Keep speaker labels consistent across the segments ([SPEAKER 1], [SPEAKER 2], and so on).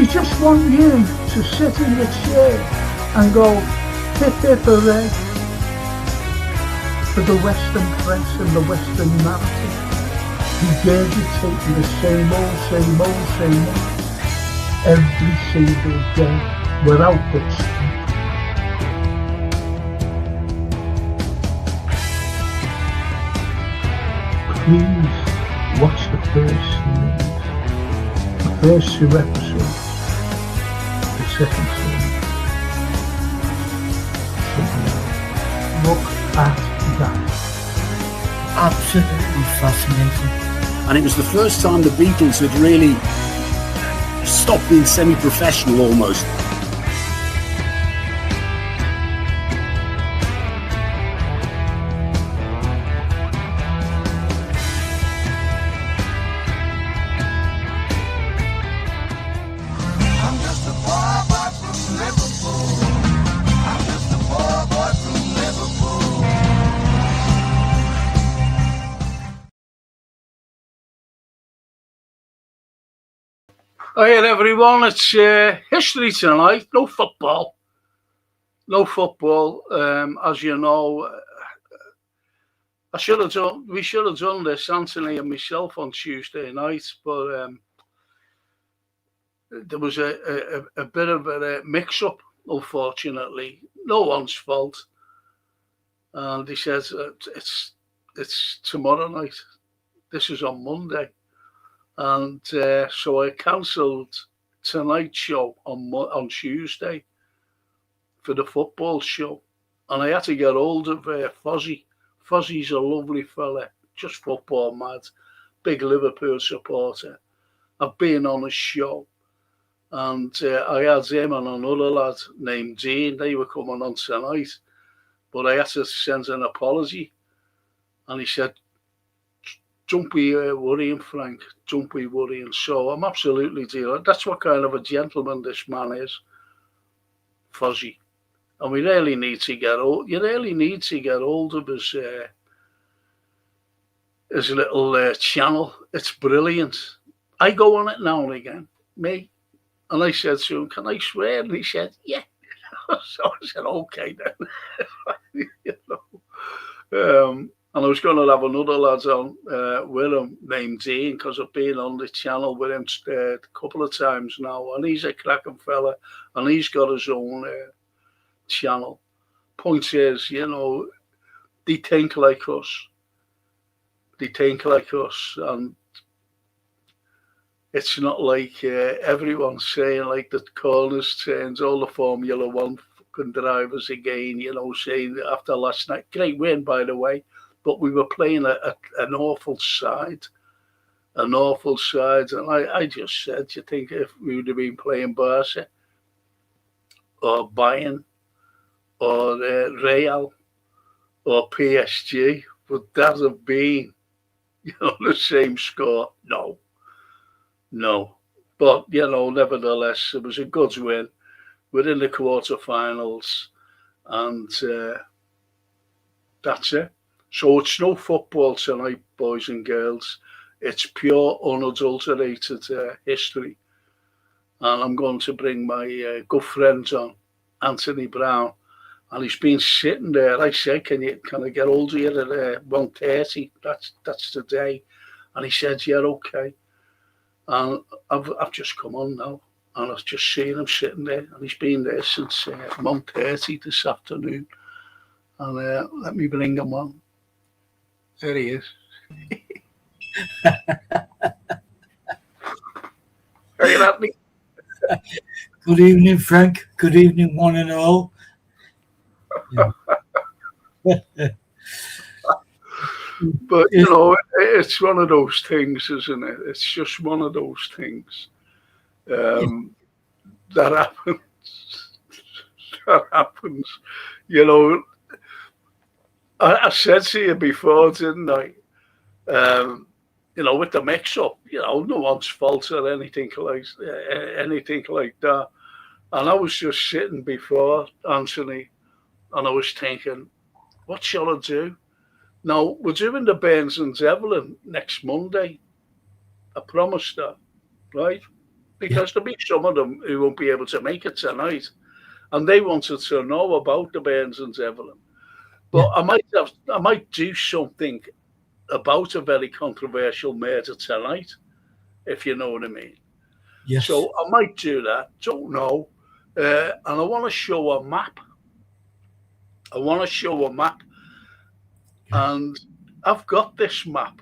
[SPEAKER 1] just want you to sit in your chair and go, hip hip hooray, for the Western press and the Western narrative, regurgitating the same old, every single day, without the truth. Please watch the first 2 episodes, the second season. Look at that.
[SPEAKER 2] Absolutely fascinating.
[SPEAKER 3] And it was the first time the Beatles had really stopped being semi-professional almost.
[SPEAKER 4] I'm just a poor boy from Liverpool. I'm just a poor boy from Liverpool.
[SPEAKER 1] Hi everyone, it's history tonight. No football. As you know, we should have done this, Anthony and myself, on Tuesday night, but there was a bit of a mix-up, unfortunately. No one's fault. And he says it's tomorrow night. This is on Monday. And so I cancelled tonight's show on Tuesday for the football show. And I had to get hold of Fozzie. Fozzie's a lovely fella, just football mad, big Liverpool supporter. I've been on his show. And I had him and another lad named Dean. They were coming on tonight. But I had to send an apology. And he said, don't be worrying, Frank. Don't be worrying. So I'm absolutely delighted. That's what kind of a gentleman this man is, Fozzie. And we really need to get you really need to get hold of his little channel. It's brilliant. I go on it now and again, me. And I said to him, can I swear? And he said, yeah. So I said, okay then. You know. And I was going to have another lad on with him named Dean, because I've been on the channel with him a couple of times now. And he's a cracking fella. And he's got his own channel. Point is, you know, they think like us. And it's not like everyone's saying, like the corners turns, all the Formula One fucking drivers again, you know, saying after last night, great win, by the way, but we were playing an awful side. And I just said, do you think if we would have been playing Barca or Bayern or Real or PSG, would that have been, you know, the same score? No. But, you know, nevertheless, it was a good win. We're in the quarterfinals, and that's it. So it's no football tonight, boys and girls. It's pure, unadulterated history. And I'm going to bring my good friends on, Anthony Brown. And he's been sitting there. I said, can I get hold of you at 1:30? That's today. And he said, yeah, okay. And I've just come on now, and I've just seen him sitting there, and he's been there since 1:30 this afternoon. And let me bring him on. There he is. Are you happy?
[SPEAKER 2] Good evening, Frank. Good evening, one and all. Yeah.
[SPEAKER 1] But, you know, it's one of those things, isn't it? It's just one of those things that happens. You know, I said to you before, didn't I? You know, with the mix-up, you know, no one's fault or anything like that. And I was just sitting before Anthony, and I was thinking, what shall I do? Now, we're doing the Burns and Devlin next Monday. I promised that, right? because there'll be some of them who won't be able to make it tonight, and they wanted to know about the Burns and Evelyn. But I might do something about a very controversial murder tonight, if you know what I mean.
[SPEAKER 2] Yes.
[SPEAKER 1] So I might do that. Don't know. And I want to show a map. And I've got this map,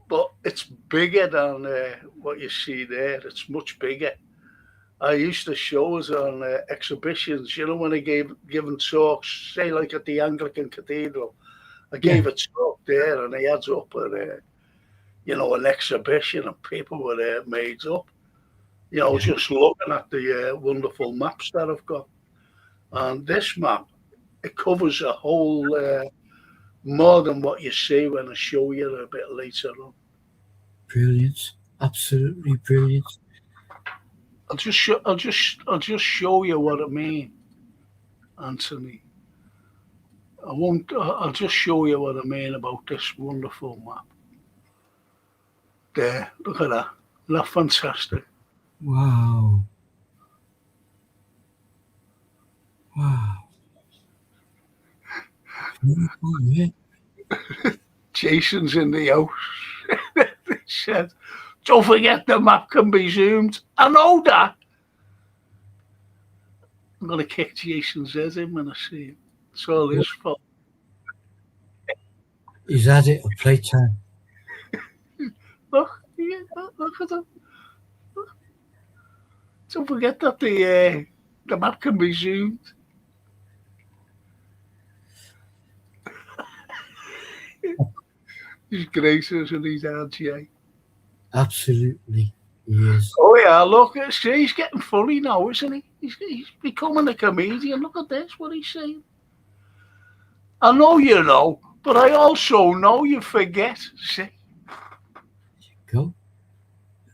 [SPEAKER 1] but it's bigger than what you see there. It's much bigger. I used to show us on exhibitions, you know, when I given talks, say like at the Anglican Cathedral. I gave a talk there, and I had up an exhibition, and people were there made up, just looking at the wonderful maps that I've got. And this map, it covers a whole more than what you see when I show you a bit later on.
[SPEAKER 2] Brilliant, absolutely brilliant.
[SPEAKER 1] I'll just show you what I mean, Anthony. I'll just show you what I mean about this wonderful map. There, look at that. Isn't that fantastic?
[SPEAKER 2] Wow. Yeah.
[SPEAKER 1] Jason's in the house. He said, don't forget the map can be zoomed. I know that. I'm going to kick Jason's head in when I see him. It's all his fault.
[SPEAKER 2] He's had it at playtime.
[SPEAKER 1] Look at him. Don't forget that the map can be zoomed. He's gracious and he's RJ.
[SPEAKER 2] Absolutely, he is.
[SPEAKER 1] Oh yeah, look, see, he's getting funny now, isn't he? He's becoming a comedian. Look at this, what he's saying. I know you know, but I also know you forget. See?
[SPEAKER 2] Go.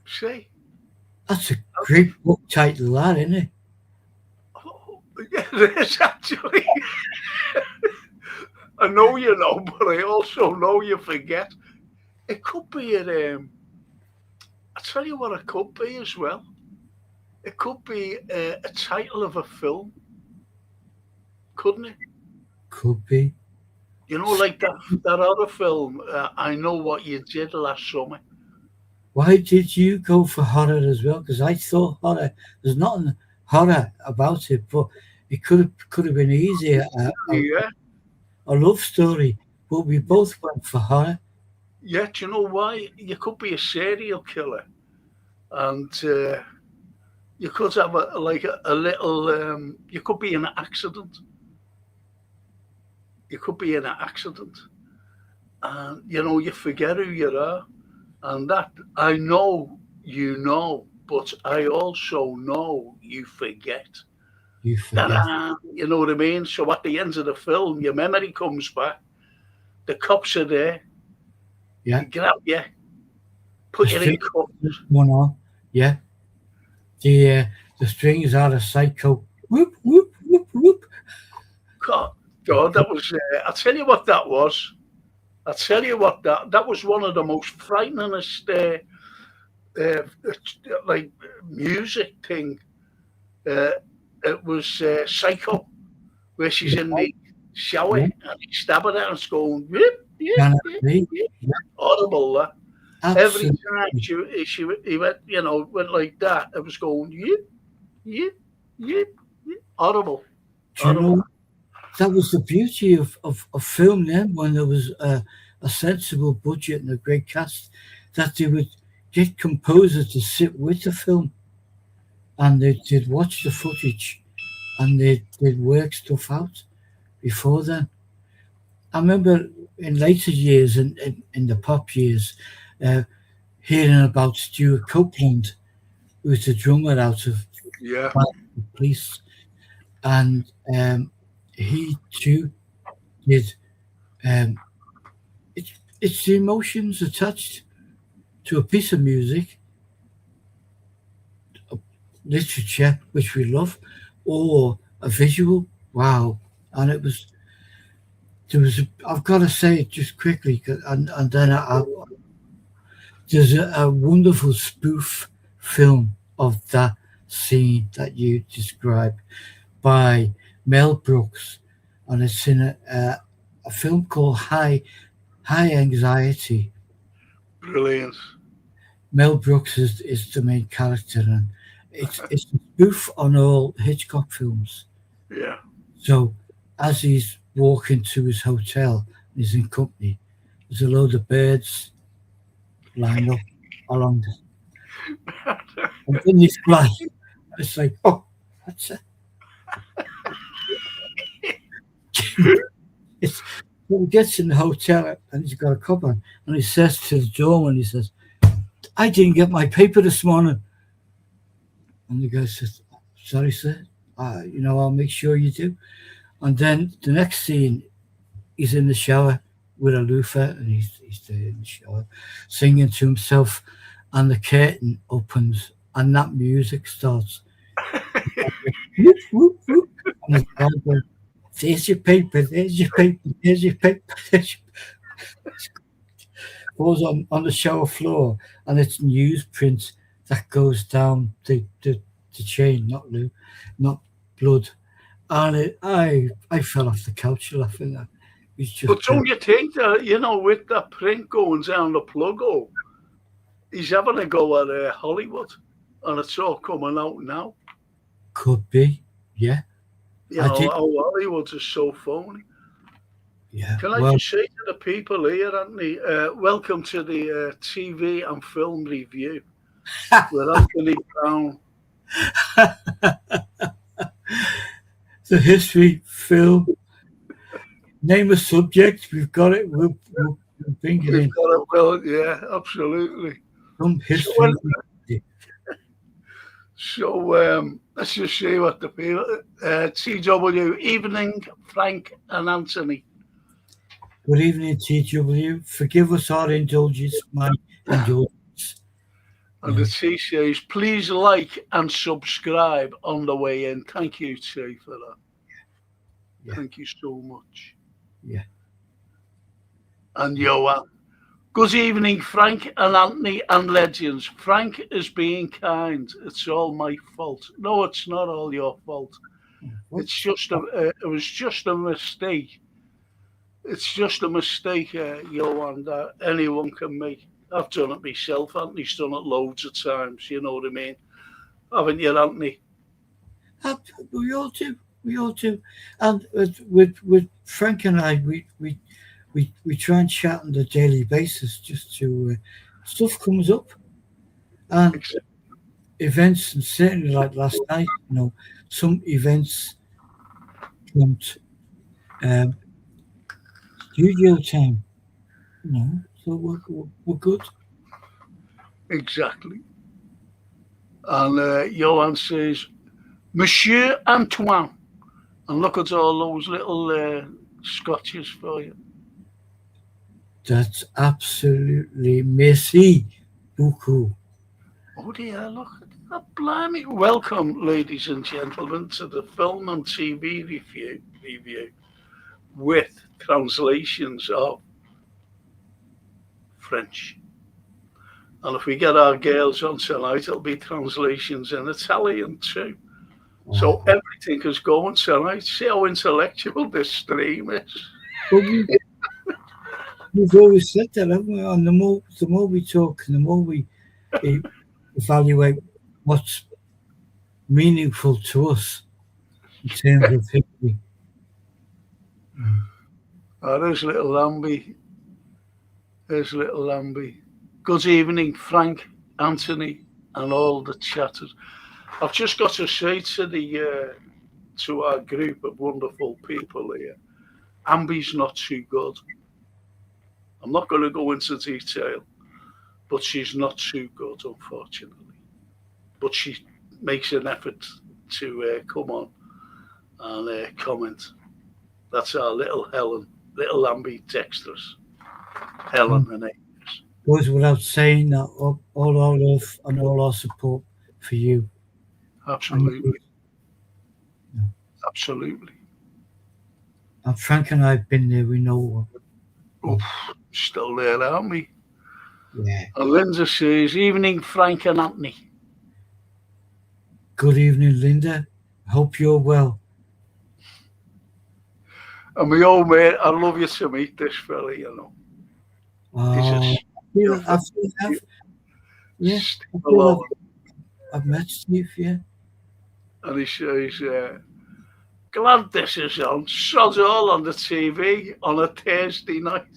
[SPEAKER 1] See?
[SPEAKER 2] That's a great book title, that, isn't it?
[SPEAKER 1] Oh, yeah, it is actually. I know you know, but I also know you forget. It could be I tell you what it could be as well. It could be a title of a film, couldn't it?
[SPEAKER 2] Could be.
[SPEAKER 1] You know, like that other film, I Know What You Did Last Summer.
[SPEAKER 2] Why did you go for horror as well? Because I thought horror, there's nothing horror about it, but it could have been easier. A love story, but we both went for horror.
[SPEAKER 1] Yeah, do you know why? You could be a serial killer, and you could have a little. You could be in an accident. You could be in an accident, and you forget who you are, and that I know you know, but I also know you forget.
[SPEAKER 2] You forget.
[SPEAKER 1] You know what I mean? So at the end of the film, your memory comes back. The cops are there.
[SPEAKER 2] Yeah.
[SPEAKER 1] They grab you, put you in cuffs.
[SPEAKER 2] One on. Yeah. The strings are a psycho. Whoop, whoop, whoop, whoop.
[SPEAKER 1] God, that was. I'll tell you what that was. I'll tell you what that was one of the most frighteningest like music thing. It was Psycho, where she's in the shower and he's stabbing her and it's going, whip, yeah. Audible, that. Every time he went, went like that, it was going, yip. Audible.
[SPEAKER 2] You know, that was the beauty of film then, when there was a sensible budget and a great cast, that they would get composers to sit with the film and they'd watch the footage and they'd work stuff out before then. I remember in later years, in the pop years, hearing about Stuart Copeland, who was the drummer out of the Police, and he too did. It's the emotions attached to a piece of music, literature, which we love, or a visual. Wow. And I've got to say it just quickly, and then there's a wonderful spoof film of that scene that you described by Mel Brooks, and it's in a film called High Anxiety.
[SPEAKER 1] Brilliant.
[SPEAKER 2] Mel Brooks is the main character, and it's a spoof on all Hitchcock films.
[SPEAKER 1] Yeah.
[SPEAKER 2] So as he's walking to his hotel, he's in company. There's a load of birds lined up along and then they fly. It's like, oh, that's it. It's so he gets in the hotel and he's got a cup on, and he says to the doorman, he says, "I didn't get my paper this morning." And the guy says, "Sorry, sir. I'll make sure you do." And then the next scene, he's in the shower with a loofah, and he's there in the shower singing to himself, and the curtain opens and that music starts. Whoop, whoop, whoop. And the guy goes, "There's your paper, there's your paper, there's your paper." Goes on the shower floor, and it's newsprint that goes down the chain, not blood. And I fell off the couch laughing at. It's just
[SPEAKER 1] But don't you think that, with that print going down the plug hole, he's having a go at Hollywood, and it's all coming out now.
[SPEAKER 2] could be, yeah, I
[SPEAKER 1] How
[SPEAKER 2] think,
[SPEAKER 1] Hollywood is so phony.
[SPEAKER 2] yeah.
[SPEAKER 1] Can I
[SPEAKER 2] Well,
[SPEAKER 1] just say to the people here, Anthony, welcome to the TV and film review with Anthony Brown.
[SPEAKER 2] the history film. Name a subject. We've got it. We'll bring it
[SPEAKER 1] We've
[SPEAKER 2] in.
[SPEAKER 1] got it well, yeah, absolutely.
[SPEAKER 2] Some history.
[SPEAKER 1] So let's just see what the people. TW evening, Frank and Anthony.
[SPEAKER 2] Good evening, TW. Forgive us our indulgence, my indulgence.
[SPEAKER 1] And the T says, please like and subscribe on the way in. Thank you, T, for that.
[SPEAKER 2] Yeah.
[SPEAKER 1] Thank you so much.
[SPEAKER 2] Yeah.
[SPEAKER 1] And Johan. Good evening, Frank and Anthony and legends. Frank is being kind. It's all my fault. No, it's not all your fault.
[SPEAKER 2] What?
[SPEAKER 1] It's just it was just a mistake. It's just a mistake, Johan, that anyone can make. I've done it myself. Anthony's done it loads of times. You know what I mean? Haven't you, Anthony?
[SPEAKER 2] We all do. We all do. And with Frank and I, we try and chat on a daily basis just to stuff comes up and events, and certainly like last night, some events jumped studio time, so we're good.
[SPEAKER 1] Exactly. And Johan says, Monsieur Antoine. And look at all those little scotches for you.
[SPEAKER 2] That's absolutely merci beaucoup.
[SPEAKER 1] Oh dear, look at that. Blimey. Welcome, ladies and gentlemen, to the film and TV review with translations of French. And if we get our girls on tonight, it'll be translations in Italian too. So everything is going tonight. See how intellectual this stream is.
[SPEAKER 2] But we've always said that, haven't we? And the more we talk, and the more we evaluate what's meaningful to us in terms of history.
[SPEAKER 1] Oh, there's little Lambie. There's little Lambie. Good evening, Frank, Anthony, and all the chatters. I've just got to say to our group of wonderful people here, Ambi's not too good. I'm not going to go into detail, but she's not too good, unfortunately. But she makes an effort to come on and comment. That's our little Helen, little Lambie texters. Helen and Amos.
[SPEAKER 2] Goes without saying that all our love and all our support for you.
[SPEAKER 1] Absolutely. Absolutely.
[SPEAKER 2] And Frank and I have been there, we know.
[SPEAKER 1] Still there, aren't we?
[SPEAKER 2] Yeah.
[SPEAKER 1] And Linda says, evening, Frank and Anthony.
[SPEAKER 2] Good evening, Linda. Hope you're well.
[SPEAKER 1] And my old mate, I love you to meet this fella, you know. He's a
[SPEAKER 2] Oh, I feel I've, yeah, I
[SPEAKER 1] Steve
[SPEAKER 2] feel
[SPEAKER 1] alone.
[SPEAKER 2] I've met Steve, yeah.
[SPEAKER 1] And he says, glad this is on. Sod's all on the TV on a Thursday night.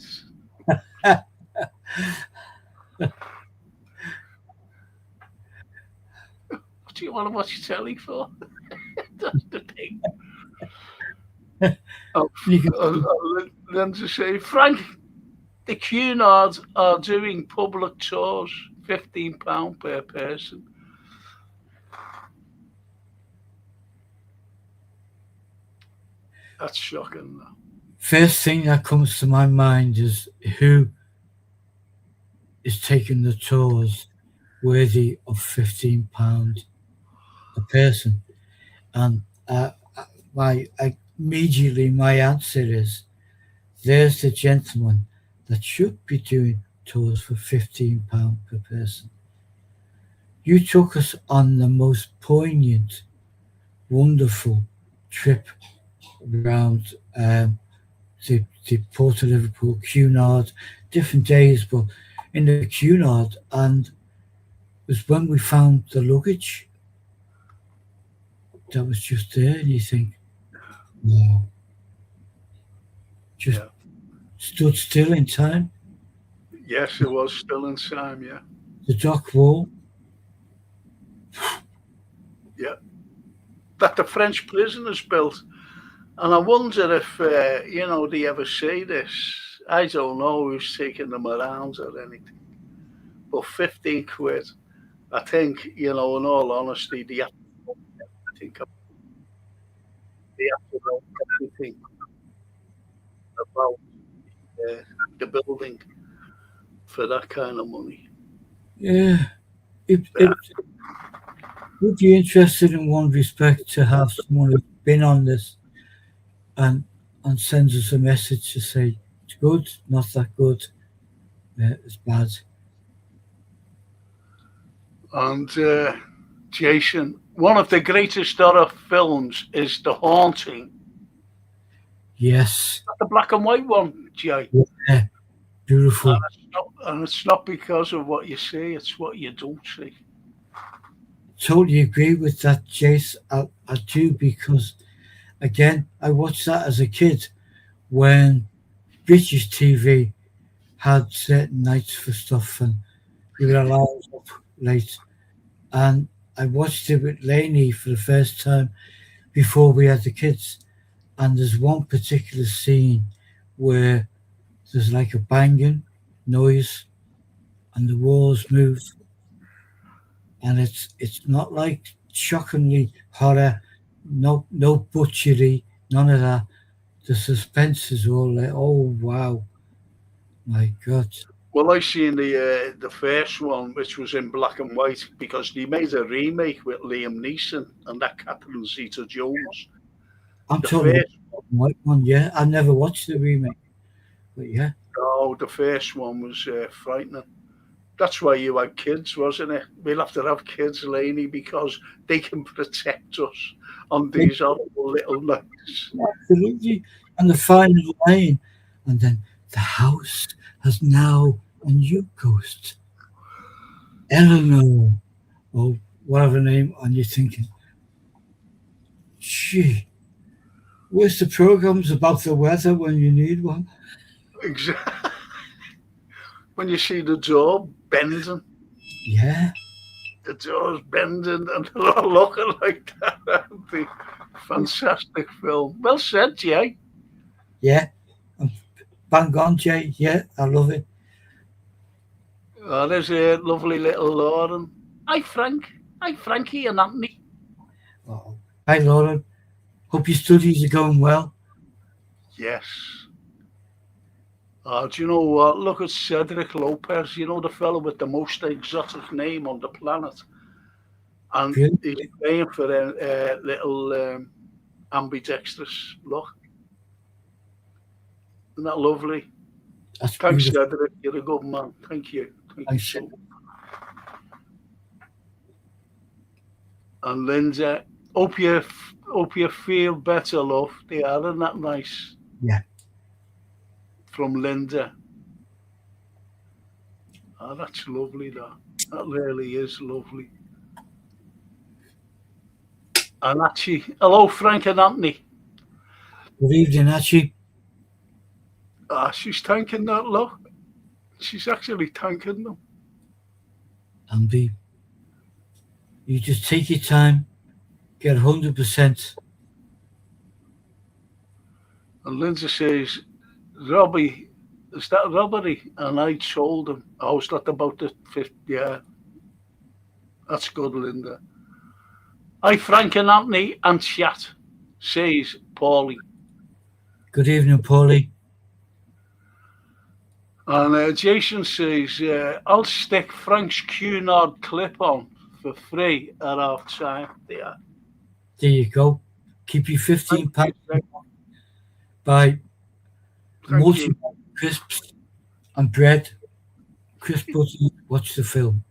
[SPEAKER 1] What do you want to watch telly for? That's the thing. Oh,
[SPEAKER 2] You can,
[SPEAKER 1] then to say, Frank, the Cunards are doing public tours, £15 per person. That's shocking. Though.
[SPEAKER 2] first thing that comes to my mind is who is taking the tours worthy of £15 a person. And my immediately my answer is there's the gentleman that should be doing tours for £15 per person. You took us on the most poignant, wonderful trip around the Port of Liverpool, Cunard, different days, but in the Cunard, and it was when we found the luggage that was just there, and you think, no, just
[SPEAKER 1] Yeah.
[SPEAKER 2] stood still in time.
[SPEAKER 1] Yes, it was still in time, yeah.
[SPEAKER 2] The dock wall,
[SPEAKER 1] Yeah. That the French prisoners built. And I wonder if, they ever say this. I don't know who's taking them around or anything. But 15 quid, I think, in all honesty, think they have to know everything about uh, the building for that kind of money.
[SPEAKER 2] yeah. It would be interested in one respect to have someone who's been on this and and sends us a message to say it's good, not that good, it's bad.
[SPEAKER 1] And Jason, one of the greatest horror films is The Haunting.
[SPEAKER 2] Yes,
[SPEAKER 1] The black and white one, Jay.
[SPEAKER 2] yeah, beautiful.
[SPEAKER 1] And it's not because of what you see, it's what you don't see.
[SPEAKER 2] Totally agree with that, Jace. I do because again, I watched that as a kid when British TV had certain nights for stuff and you were allowed up late. And I watched it with Lainey for the first time before we had the kids. And there's one particular scene where there's like a banging noise and the walls move. And it's not like shockingly horror, no butchery, none of that. The suspense is all like, oh wow, my God.
[SPEAKER 1] Well, I seen the first one, which was in black and white, because they made a remake with Liam Neeson and that Catherine Zeta-Jones.
[SPEAKER 2] I'm
[SPEAKER 1] The
[SPEAKER 2] talking about
[SPEAKER 1] first,
[SPEAKER 2] the white one, yeah. I never watched the remake, but yeah.
[SPEAKER 1] the first one was frightening. That's why you had kids, wasn't it? We'll have to have kids, Laney, because they can protect us on these horrible little nights.
[SPEAKER 2] Absolutely. And the final line, and then the house has now a new ghost, Eleanor, or whatever name, and you're thinking, gee, where's the programs about the weather when you need one?
[SPEAKER 1] Exactly. When you see the door bending,
[SPEAKER 2] Yeah,
[SPEAKER 1] the door's bending, and they're all looking like that. Aren't they? Fantastic film. Well said, Jay.
[SPEAKER 2] yeah, and bang on, Jay. Yeah, I love it.
[SPEAKER 1] Oh, there's a lovely little Lauren. Hi, Frank. Hi, Frankie and Anthony.
[SPEAKER 2] Oh. Hi, Lauren. Hope your studies are going well.
[SPEAKER 1] Yes. Do you know what? Look at Cedric Lopez, the fellow with the most exotic name on the planet. And
[SPEAKER 2] Brilliant.
[SPEAKER 1] he's playing for a little ambidextrous. Look. Isn't that lovely?
[SPEAKER 2] That's
[SPEAKER 1] Thanks,
[SPEAKER 2] beautiful.
[SPEAKER 1] Cedric. You're a good man. Thank you. Thank you
[SPEAKER 2] Thanks.
[SPEAKER 1] so much. And Linda, hope you feel better, love. They are, isn't that nice?
[SPEAKER 2] Yeah.
[SPEAKER 1] From Linda. Oh, that's lovely, that really is lovely. And actually, hello, Frank and Anthony.
[SPEAKER 2] Good evening, Archie.
[SPEAKER 1] Ah, she's thanking that, look. She's actually thanking them.
[SPEAKER 2] And B, you just take your time, get 100%.
[SPEAKER 1] And Linda says, Robbie, is that robbery? And I told him, I was that about the fifth. Yeah, that's good, Linda. Hi, Frank and Anthony and chat, says Paulie.
[SPEAKER 2] Good evening, Paulie.
[SPEAKER 1] And Jason says, I'll stick Frank's Cunard clip on for free at half time. Yeah.
[SPEAKER 2] There you go. Keep your £15 by
[SPEAKER 1] Thank you.
[SPEAKER 2] multi crisps and bread. Crisp butter. Watch the film.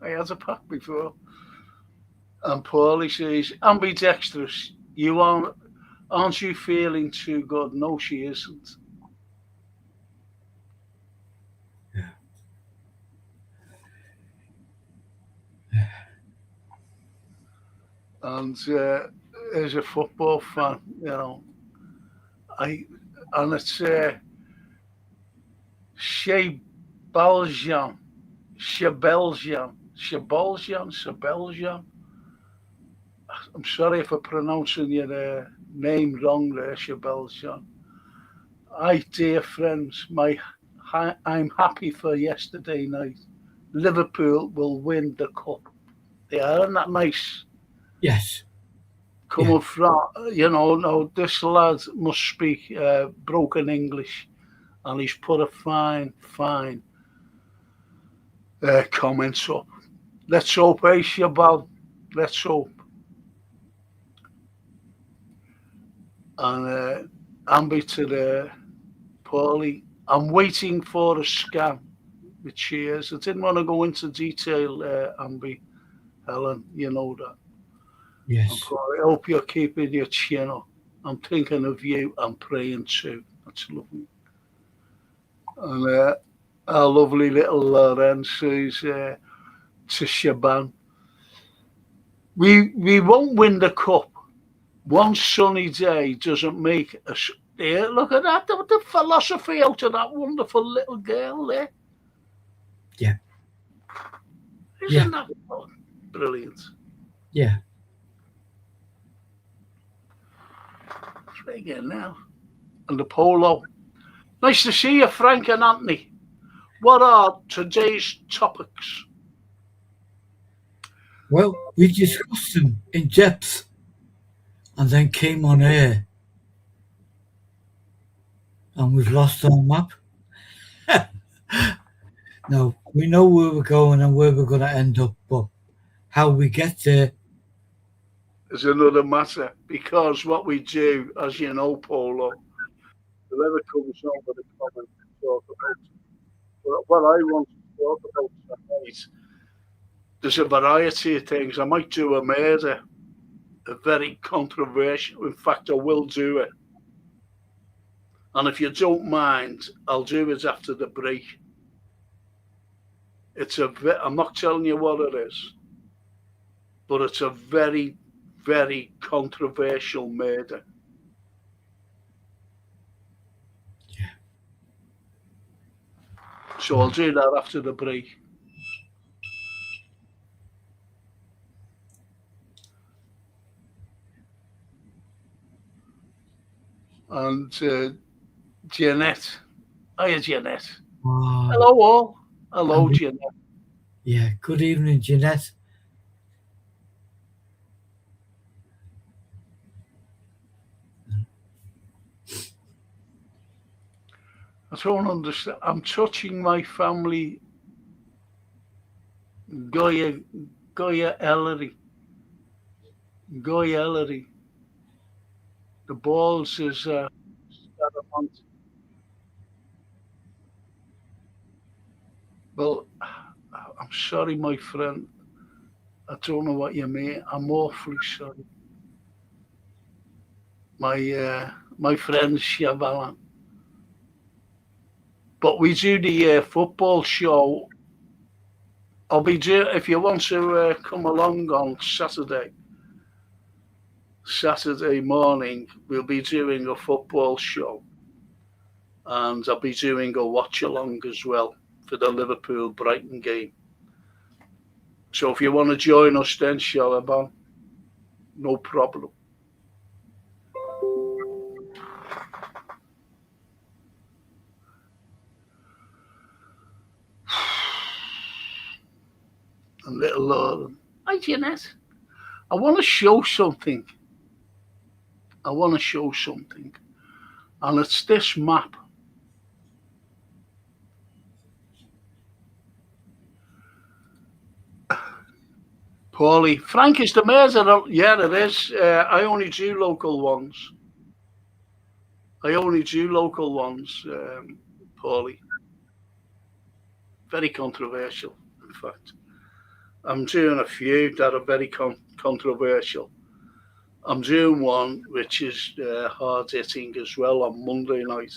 [SPEAKER 1] I had a pack before. And Paulie says, ambidextrous, aren't you feeling too good? No, she isn't.
[SPEAKER 2] Yeah.
[SPEAKER 1] And as a football fan, it's Shea Baljan, Shabeljan. I'm sorry if I'm pronouncing your name wrong there, Shabeljan. Hi, dear friends, I'm happy for yesterday night. Liverpool will win the cup. They aren't that nice.
[SPEAKER 2] Yes.
[SPEAKER 1] Coming from, no, this lad must speak broken English, and he's put a fine comments up. Let's hope, Shabal. Let's hope. And Ambi to the Paulie. I'm waiting for a scam with cheers. I didn't want to go into detail, Ambi. Helen, you know that.
[SPEAKER 2] Yes.
[SPEAKER 1] I hope you're keeping your chin up. I'm thinking of you. I'm praying too. That's lovely. And our lovely little Lorenz says to Shaban, we won't win the cup. One sunny day doesn't make us. There, look at that. The philosophy out of that wonderful little girl there.
[SPEAKER 2] Yeah.
[SPEAKER 1] Isn't that brilliant?
[SPEAKER 2] Yeah.
[SPEAKER 1] Again now. And the polo. Nice to see you, Frank and Anthony. What are today's topics?
[SPEAKER 2] Well, we discussed them in depth and then came on air. And we've lost our map. No, we know where we're going and where we're going to end up, but how we get there
[SPEAKER 1] is another matter, because what we do, as you know, Polo, whoever comes on with a comment to talk about what I want to talk about tonight, there's a variety of things. I might do a murder, a very controversial. In fact, I will do it. And if you don't mind, I'll do it after the break. I'm not telling you what it is, but it's a very, very controversial murder.
[SPEAKER 2] Yeah.
[SPEAKER 1] So I'll do that after the break. And Jeanette. Hiya, Jeanette. Hello, all. Hello, Jeanette.
[SPEAKER 2] Yeah, good evening, Jeanette.
[SPEAKER 1] I don't understand. I'm touching my family. Goya Ellery. The balls is well, I'm sorry, my friend. I don't know what you mean. I'm awfully sorry. My friend Chavalan. But we do the football show. I'll be due if you want to come along on Saturday morning. We'll be doing a football show, and I'll be doing a watch along as well for the Liverpool Brighton game. So if you want to join us, then Shalaban, no problem. And little Lauren, hi Jeanette, I want to show something. And it's this map. Paulie, Frank, is the mayor's? Yeah, it is. I only do local ones. Paulie. Very controversial, in fact. I'm doing a few that are very controversial. I'm doing one which is hard hitting as well on Monday night,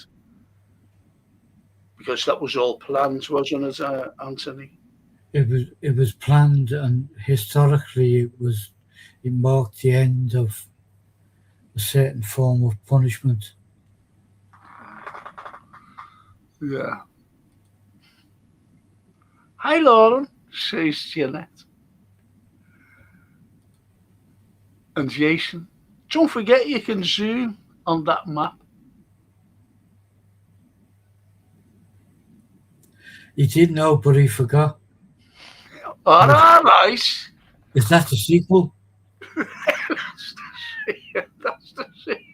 [SPEAKER 1] because that was all planned, wasn't it, Anthony?
[SPEAKER 2] It was planned, and historically it marked the end of a certain form of punishment.
[SPEAKER 1] Yeah. Hi, Lauren, says Jeanette. And Jason, don't forget you can zoom on that map.
[SPEAKER 2] He did know, but he forgot.
[SPEAKER 1] All right.
[SPEAKER 2] Is that the sequel?
[SPEAKER 1] That's the sequel.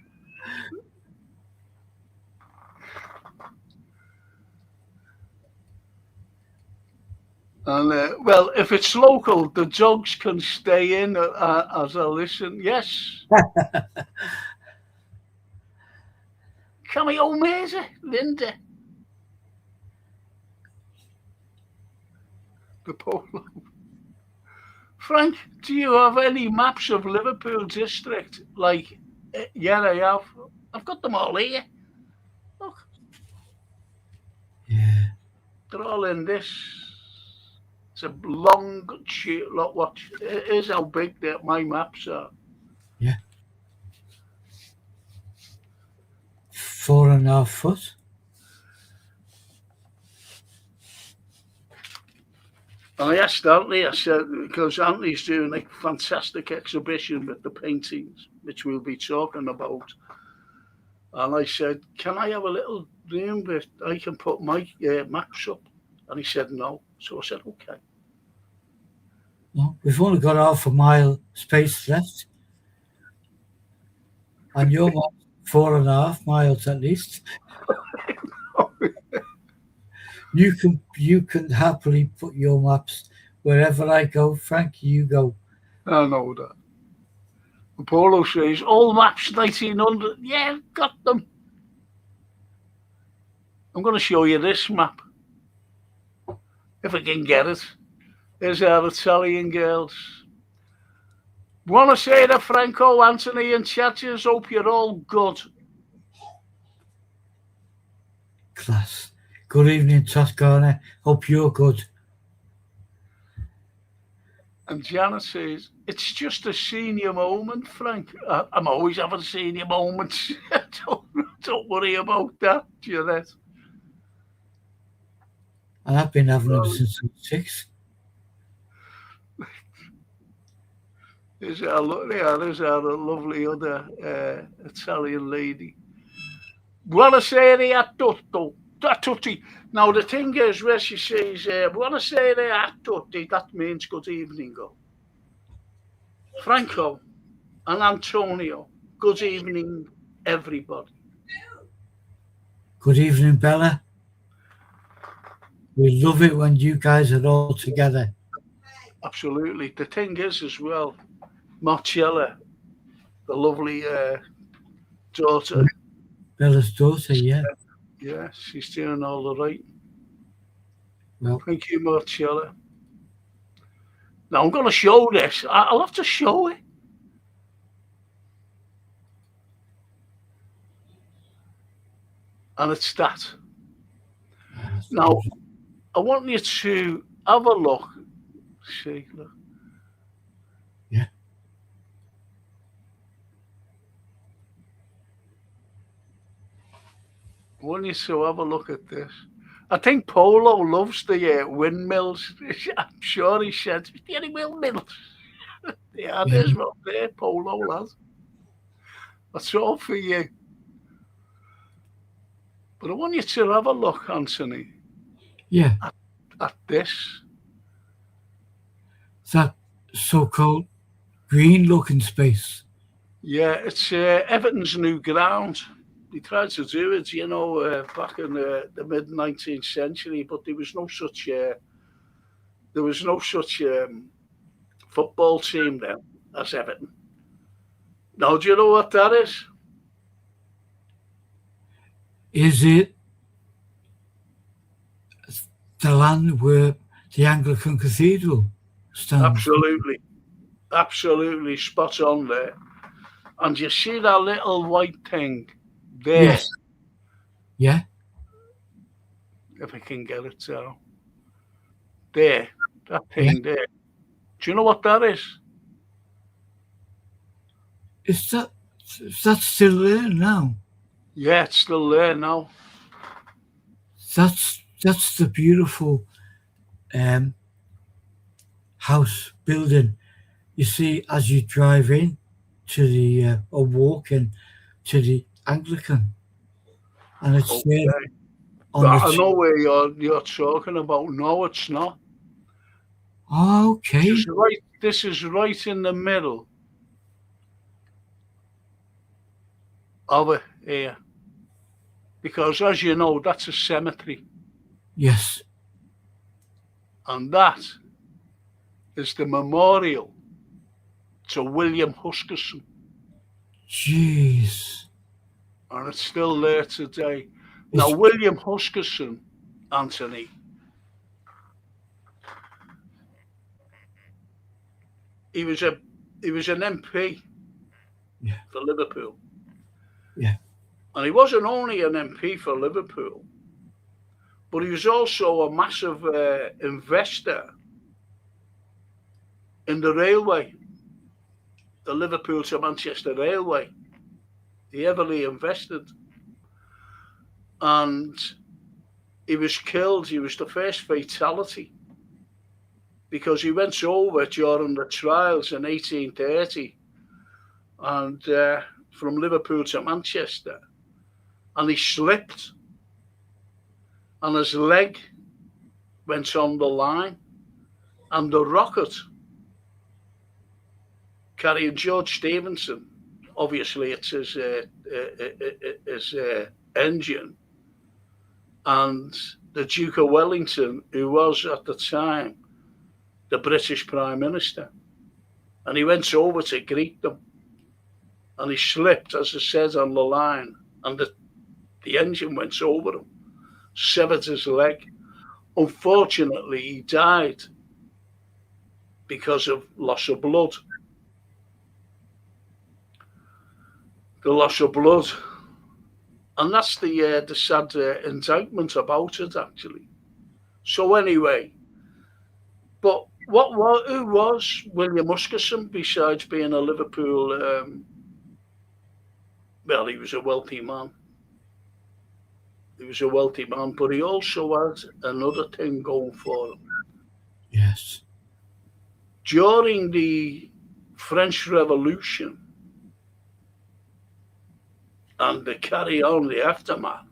[SPEAKER 1] And well, if it's local, the dogs can stay in as I listen. Yes. Come here, old Maisie, Linda. The polo. Frank, do you have any maps of Liverpool district? Like, yeah, I have. I've got them all here. Look.
[SPEAKER 2] Yeah.
[SPEAKER 1] They're all in this. It's a long sheet. Look, watch. It is how big my maps are.
[SPEAKER 2] Yeah. 4.5 foot.
[SPEAKER 1] And I asked Anthony, I said, because Anthony's doing a fantastic exhibition with the paintings, which we'll be talking about. And I said, can I have a little room where I can put my maps up? And he said, no. So I said, okay.
[SPEAKER 2] Well, we've only got 1/2 mile space left. And you're 4.5 miles at least. You can happily put your maps wherever I go, Frank. You go.
[SPEAKER 1] I know that. Apollo says all maps 1900. Yeah, got them. I'm going to show you this map if I can get it. Here's our Italian girls. Want to say to Franco, Anthony, and Chatchers, hope you're all good.
[SPEAKER 2] Class. Good evening, Toscana. Hope you're good.
[SPEAKER 1] And Janet says, it's just a senior moment, Frank. I'm always having senior moments. don't worry about that, Janet.
[SPEAKER 2] And I've been having them since I was 6.
[SPEAKER 1] There's our lovely other Italian lady. Buonasera a tutti. Now, the thing is, where she says, buonasera a tutti, that means good evening. Franco and Antonio, good evening, everybody.
[SPEAKER 2] Good evening, Bella. We love it when you guys are all together.
[SPEAKER 1] Absolutely. The thing is, as well, Marcella, the lovely daughter.
[SPEAKER 2] Bella's daughter, yeah.
[SPEAKER 1] Yeah, she's doing all the right.
[SPEAKER 2] Well,
[SPEAKER 1] Thank you, Marcella. Now I'm going to show this. I'll have to show it. And it's that. Now, I want you to have a look. See, look.
[SPEAKER 2] Yeah.
[SPEAKER 1] I want you to have a look at this. I think Polo loves the windmills. I'm sure he said, "Is there any windmills?" Yeah, there's one there, Polo, lad. That's all for you. But I want you to have a look, Anthony,
[SPEAKER 2] Yeah.
[SPEAKER 1] at this.
[SPEAKER 2] That so-called green-looking space.
[SPEAKER 1] Yeah, it's Everton's new ground. They tried to do it, back in the mid 19th century, but there was no such football team then as Everton. Now, do you know what that is?
[SPEAKER 2] Is it the land where the Anglican Cathedral stands?
[SPEAKER 1] Absolutely spot on there. And you see that little white thing there?
[SPEAKER 2] Yes. Yeah.
[SPEAKER 1] If I can get it to there, that thing there. Do you know what that is?
[SPEAKER 2] Is that still there now?
[SPEAKER 1] Yeah, it's still there now.
[SPEAKER 2] That's the beautiful house building. You see, as you drive in to the or walk in to the Anglican, and it's there on
[SPEAKER 1] I know where you're talking about. No, it's not.
[SPEAKER 2] Okay.
[SPEAKER 1] This is right in the middle of it here. Because as you know, that's a cemetery.
[SPEAKER 2] Yes.
[SPEAKER 1] And that is the memorial to William Huskisson.
[SPEAKER 2] Jeez.
[SPEAKER 1] And it's still there today. Now, William Huskisson, Anthony, he was an MP for Liverpool.
[SPEAKER 2] Yeah.
[SPEAKER 1] And he wasn't only an MP for Liverpool, but he was also a massive investor in the railway, the Liverpool to Manchester Railway. He heavily invested. And he was killed. He was the first fatality because he went over during the trials in 1830 and from Liverpool to Manchester. And he slipped and his leg went on the line and the rocket carrying George Stephenson, obviously it's his engine, and the Duke of Wellington, who was at the time the British Prime Minister. And he went over to greet them and he slipped, as I said, on the line, and the engine went over him, severed his leg. Unfortunately, he died because of loss of blood. The loss of blood. And that's the sad indictment about it, actually. So anyway, but who was William Huskisson besides being a Liverpool? Well, he was a wealthy man. He was a wealthy man, but he also had another thing going for him.
[SPEAKER 2] Yes.
[SPEAKER 1] During the French Revolution and the carry on, the aftermath,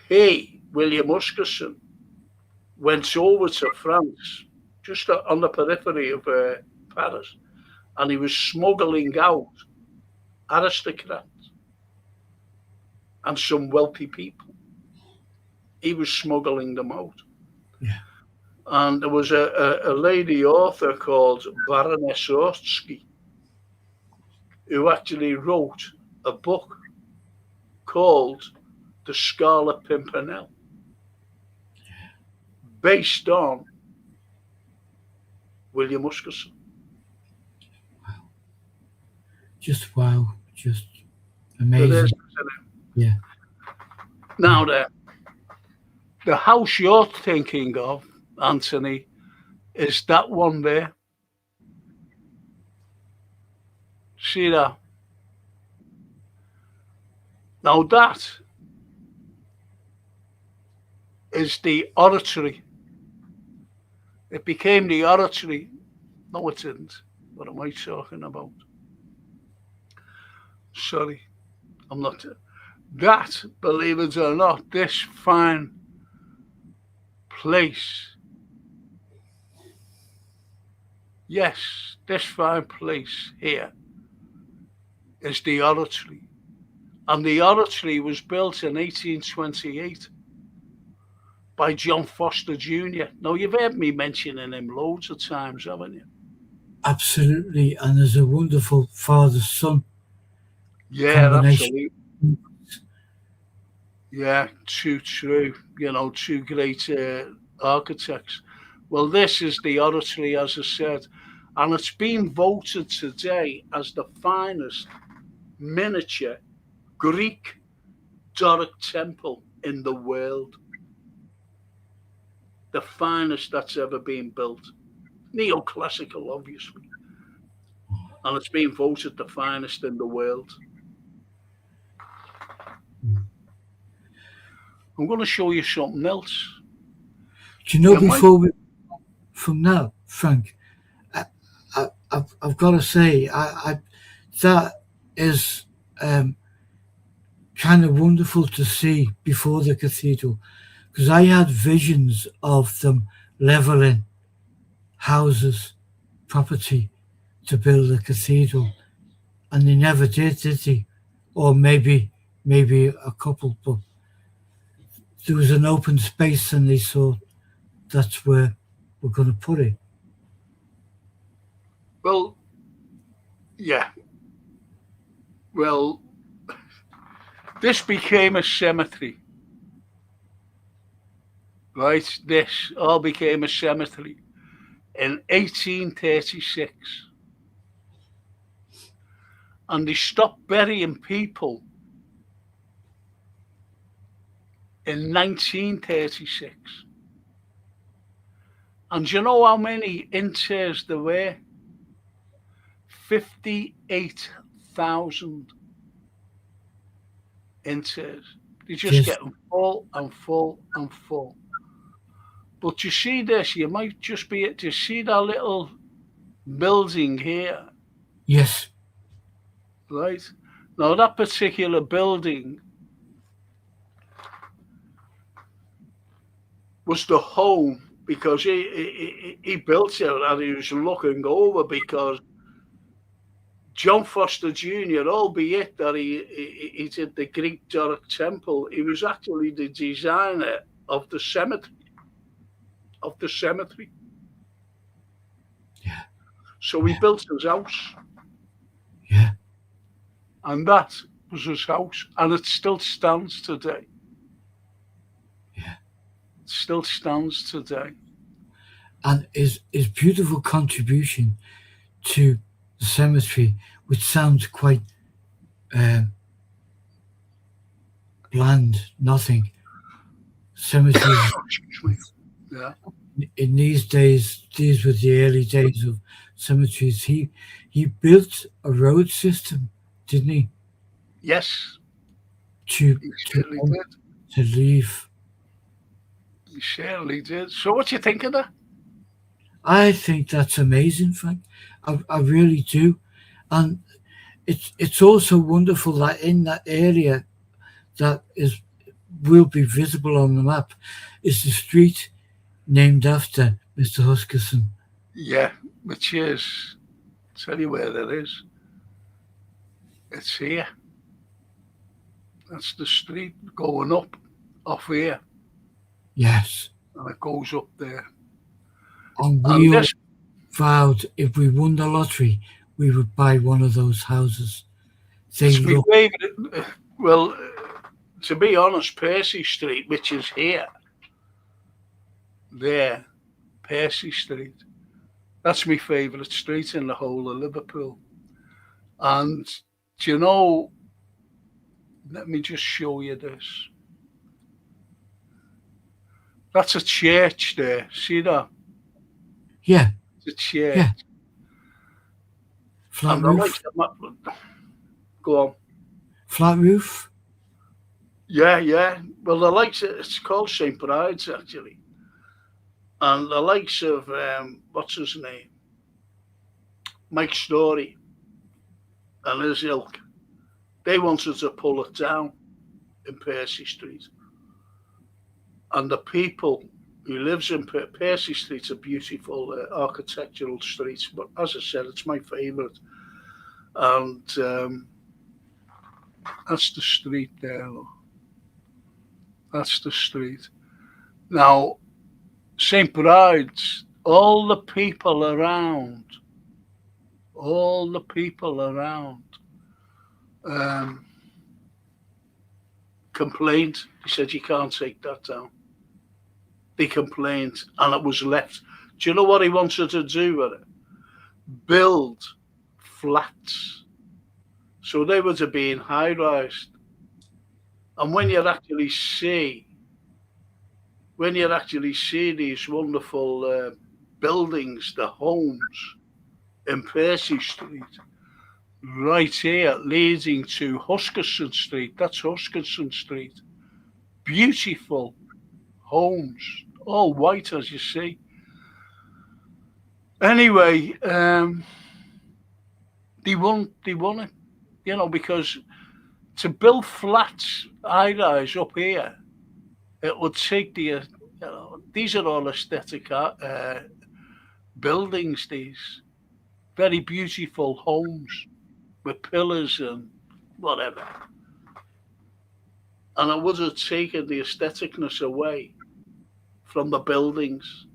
[SPEAKER 1] William Huskisson, went over to France, just on the periphery of Paris, and he was smuggling out aristocrats and some wealthy people. He was smuggling them out.
[SPEAKER 2] Yeah.
[SPEAKER 1] And there was a lady author called Baroness Ortsky who actually wrote a book called The Scarlet Pimpernel, based on William Huskisson.
[SPEAKER 2] Just wow, just
[SPEAKER 1] It is,
[SPEAKER 2] amazing.
[SPEAKER 1] isn't it?
[SPEAKER 2] Yeah.
[SPEAKER 1] Now, the house you're thinking of, Anthony, is that one there. See that? Now, that is the oratory. It became the oratory. No, it didn't. What am I talking about? Sorry, I'm not. That, believe it or not, this fine place. Yes, this fine place here is the oratory. And the oratory was built in 1828 by John Foster Jr. Now, you've heard me mentioning him loads of times, haven't you?
[SPEAKER 2] Absolutely. And there's a wonderful father-son
[SPEAKER 1] Yeah,
[SPEAKER 2] combination.
[SPEAKER 1] absolutely. Yeah, too true. You know, two great architects. Well, this is the oratory, as I said, and it's been voted today as the finest miniature Greek Doric temple in the world. The finest that's ever been built. Neoclassical, obviously. And it's been voted the finest in the world. I'm going to show you something else.
[SPEAKER 2] Do you know,
[SPEAKER 1] You might-
[SPEAKER 2] before we, from now, Frank, I've got to say, that is kind of wonderful to see before the cathedral, because I had visions of them leveling houses, property, to build a cathedral, and they never did they? Or maybe a couple, but there was an open space, and they thought that's where we're going to put it.
[SPEAKER 1] Well, yeah. Well, this became a cemetery. Right? This all became a cemetery in 1836. And they stopped burying people in 1936. And do you know how many interrs there were? 58,000 interrs. They just get full and full and full. But you see this, you might just be able to see that little building here,
[SPEAKER 2] Yes,
[SPEAKER 1] right? Now, that particular building was the home because he built it and he was looking over because John Foster Jr., albeit that he did the Greek Doric temple, he was actually the designer of the cemetery.
[SPEAKER 2] Yeah.
[SPEAKER 1] So he built his house.
[SPEAKER 2] Yeah.
[SPEAKER 1] And that was his house. And it still stands today.
[SPEAKER 2] Yeah.
[SPEAKER 1] It still stands today.
[SPEAKER 2] And his beautiful contribution to the cemetery, which sounds quite bland, nothing. Cemeteries.
[SPEAKER 1] Excuse me. Yeah.
[SPEAKER 2] In these days, these were the early days of cemeteries. He built a road system, didn't he?
[SPEAKER 1] Yes,
[SPEAKER 2] To
[SPEAKER 1] he certainly did.
[SPEAKER 2] to leave.
[SPEAKER 1] He certainly did. So what do you think of that?
[SPEAKER 2] I think that's amazing, Frank. I really do, and it's also wonderful that in that area that will be visible on the map is the street named after Mr. Huskisson.
[SPEAKER 1] Yeah, which is, tell you where that is. It's here. That's the street going up off here.
[SPEAKER 2] Yes,
[SPEAKER 1] And it goes up there.
[SPEAKER 2] and
[SPEAKER 1] And
[SPEAKER 2] we all
[SPEAKER 1] this,
[SPEAKER 2] vowed if we won the lottery, we would buy one of those houses. They
[SPEAKER 1] to be
[SPEAKER 2] look
[SPEAKER 1] waving, well, to be honest, Percy Street, which is here, there, Percy Street, That's my favourite street in the whole of Liverpool. And do you know? Let me just show you this. That's a church there. See that?
[SPEAKER 2] Yeah,
[SPEAKER 1] It's a church.
[SPEAKER 2] yeah. Flat
[SPEAKER 1] And I like
[SPEAKER 2] roof.
[SPEAKER 1] the go on.
[SPEAKER 2] Flat roof.
[SPEAKER 1] Yeah, yeah. Well, the likes of, it's called St. Bride's actually. And the likes of, what's his name? Mike Story and his ilk. They wanted to pull it down in Percy Street. And the people who lives in Percy Street's a beautiful architectural street. But as I said, it's my favourite. And that's the street there. Look. That's the street. Now, St. Bride's, all the people around complained. He said, you can't take that down. They complained, and it was left. Do you know what he wanted to do with it? Build flats. So they were to be in high-rise. And when you actually see these wonderful buildings, the homes in Percy Street, right here leading to Huskinson Street, that's Huskinson Street. Beautiful homes, all white as you see. Anyway, they won it, you know, because to build flats, high-rise up here, it would take the, you know, these are all aesthetic buildings, these very beautiful homes with pillars and whatever. And it would have taken the aestheticness away from the buildings,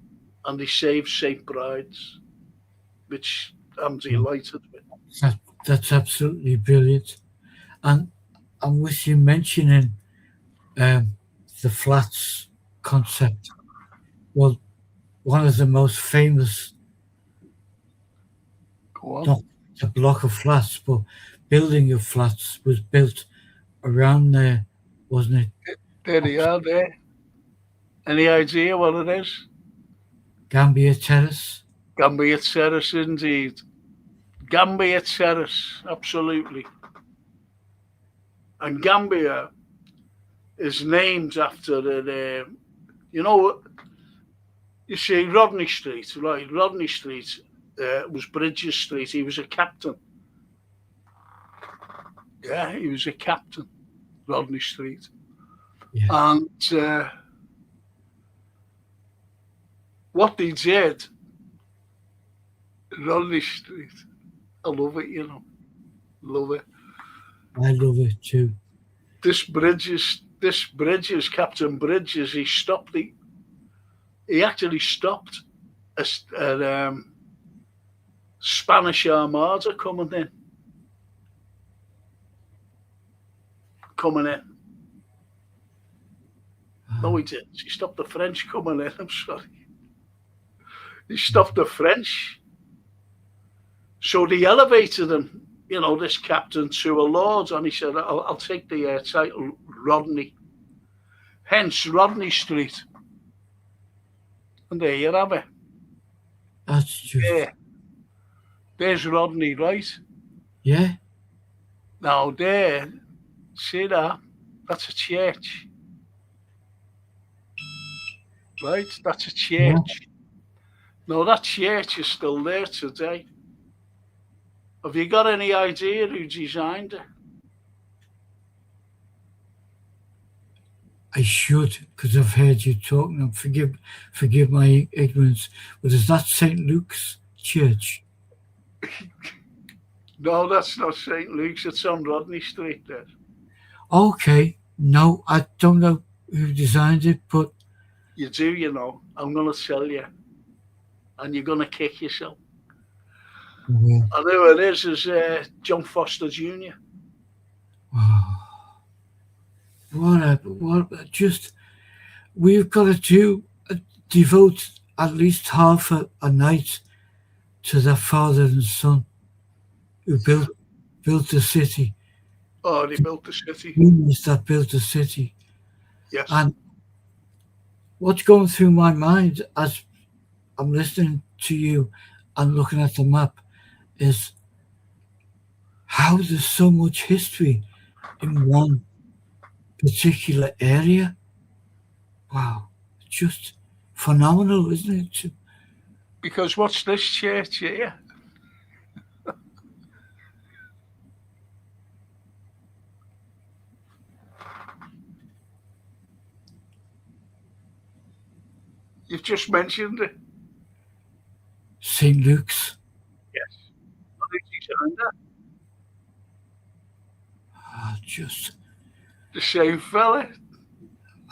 [SPEAKER 1] and they saved St. Bride's, which I'm delighted with.
[SPEAKER 2] That's absolutely brilliant. And with you mentioning the flats concept, well, one of the most famous, not a block of flats, but building of flats was built around there, wasn't it?
[SPEAKER 1] There they are there. Any idea what it is?
[SPEAKER 2] Gambier Terrace.
[SPEAKER 1] Gambier Terrace, indeed. Gambier Terrace, absolutely. And Gambier is named after the, you know, you see Rodney Street, right? Rodney Street was Bridges Street. He was a captain. Yeah, he was a captain, Rodney Street.
[SPEAKER 2] Yeah.
[SPEAKER 1] And what they did, Rodney Street, I love it, you know, love it.
[SPEAKER 2] I love it too.
[SPEAKER 1] This Bridges, Captain Bridges, he actually stopped a Spanish Armada coming in. No, he didn't. He stopped the French coming in. I'm sorry. He stopped the French. So they elevated him, you know, this captain to a lord, and he said, I'll take the title Rodney. Hence Rodney Street. And there you have it.
[SPEAKER 2] That's just...
[SPEAKER 1] Yeah. There's Rodney, right?
[SPEAKER 2] Yeah.
[SPEAKER 1] Now there, see that? That's a church. Right? That's a church.
[SPEAKER 2] Yeah.
[SPEAKER 1] Now that church is still there today. Have you got any idea who designed it?
[SPEAKER 2] I should, because I've heard you talking. And forgive my ignorance. But is that St. Luke's Church?
[SPEAKER 1] No, that's not St. Luke's. It's on Rodney Street there.
[SPEAKER 2] Okay. No, I don't know who designed it, but...
[SPEAKER 1] You do, you know. I'm going to tell you. And you're going to kick yourself.
[SPEAKER 2] Yeah.
[SPEAKER 1] And who it is John Foster Jr.
[SPEAKER 2] Oh, we've got to devote at least half a night to that father and son who built the city.
[SPEAKER 1] Oh, they built the city.
[SPEAKER 2] Humans that built the city.
[SPEAKER 1] Yes.
[SPEAKER 2] And what's going through my mind as I'm listening to you and looking at the map is how there's so much history in one particular area. Wow, just phenomenal, isn't it?
[SPEAKER 1] Because what's this church here? You've just mentioned it.
[SPEAKER 2] St. Luke's.
[SPEAKER 1] Yes. I think he's behind that.
[SPEAKER 2] Just
[SPEAKER 1] The same fella.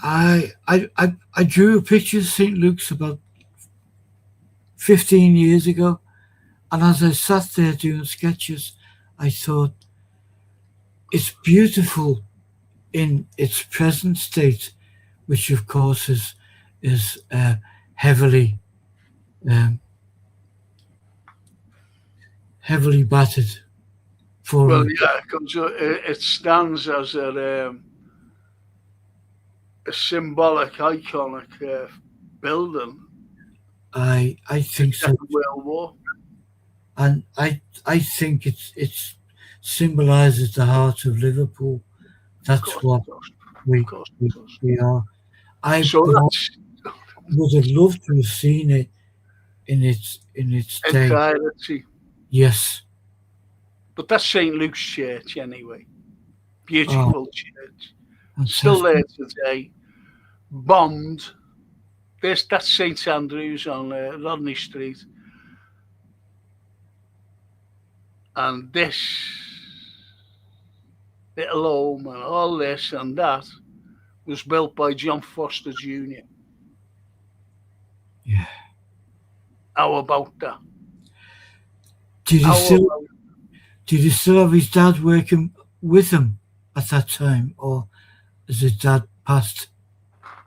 [SPEAKER 2] I drew a picture of St. Luke's about 15 years ago, and as I sat there doing sketches, I thought it's beautiful in its present state, which of course is heavily heavily battered.
[SPEAKER 1] Well, yeah, because it stands as a symbolic, iconic building.
[SPEAKER 2] I think so,
[SPEAKER 1] Second World War.
[SPEAKER 2] and I think it's symbolizes the heart of Liverpool. That's what we are. I
[SPEAKER 1] So that's
[SPEAKER 2] would have loved to have seen it in its day.
[SPEAKER 1] entirety.
[SPEAKER 2] Yes.
[SPEAKER 1] But that's St. Luke's Church anyway. Beautiful church. Still there today. Bombed. That's St. Andrew's on Rodney Street. And this little home and all this and that was built by John Foster Jr.
[SPEAKER 2] Yeah.
[SPEAKER 1] How about that?
[SPEAKER 2] Did he still have his dad working with him at that time, or is his dad passed?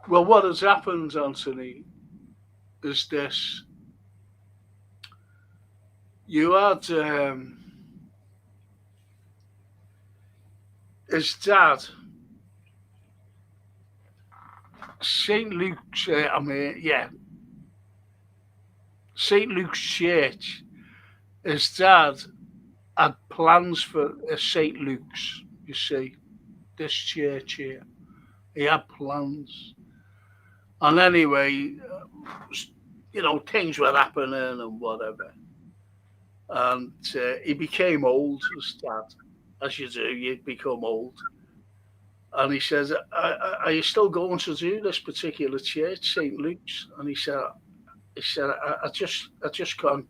[SPEAKER 1] Well, what has happened, Anthony, is this. You had his dad, St. Luke's, St. Luke's Church. His dad had plans for St. Luke's, you see, this church here. He had plans. And anyway, things were happening and whatever. And he became old, his dad. As you do, you become old. And he says, are you still going to do this particular church, St. Luke's? And he said, I just can't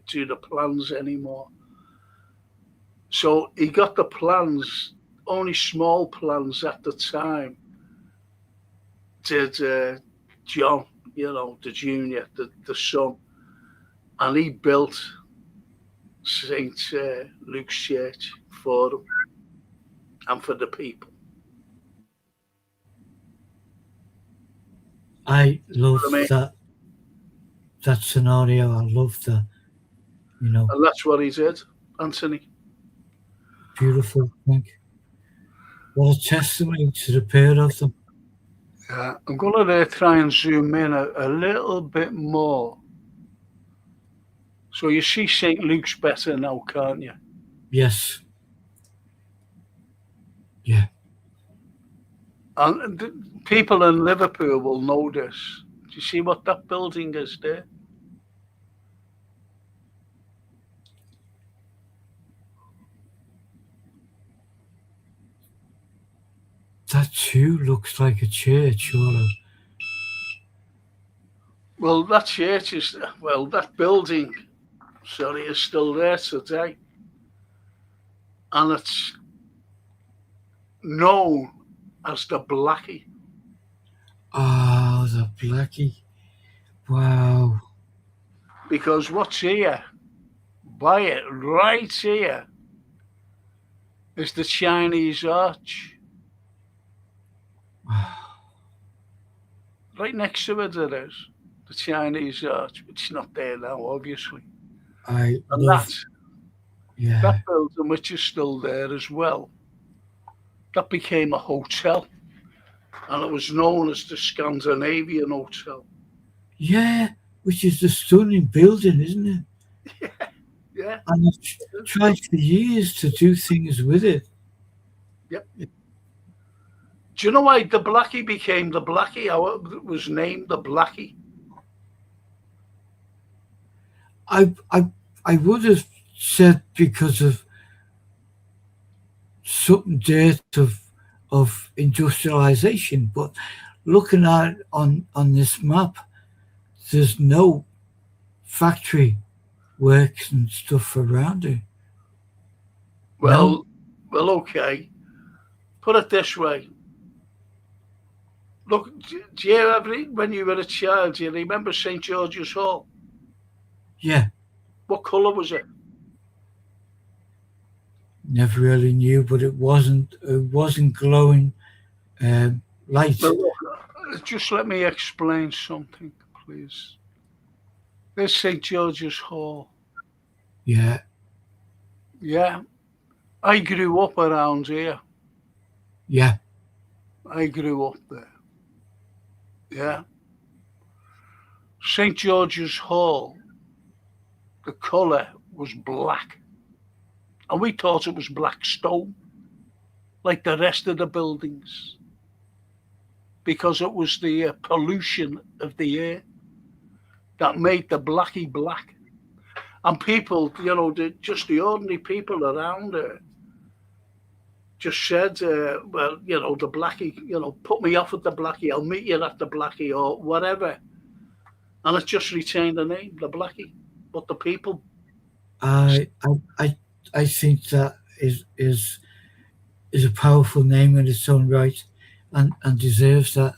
[SPEAKER 1] do the plans anymore. So he got the plans, only small plans at the time, did John, the junior, the son, and he built St. Luke's Church for them and for the people.
[SPEAKER 2] I love that scenario. I love that,
[SPEAKER 1] And that's what he did, Anthony.
[SPEAKER 2] Beautiful, Frank. What a testimony to the pair of them.
[SPEAKER 1] Yeah, I'm going to try and zoom in a little bit more. So you see St. Luke's better now, can't you?
[SPEAKER 2] Yes. Yeah.
[SPEAKER 1] And people in Liverpool will know this. Do you see what that building is there?
[SPEAKER 2] That too looks like a church, or
[SPEAKER 1] Well, that building, is still there today. And it's known as the Blackie.
[SPEAKER 2] Oh, the Blackie. Wow.
[SPEAKER 1] Because what's here, by it, right here, is the Chinese Arch. Right next to it is the Chinese Arch. It's not there now, obviously.
[SPEAKER 2] I
[SPEAKER 1] And
[SPEAKER 2] love, yeah,
[SPEAKER 1] that building, which is still there as well, that became a hotel, and it was known as the Scandinavian Hotel.
[SPEAKER 2] yeah, which is a stunning building, isn't it?
[SPEAKER 1] Yeah,
[SPEAKER 2] And I've tried for years to do things with it.
[SPEAKER 1] yep. Do you know why the Blackie became the Blackie? How it was named the Blackie?
[SPEAKER 2] I, I, I would have said because of some date of industrialization, but looking at on this map, there's no factory works and stuff around it. No,
[SPEAKER 1] Well, well, okay. Put it this way. Look, do you ever, when you were a child, do you remember St. George's Hall?
[SPEAKER 2] yeah,
[SPEAKER 1] What colour was it?
[SPEAKER 2] never really knew, but it wasn't glowing light.
[SPEAKER 1] Well, look, just let me explain something, please. There's St. George's Hall.
[SPEAKER 2] Yeah,
[SPEAKER 1] Yeah, I grew up around here.
[SPEAKER 2] yeah,
[SPEAKER 1] I grew up there. Yeah. St. George's Hall, the colour was black. And we thought it was black stone, like the rest of the buildings, because it was the pollution of the air that made the Blackie black. And people, just the ordinary people around it, just said, well, the Blackie, put me off at the Blackie, I'll meet you at the Blackie or whatever. And it just retained the name, the Blackie. But the people,
[SPEAKER 2] I I I, I think that is a powerful name in its own right, and deserves that.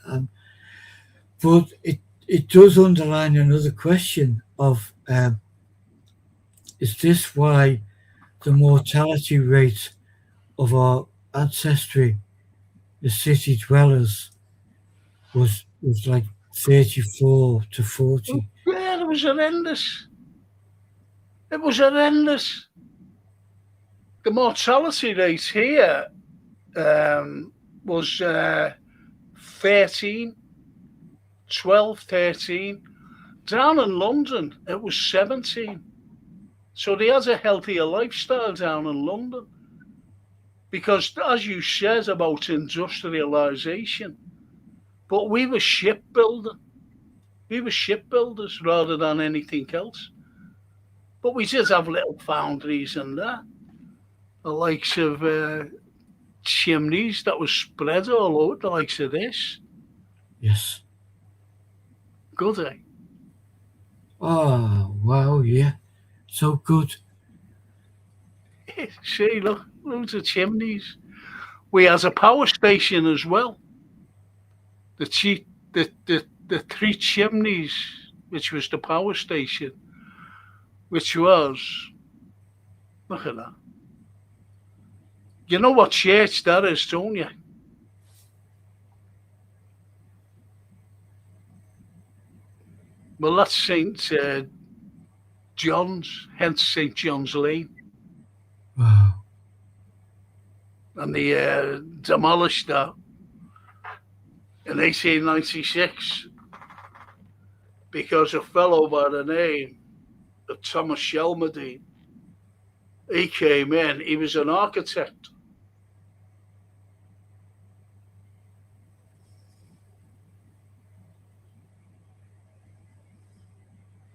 [SPEAKER 2] But it does underline another question of is this why the mortality rate of our ancestry, the city dwellers, was like 34 to 40?
[SPEAKER 1] yeah, it was horrendous. It was horrendous. The mortality rate here was 13, 12, 13. Down in London, it was 17. So they had a healthier lifestyle down in London. Because, as you said about industrialisation, but we were shipbuilding. We were shipbuilders rather than anything else. But we did have little foundries and that. The likes of chimneys that was spread all over, the likes of this.
[SPEAKER 2] Yes.
[SPEAKER 1] Good, eh?
[SPEAKER 2] Oh, wow, yeah. So good.
[SPEAKER 1] See, look, loads of chimneys. We had a power station as well. The three chimneys, which was the power station, which was, look at that. You know what church that is, don't you? Well, that's St. John's, hence St. John's Lane.
[SPEAKER 2] Wow.
[SPEAKER 1] And they demolished that in 1896 because a fellow by the name of Thomas Shelmerdine, he came in, he was an architect.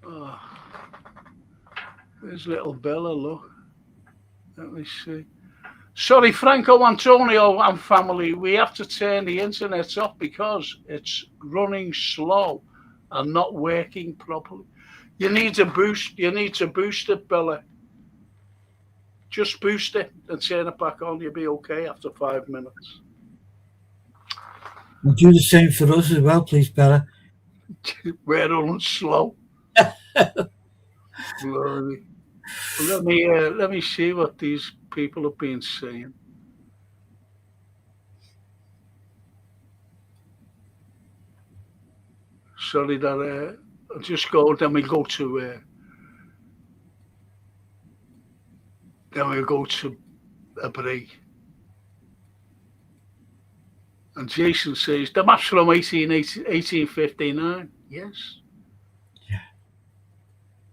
[SPEAKER 1] Oh, there's little Bella, look. Let me see. Sorry, Franco Antonio and family, we have to turn the internet off because it's running slow and not working properly. You need to boost it, Bella. Just boost it and turn it back on. You'll be okay after 5 minutes.
[SPEAKER 2] And do the same for us as well, please, Bella.
[SPEAKER 1] We're running slow. Glory. Well, let me see what these people have been saying. Sorry that I'll just go. Then we go to Then we go to a break. And Jason says, the map's from 1859. Yes.
[SPEAKER 2] Yeah.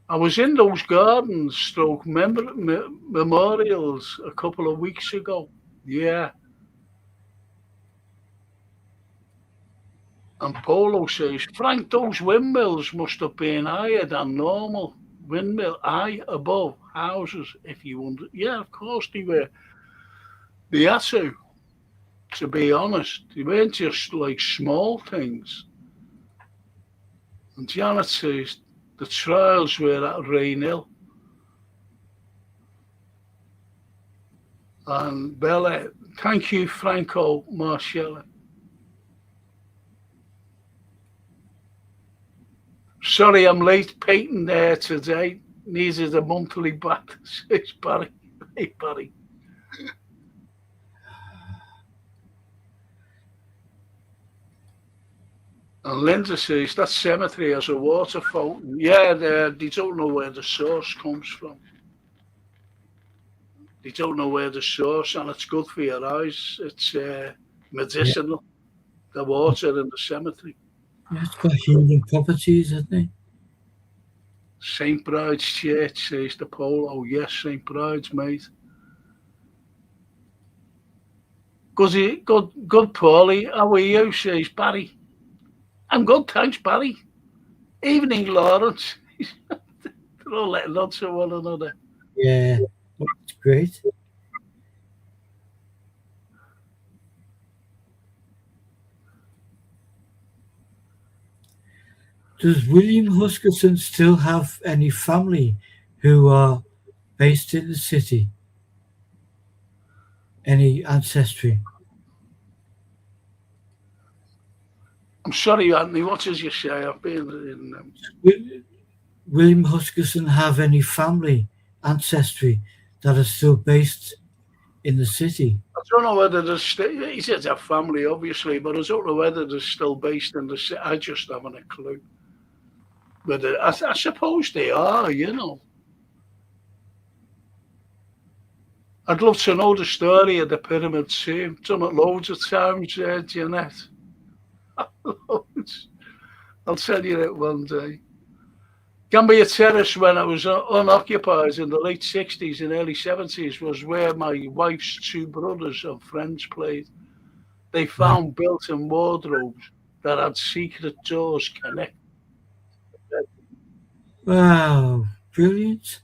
[SPEAKER 1] I was in those gardens, stroke memorials a couple of weeks ago. Yeah. And Polo says, Frank, those windmills must have been higher than normal. Windmill high above houses, if you wonder. Yeah, of course they were. They had to be honest. They weren't just like small things. And Janet says, the trials were at Rainhill. And Bella, thank you, Franco Marcelli. Sorry, I'm late painting there today. Needed a monthly bath, says Barry. Hey, Barry. And Linda says that cemetery has a water fountain. Yeah, they don't know where the source comes from. They don't know where the source, and it's good for your eyes. It's medicinal, the water in the cemetery.
[SPEAKER 2] Yeah, it's got healing properties, hasn't it?
[SPEAKER 1] St. Bride's Church, says the Polo. Yes, St. Bride's, mate. Good, Paulie. How are you, says Barry. I'm good, thanks, Barry. Evening, Lawrence. They're all letting on to one another.
[SPEAKER 2] Yeah, that's great. Does William Huskisson still have any family who are based in the city? Any ancestry?
[SPEAKER 1] I'm sorry, Anthony, what did you say? I've been in...
[SPEAKER 2] William Huskisson have any family ancestry that are still based in the city?
[SPEAKER 1] I don't know whether they're still... He says have family, obviously, but I don't know whether they're still based in the city. I just haven't a clue. But I suppose they are, you know. I'd love to know the story of the pyramid too. Done it loads of times, Jeanette. Loads. I'll tell you that one day. Gambia Terrace, when I was unoccupied in the late 60s and early 70s, was where my wife's two brothers and friends played. They found built-in wardrobes that had secret doors connected.
[SPEAKER 2] Wow, brilliant.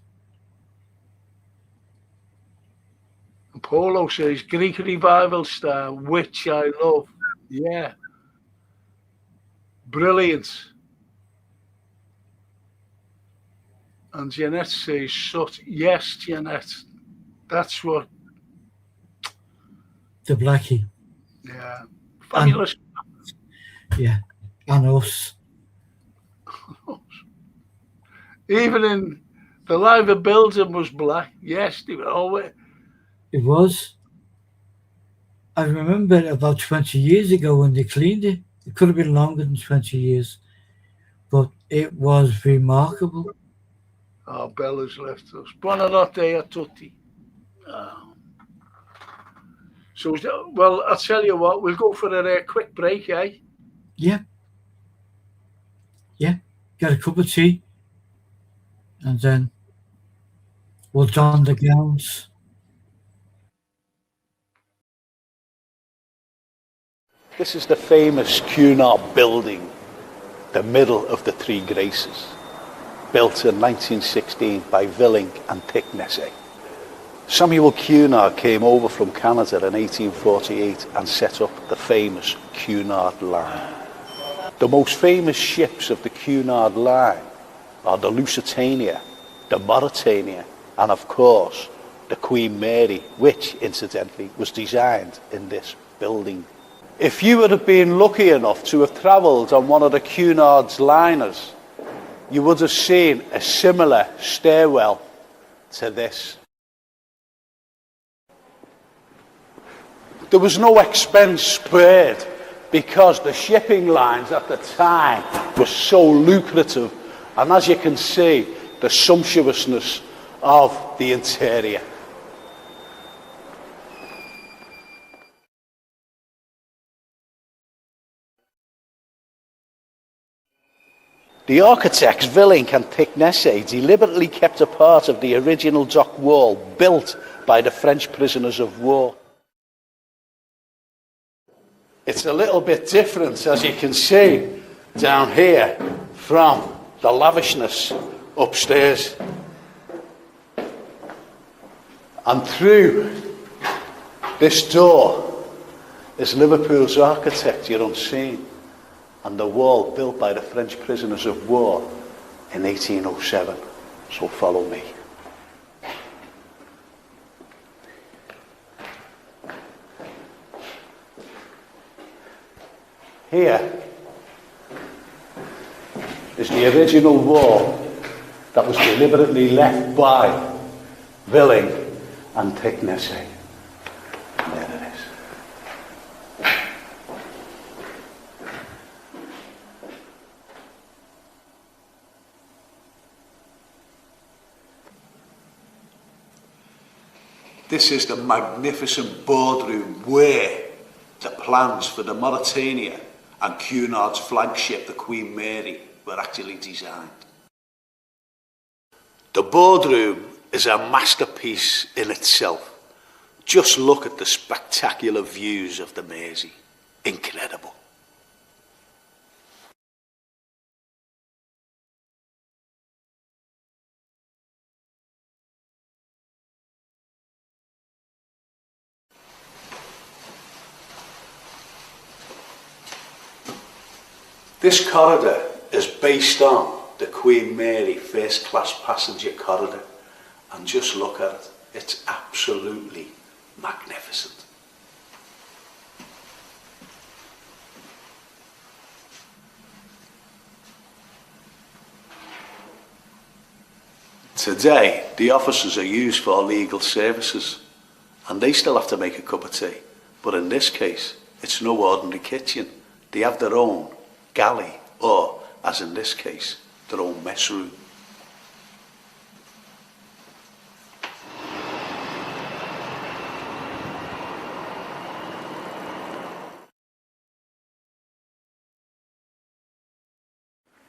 [SPEAKER 1] And Polo says, Greek revival style, which I love. Yeah. Brilliant. And Jeanette says, yes, Jeanette. That's what.
[SPEAKER 2] The Blackie.
[SPEAKER 1] Yeah. Fabulous.
[SPEAKER 2] Yeah. And us.
[SPEAKER 1] Even in the live building was black. Yes, they were always.
[SPEAKER 2] It was. I remember about 20 years ago when they cleaned it. It could have been longer than 20 years. But it was remarkable.
[SPEAKER 1] Oh, Bella's left us. Buonanotte a tutti. So, well, I'll tell you what, we'll go for a quick break, eh?
[SPEAKER 2] Yeah. Yeah. Get a cup of tea. And then we'll don the gowns.
[SPEAKER 5] This is the famous Cunard building, the middle of the Three Graces, built in 1916 by Villing and Thicknesse. Samuel Cunard came over from Canada in 1848 and set up the famous Cunard Line. The most famous ships of the Cunard Line are the Lusitania, the Mauretania, and of course, the Queen Mary, which incidentally was designed in this building. If you would have been lucky enough to have travelled on one of the Cunard's liners, you would have seen a similar stairwell to this. There was no expense spared because the shipping lines at the time were so lucrative, and as you can see, the sumptuousness of the interior. The architects Willink and Thicknesse deliberately kept a part of the original dock wall built by the French prisoners of war. It's a little bit different, as you can see, down here from the lavishness upstairs. And through this door is Liverpool's architecture unseen, and the wall built by the French prisoners of war in 1807. So follow me. Here is the original wall that was deliberately left by Willink and Thicknesse. And there it is.
[SPEAKER 6] This is the magnificent boardroom where the plans for the Mauritania and Cunard's flagship, the Queen Mary, were actually designed. The boardroom is a masterpiece in itself. Just look at the spectacular views of the Mersey. Incredible. This corridor is based on the Queen Mary first class passenger corridor, and just look at it, it's absolutely magnificent. Today, the offices are used for legal services, and they still have to make a cup of tea, but in this case, it's no ordinary kitchen. They have their own galley, or, as in this case, their own mess room.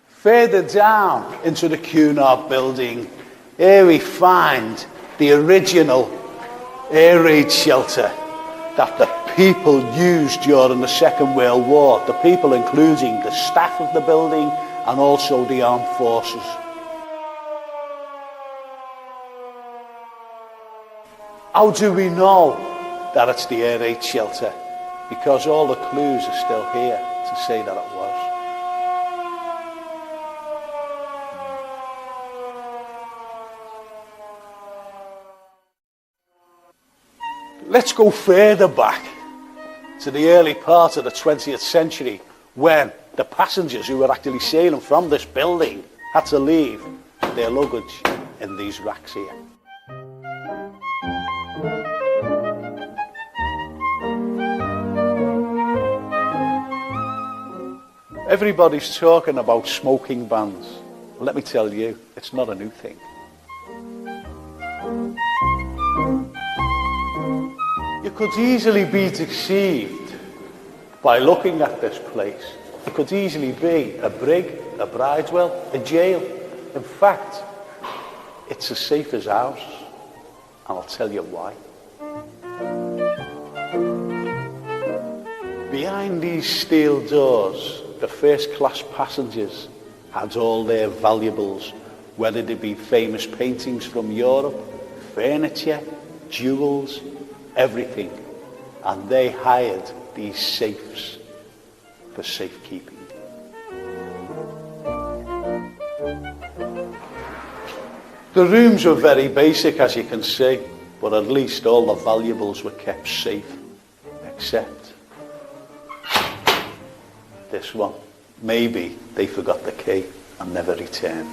[SPEAKER 5] Further down into the Cunard building, here we find the original air raid shelter that the people used during the Second World War. The people including the staff of the building and also the armed forces. How do we know that it's the air raid shelter? Because all the clues are still here to say that it was. Let's go further back to the early part of the 20th century when the passengers who were actually sailing from this building had to leave their luggage in these racks here. Everybody's talking about smoking bans. Well, let me tell you, it's not a new thing. You could easily be deceived by looking at this place. It could easily be a brig, a bridewell, a jail. In fact, it's as safe as ours, and I'll tell you why. Behind these steel doors, the first-class passengers had all their valuables, whether they be famous paintings from Europe, furniture, jewels, everything, and they hired these safes for safekeeping. The rooms were very basic, as you can see, but at least all the valuables were kept safe, except this one. Maybe they forgot the key and never returned.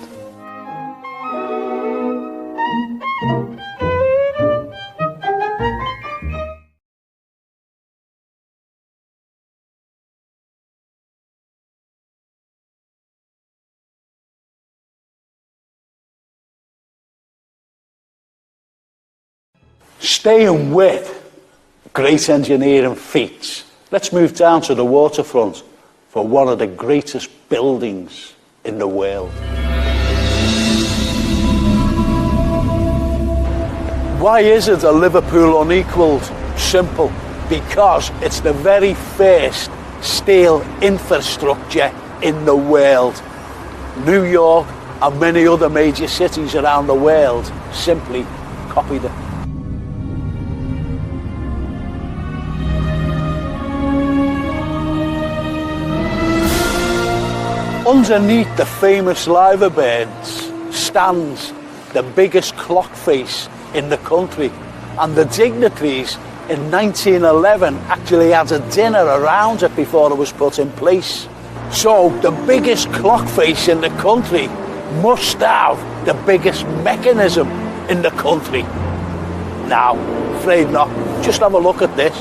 [SPEAKER 5] Staying with great engineering feats, let's move down to the waterfront for one of the greatest buildings in the world. Why isn't a Liverpool unequalled? Simple. Because it's the very first steel infrastructure in the world. New York and many other major cities around the world simply copied it. Underneath the famous Liverpool's stands the biggest clock face in the country, and the dignitaries in 1911 actually had a dinner around it before it was put in place. So the biggest clock face in the country must have the biggest mechanism in the country. Now, afraid not. Just have a look at this.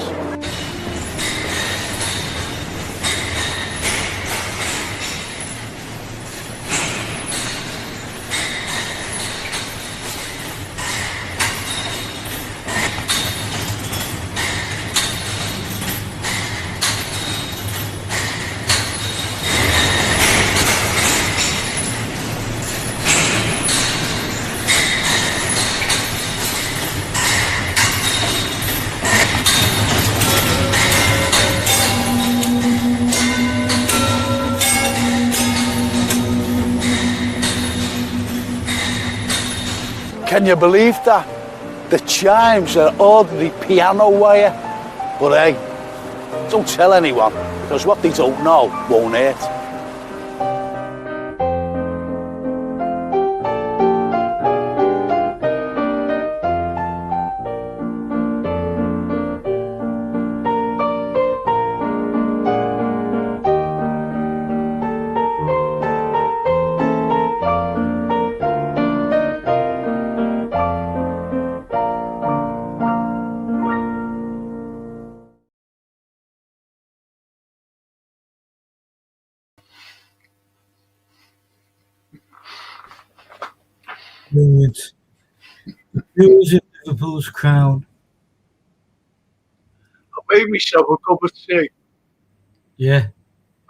[SPEAKER 5] Can you believe that? The chimes are ordinary piano wire. But hey, don't tell anyone, because what they don't know won't hurt.
[SPEAKER 2] Brilliant. The jewels in Liverpool's crown.
[SPEAKER 1] I made myself a cup of tea.
[SPEAKER 2] Yeah.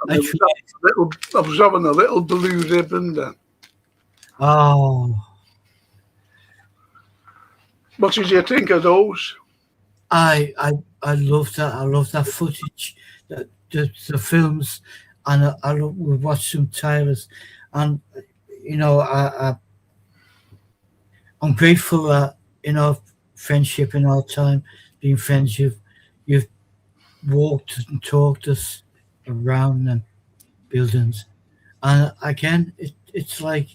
[SPEAKER 1] And I was having a little blue ribbon then.
[SPEAKER 2] Oh,
[SPEAKER 1] What did you think of those?
[SPEAKER 2] I love that. I love that footage, the films, and we watched some trailers, and you know, I'm grateful that in our friendship, in our time being friends, you've walked and talked us around them buildings, and again, it's like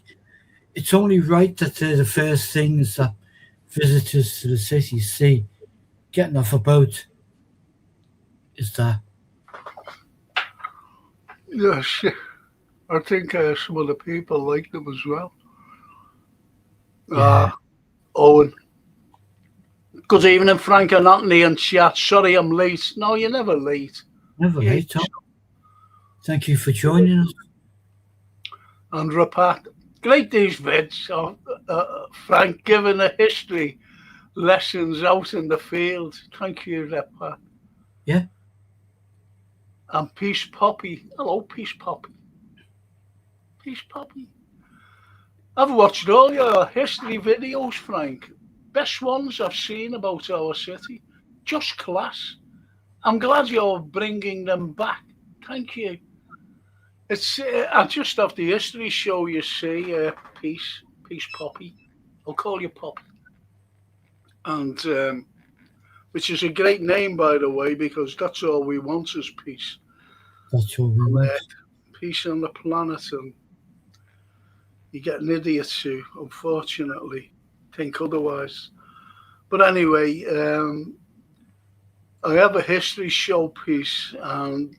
[SPEAKER 2] it's only right that they're the first things that visitors to the city see. Getting off a boat is that.
[SPEAKER 1] Yes, I think some of the people like them as well.
[SPEAKER 2] Yeah.
[SPEAKER 1] Owen. Good evening, Frank and Anthony and chat. Sorry I'm late. No, you're never late.
[SPEAKER 2] Never late, Tom. Thank you for joining us.
[SPEAKER 1] And Rapat. Great these vids of Frank giving the history lessons out in the field. Thank you, Rapat.
[SPEAKER 2] Yeah.
[SPEAKER 1] And Peace Poppy. Hello, Peace Poppy. Peace Poppy. I've watched all your history videos, Frank. Best ones I've seen about our city. Just class. I'm glad you're bringing them back. Thank you. It's I just have the history show you see, Peace Poppy. I'll call you Poppy. And which is a great name, by the way, because that's all we want is peace.
[SPEAKER 2] That's all we want.
[SPEAKER 1] Peace on the planet, and you get an idiot who, unfortunately, think otherwise. But anyway, I have a history showpiece, and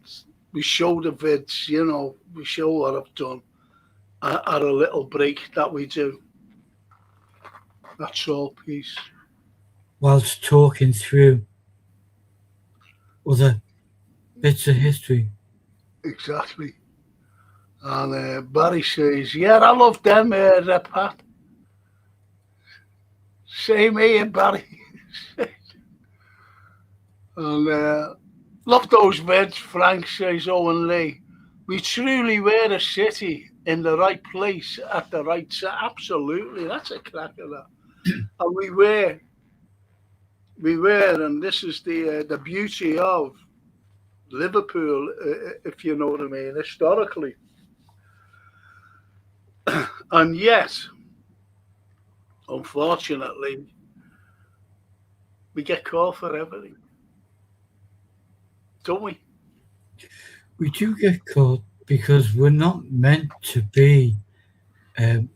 [SPEAKER 1] we show the vids, you know, we show what I've done at a little break that we do. That's all, peace.
[SPEAKER 2] Whilst talking through other bits of history.
[SPEAKER 1] Exactly. And Barry says, yeah, I love them, Pat. Same here, Barry. And love those vids, Frank says, Owen Lee. We truly were a city in the right place at the right time. Absolutely, that's a cracker. That, and we were, and this is the beauty of Liverpool, if you know what I mean, historically. And yet, unfortunately, we get caught for everything, don't we?
[SPEAKER 2] We do get caught because we're not meant to be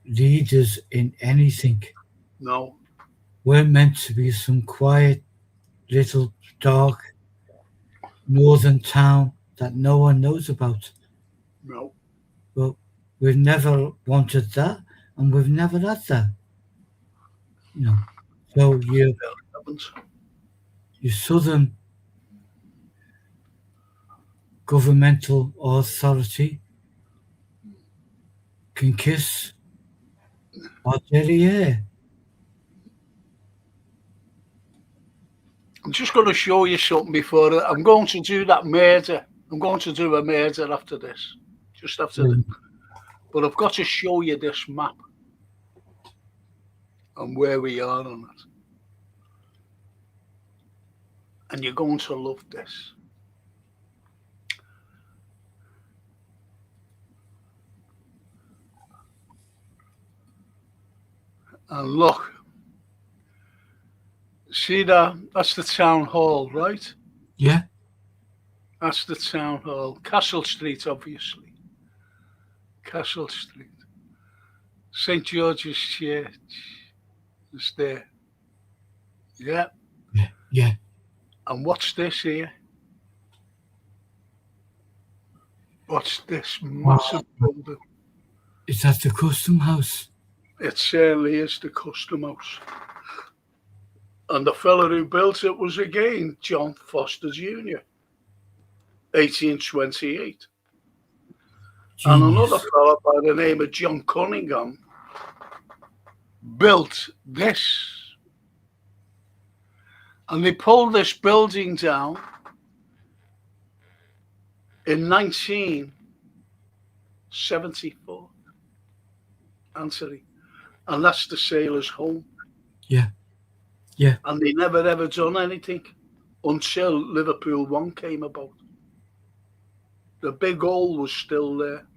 [SPEAKER 2] leaders in anything.
[SPEAKER 1] No,
[SPEAKER 2] We're meant to be some quiet little dark northern town that no one knows about.
[SPEAKER 1] no.
[SPEAKER 2] But we've never wanted that, and we've never had that. You know, so your southern governmental authority can kiss our derriere.
[SPEAKER 1] I'm just going to show you something before I'm going to do that murder. I'm going to do a murder after this, just after this. But I've got to show you this map and where we are on it. And you're going to love this. And look, see that? That's the town hall, right?
[SPEAKER 2] Yeah,
[SPEAKER 1] That's the town hall. Castle Street, obviously. Castle Street. St. George's Church is there. Yeah.
[SPEAKER 2] yeah.
[SPEAKER 1] And what's this here? What's this massive building?
[SPEAKER 2] Is that the custom house?
[SPEAKER 1] It certainly is the custom house. And the fella who built it was again John Foster Jr., 1828.
[SPEAKER 2] Genius.
[SPEAKER 1] And another fella by the name of John Cunningham built this. And they pulled this building down in 1974. Anthony. And that's the sailors' home.
[SPEAKER 2] Yeah. Yeah.
[SPEAKER 1] And they never ever done anything until Liverpool 1 came about. The big hole was still there.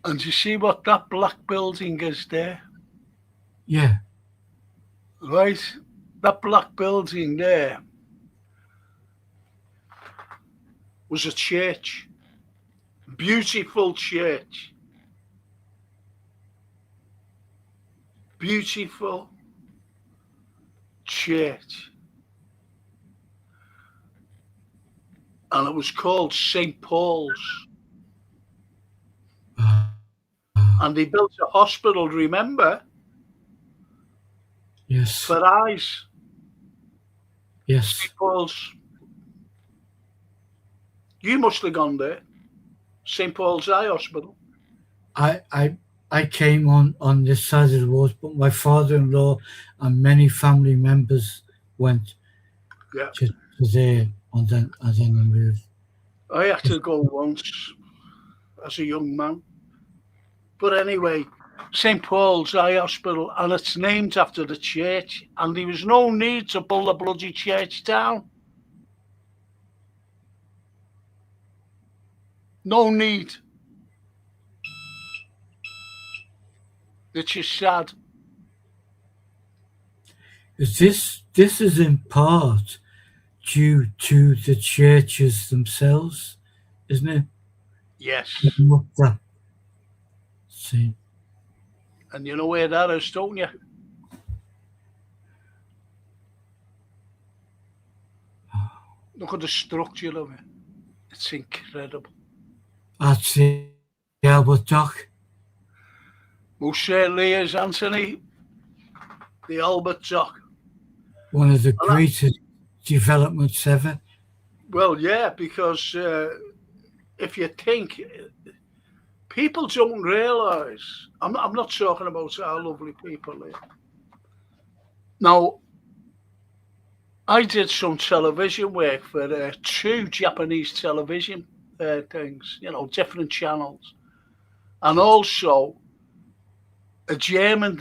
[SPEAKER 1] And you see what that black building is there?
[SPEAKER 2] Yeah.
[SPEAKER 1] Right? That black building there was a church. Beautiful church. Beautiful church. And it was called St. Paul's. And they built a hospital, remember?
[SPEAKER 2] Yes.
[SPEAKER 1] For eyes.
[SPEAKER 2] Yes.
[SPEAKER 1] St. Paul's. You must have gone there. St. Paul's Eye Hospital.
[SPEAKER 2] I came on this side of the road, but my father-in-law and many family members went to there, and then I moved.
[SPEAKER 1] I had to go once as a young man. But anyway, St. Paul's Eye Hospital, and it's named after the church, and there was no need to pull the bloody church down. No need. Which is sad.
[SPEAKER 2] This is in part due to the churches themselves, isn't it?
[SPEAKER 1] Yes.
[SPEAKER 2] See.
[SPEAKER 1] And you know where that is, don't you? Look at the structure of it. It's incredible.
[SPEAKER 2] That's the Albert Dock.
[SPEAKER 1] Most certainly is, Anthony. The Albert Dock.
[SPEAKER 2] One of the greatest developments ever.
[SPEAKER 1] Well, yeah, because if you think, people don't realise, I'm not talking about our lovely people here. Now, I did some television work for 2 Japanese television things, different channels. And also a German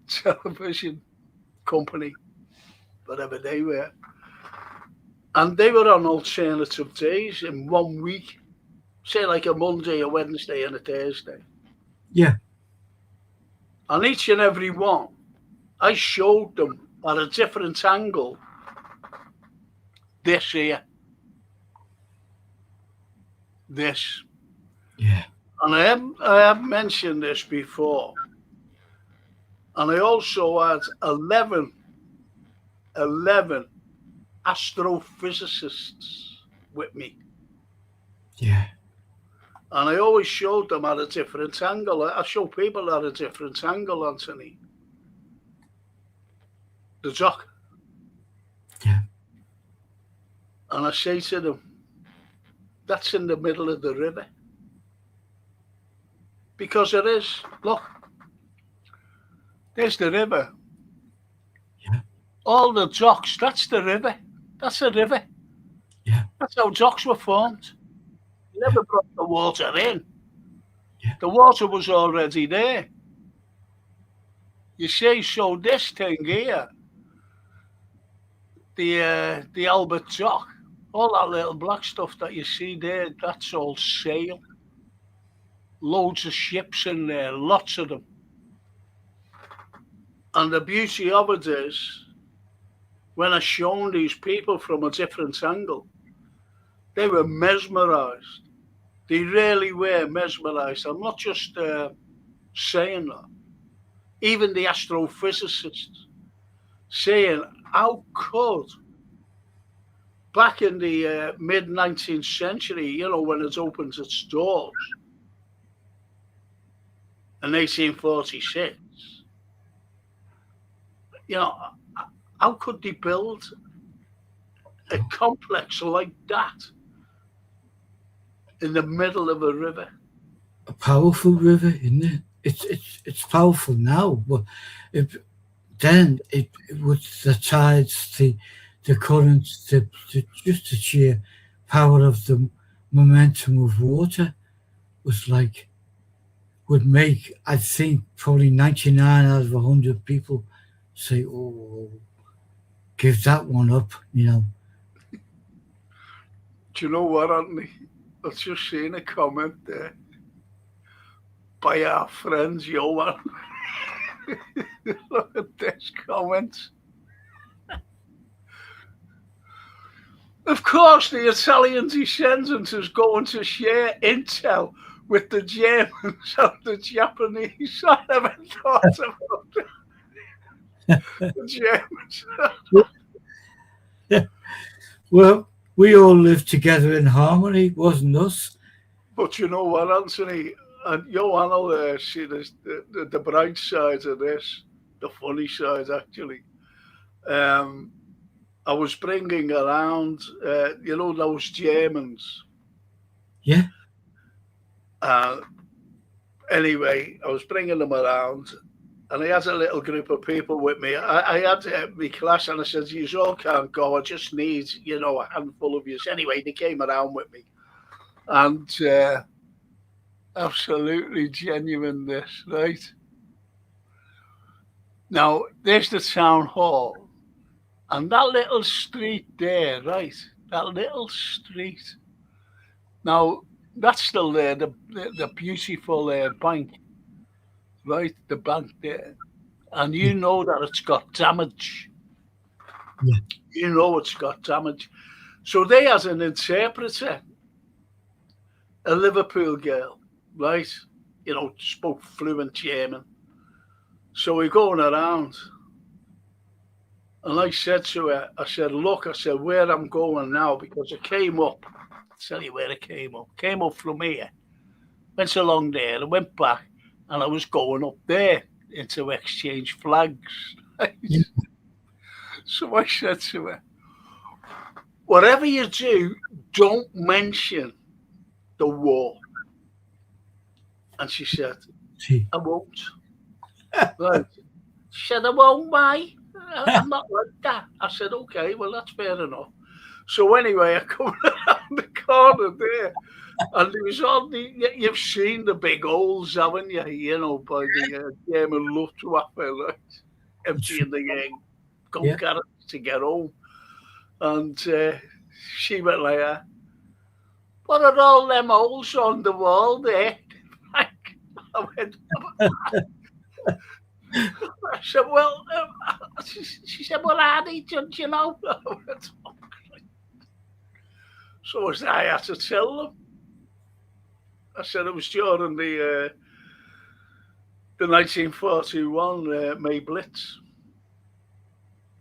[SPEAKER 1] television company, whatever they were. And they were on alternative days in 1 week, say like a Monday, a Wednesday, and a Thursday.
[SPEAKER 2] Yeah.
[SPEAKER 1] And each and every one, I showed them at a different angle this here, this.
[SPEAKER 2] Yeah.
[SPEAKER 1] And I have mentioned this before. And I also had 11 astrophysicists with me.
[SPEAKER 2] Yeah.
[SPEAKER 1] And I always showed them at a different angle. I show people at a different angle, Anthony. The dock.
[SPEAKER 2] Yeah.
[SPEAKER 1] And I say to them, that's in the middle of the river. Because it is. Look, there's the river.
[SPEAKER 2] Yeah.
[SPEAKER 1] All the docks, that's the river. That's the river.
[SPEAKER 2] Yeah.
[SPEAKER 1] That's how docks were formed. You never brought the water in.
[SPEAKER 2] Yeah.
[SPEAKER 1] The water was already there. You see, so this thing here, the Albert Dock, all that little black stuff that you see there, that's all sail. Loads of ships in there, lots of them. And the beauty of it is, when I shown these people from a different angle, they were mesmerized. They really were mesmerized. I'm not just saying that. Even the astrophysicists saying, how could, back in the mid-19th century, when it opens its doors, in 1846, how could they build a complex like that in the middle of a river?
[SPEAKER 2] A powerful river, isn't it? It's powerful now, but then it with the tides, the currents, just the sheer power of the momentum of water would make, I think, probably 99 out of 100 people say, "Oh, give that one up,"
[SPEAKER 1] Do you know what, Anthony? I've just seen a comment there by our friend Johan. Look at this comment. Of course, the Italian descendant is going to share intel with the Germans and the Japanese. I never thought about that. The Germans.
[SPEAKER 2] Well, we all lived together in harmony, wasn't us?
[SPEAKER 1] But you know what, Anthony? And Johan will see this, the bright side of this, the funny side, actually. I was bringing around, those Germans.
[SPEAKER 2] Yeah.
[SPEAKER 1] Anyway, I was bringing them around, and I had a little group of people with me. I had my class, and I said, you all can't go. I just need, a handful of you. Anyway, they came around with me. And absolutely genuine this, right? Now, there's the town hall. And that little street there, right? That little street. Now, that's still there, the beautiful bank, right? The bank there. And you know that it's got damage.
[SPEAKER 2] Yeah.
[SPEAKER 1] You know it's got damage. So they had an interpreter, a Liverpool girl, right? Spoke fluent German. So we're going around. And I said to her, look, where I'm going now, because it came up. I'll tell you where it came up. Came up from here. Went along there and went back. And I was going up there to exchange flags. Right?
[SPEAKER 2] Yeah.
[SPEAKER 1] So I said to her, whatever you do, don't mention the war. And she said, I won't. Right. She said, I won't, why? I'm not like that. I said, okay, well, that's fair enough. So anyway, I come around the corner there, And there was all you've seen the big holes, haven't you? You know, by the German Luftwaffe, right? Emptying the gun
[SPEAKER 2] Yeah.
[SPEAKER 1] carriage to get home. And she went like, what are all them holes on the wall there? I went, I said, well, she said, well, Annie, don't you know? I went, so I had to tell them. I said it was during the 1941 May Blitz.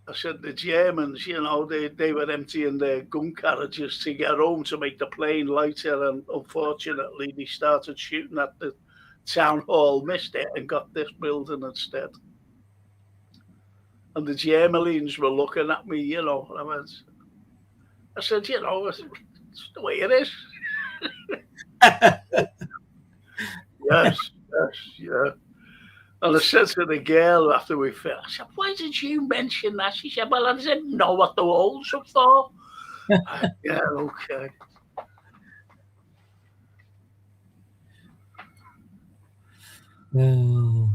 [SPEAKER 1] I said the Germans, you know, they were emptying their gun carriages to get home to make the plane lighter, and unfortunately they started shooting at the town hall, missed it, and got this building instead. And the Germans were looking at me, you know. I said, you know, it's the way it is. Yes, yeah. And I said to the girl after we finished, I said, why did you mention that? She said, well, I didn't know what the holes were for. Yeah, okay.
[SPEAKER 2] Oh.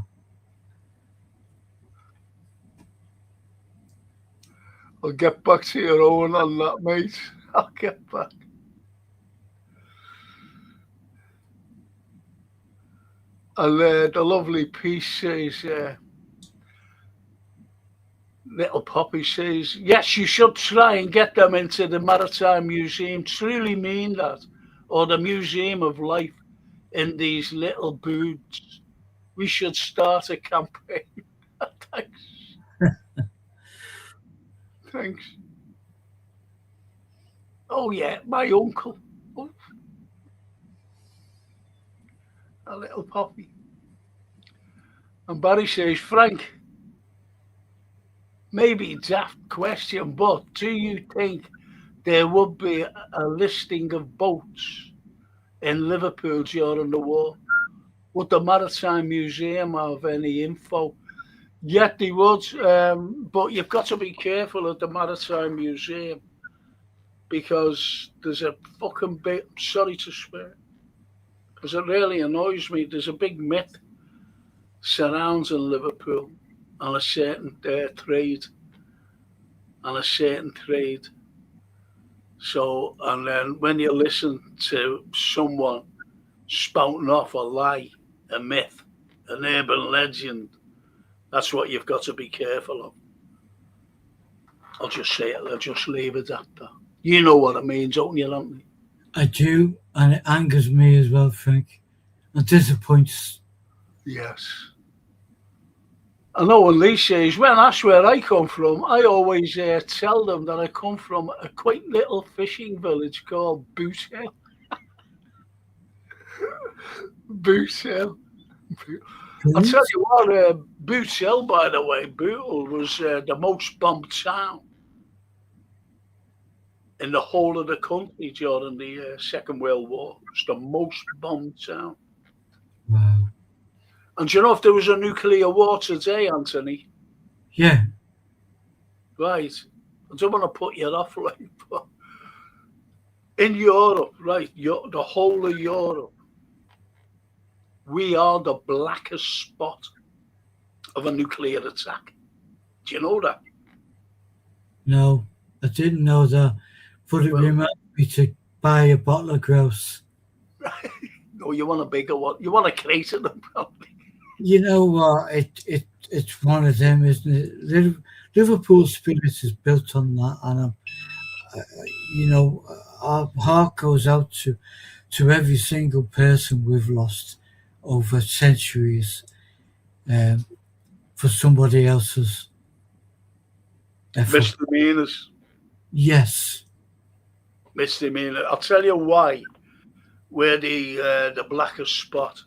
[SPEAKER 1] I'll get back to your own on that, mate. I'll get back. And the lovely piece says, Little Poppy says, yes, you should try and get them into the Maritime Museum. Truly mean that. Or the Museum of Life in these little booths. We should start a campaign. Thanks. Thanks. Oh, yeah, my uncle. Oh. A little Poppy. And Barry says, Frank, maybe daft question, but do you think there would be a listing of boats in Liverpool during the war? Would the Maritime Museum have any info? Yet they would, but you've got to be careful at the Maritime Museum because there's a fucking big, sorry to swear, because it really annoys me. There's a big myth surrounding Liverpool and a certain trade. So, and then when you listen to someone spouting off a lie, a myth, an urban legend, that's what you've got to be careful of. I'll just say it, I'll just leave it at that. You know what I mean, don't you, Anthony?
[SPEAKER 2] I do, and it angers me as well, Frank. It disappoints.
[SPEAKER 1] Yes. I know when Lee says, well, that's where I come from, I always tell them that I come from a quaint little fishing village called Boot Hill. Boot Hill. I'll tell you what, Boot Hill, by the way, Bootle was the most bombed town in the whole of the country during the Second World War. It's the most bombed town.
[SPEAKER 2] Wow.
[SPEAKER 1] And do you know if there was a nuclear war today, Anthony?
[SPEAKER 2] Yeah.
[SPEAKER 1] Right. I don't want to put you off, like, but in Europe, right, the whole of Europe, we are the blackest spot of a nuclear attack. Do you know that?
[SPEAKER 2] No, I didn't know that. But it reminds me to buy a bottle of grouse.
[SPEAKER 1] No, you want a bigger one. You want a crate of them, probably.
[SPEAKER 2] You know what? It's one of them, isn't it? Liverpool spirit is built on that, and you know, our heart goes out to every single person we've lost over centuries for somebody else's effort.
[SPEAKER 1] Misdemeanors.
[SPEAKER 2] Yes.
[SPEAKER 1] Misdemeanor. I'll tell you why we're the blackest spot.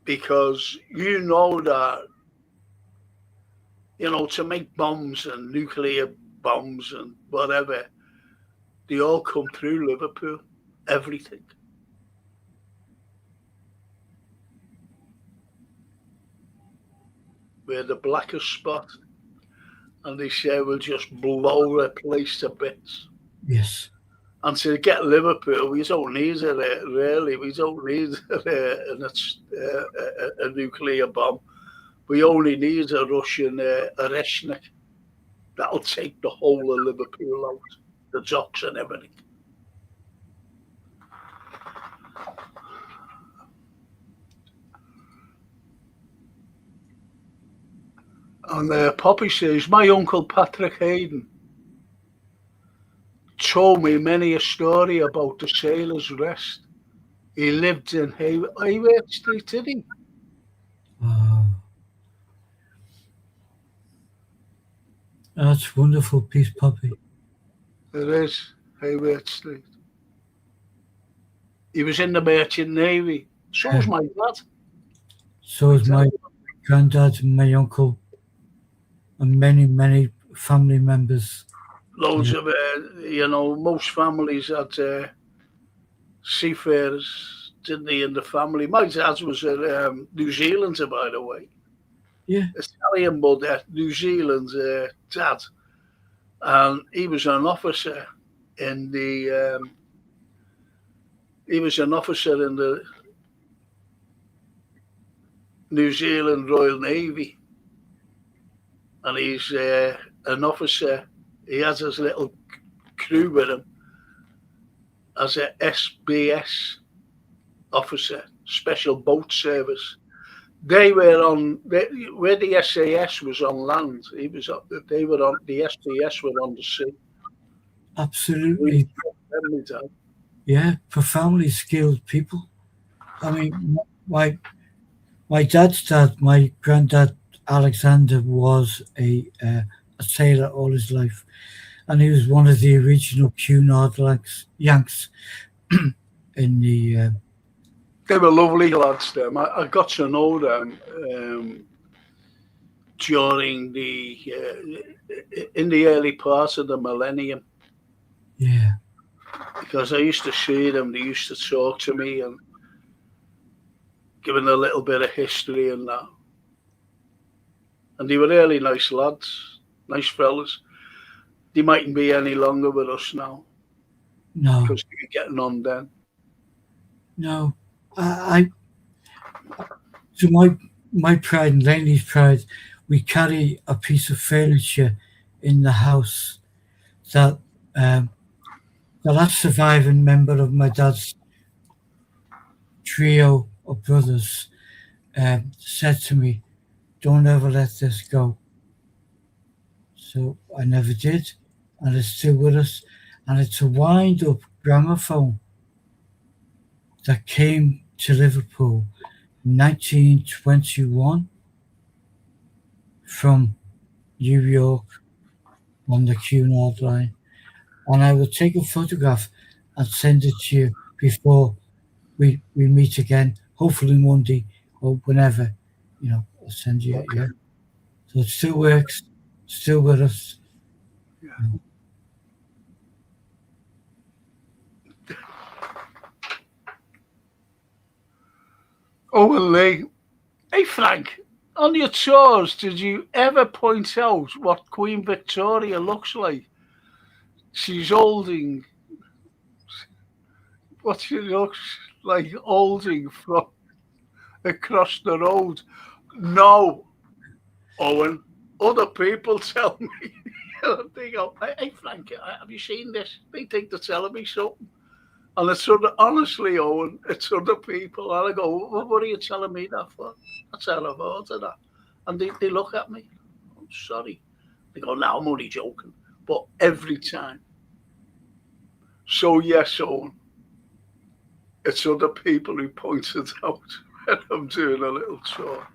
[SPEAKER 1] Because you know that, you know, to make bombs and nuclear bombs and whatever, they all come through Liverpool. Everything. We're the blackest spot. And they say we'll just blow the place to bits.
[SPEAKER 2] Yes.
[SPEAKER 1] And to get Liverpool, we don't need it, really. We don't need a nuclear bomb. We only need a Russian Oreshnik. That'll take the whole of Liverpool out, the docks and everything. And Poppy says, my uncle Patrick Hayden told me many a story about the Sailor's Rest. He lived in Hayward Street, did he?
[SPEAKER 2] That's wonderful piece, Poppy.
[SPEAKER 1] It is, Hayward Street. He was in the Merchant Navy. So was my dad.
[SPEAKER 2] So is my granddad and my uncle and many, many family members.
[SPEAKER 1] Loads of, most families had seafarers, didn't they, in the family? My dad was a New Zealander, by the way.
[SPEAKER 2] Yeah.
[SPEAKER 1] Italian mother, New Zealand dad. And he was an officer in the New Zealand Royal Navy. And he's an officer. He has his little crew with him as a SBS officer, Special Boat Service. They were on where the SAS was on land. They were on the SBS were on the sea.
[SPEAKER 2] Absolutely. Yeah, profoundly skilled people. I mean, my dad's dad, my granddad Alexander, was a sailor all his life, and he was one of the original Cunard Yanks in the.
[SPEAKER 1] They were lovely lads. Them, I got to know them during in the early part of the millennium.
[SPEAKER 2] Yeah.
[SPEAKER 1] Because I used to see them. They used to talk to me and giving a little bit of history and that. And they were really nice lads, nice fellas. They mightn't be any longer with us now.
[SPEAKER 2] No.
[SPEAKER 1] Because they were getting on then.
[SPEAKER 2] No. To my pride and Laney's pride, we carry a piece of furniture in the house that the last surviving member of my dad's trio of brothers said to me, don't ever let this go. So I never did, and it's still with us. And it's a wind-up gramophone that came to Liverpool in 1921 from New York on the Cunard line. And I will take a photograph and send it to you before we meet again, hopefully Monday or whenever, I'll send you it. Yeah. So it still works, still with us.
[SPEAKER 1] Yeah. Oh, and Lee. Hey, Frank, on your tours, did you ever point out what Queen Victoria looks like? She's holding what she looks like holding from across the road. No, Owen. Other people tell me. They go, hey, Frank, have you seen this? They think they're telling me something. And it's honestly, Owen, it's other people. And I go, well, what are you telling me that for? That's how I've ordered that. And they look at me. I'm sorry. They go, no, I'm only joking. But every time. So, yes, Owen, it's other people who point it out when I'm doing a little tour.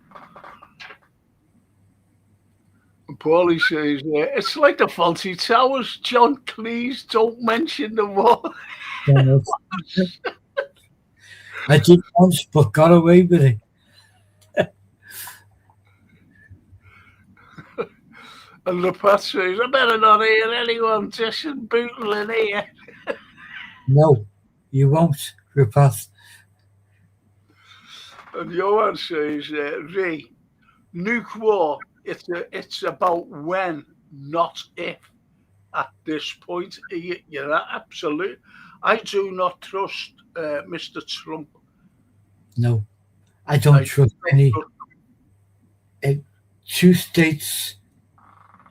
[SPEAKER 1] And Paulie says, it's like the Fawlty Towers. John, please don't mention the war.
[SPEAKER 2] I did once, but got away with it.
[SPEAKER 1] And the Pat says, I better not hear anyone dissing Bootle in here.
[SPEAKER 2] No, you won't, Rapath.
[SPEAKER 1] And Johan says, Ray, nuke war, it's about when, not if. at this point. You're absolute. I do not trust Mr. Trump.
[SPEAKER 2] No, I don't
[SPEAKER 1] I
[SPEAKER 2] trust
[SPEAKER 1] don't
[SPEAKER 2] any.
[SPEAKER 1] trust-
[SPEAKER 2] Two states,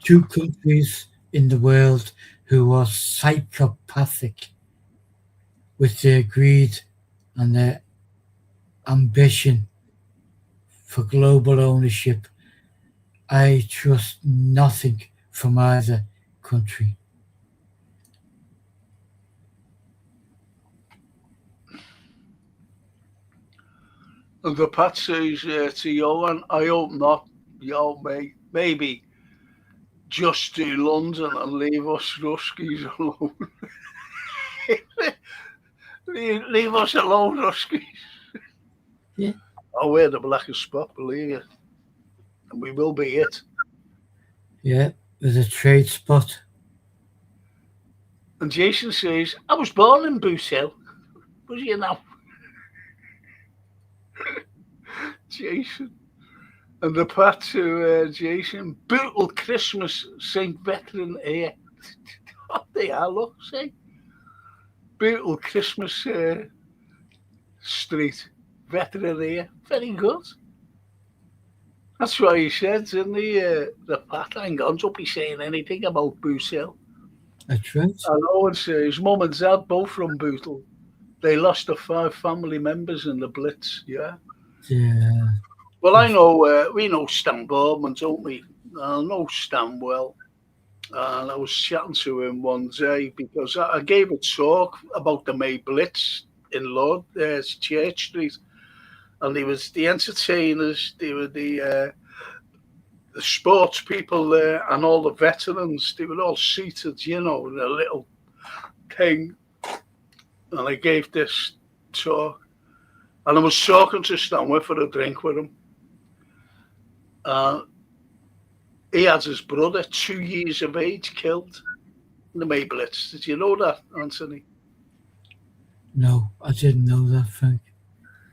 [SPEAKER 2] two countries in the world who are psychopathic with their greed and their ambition for global ownership. I trust nothing from either country.
[SPEAKER 1] And the Pat says to Johan, I hope not. Yo, maybe just do London and leave us Ruskies alone. leave us alone, Ruskies.
[SPEAKER 2] Yeah.
[SPEAKER 1] Oh, we're the blackest spot, believe you. And we will be it.
[SPEAKER 2] Yeah, with a trade spot.
[SPEAKER 1] And Jason says, I was born in Bootheel. Was you now? Jason. And the Pat to Jason, brutal Christmas, St. Veteran Air. What they are, look, see? Brutal Christmas Street, Veteran Air. Very good. That's why he said, didn't he? The Pat ain't going to be saying anything about Bootheel.
[SPEAKER 2] That's right.
[SPEAKER 1] And Owen says, Mum and Dad both from Bootle. They lost their 5 family members in the Blitz, yeah.
[SPEAKER 2] Yeah.
[SPEAKER 1] Well, I know, we know Stan Boardman, don't we? I know Stan well. And I was chatting to him one day because I gave a talk about the May Blitz in Lord Church Street. And they was the entertainers, they were the sports people there and all the veterans. They were all seated, you know, in a little thing. And I gave this talk. And I was talking to Stanway for a drink with him. He had his brother, 2 years of age, killed in the May Blitz. Did you know that, Anthony?
[SPEAKER 2] No, I didn't know that, Frank.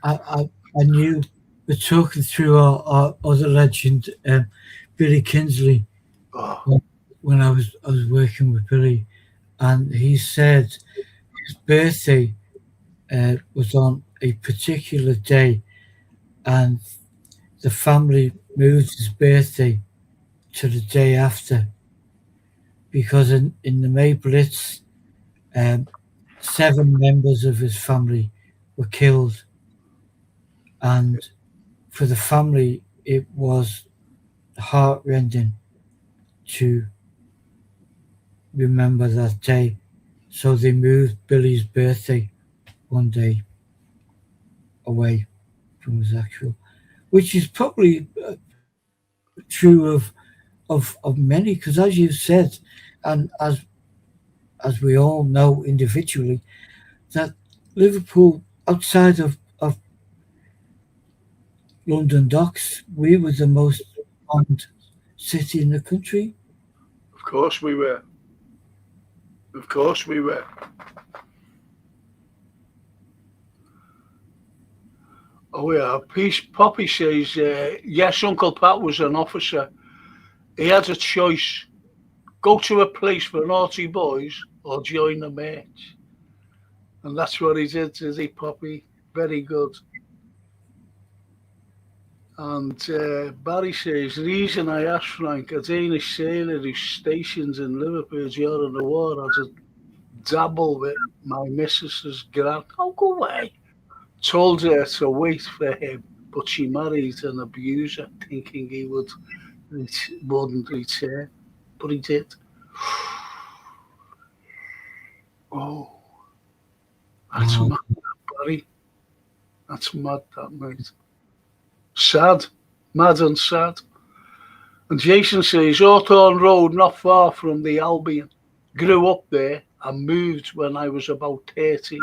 [SPEAKER 2] I knew we're talking through our other legend, Billy Kinsley, when I was working with Billy, and he said his birthday was on a particular day, and the family moved his birthday to the day after because in the May Blitz, 7 members of his family were killed, and for the family it was heartrending to remember that day. So they moved Billy's birthday one day away from his actual, which is probably true of many, because as you said, and as we all know individually, that Liverpool, outside of London docks, we were the most bombed city in the country.
[SPEAKER 1] Of course we were. Of course we were. Oh yeah, Poppy says, yes, Uncle Pat was an officer. He had a choice. Go to a place for naughty boys or join the mates. And that's what he did he, Poppy? Very good. And Barry says, the reason I asked Frank, a Danish sailor who's stationed in Liverpool during the war had a dabble with my missus's grand. Oh, go away. Told her to wait for him, but she married an abuser, thinking he wouldn't return. But he did. Oh, that's mad, Barry. That's mad, that mate. Sad, mad and sad. And Jason says, Hawthorne Road, not far from the Albion. Grew up there and moved when I was about 13.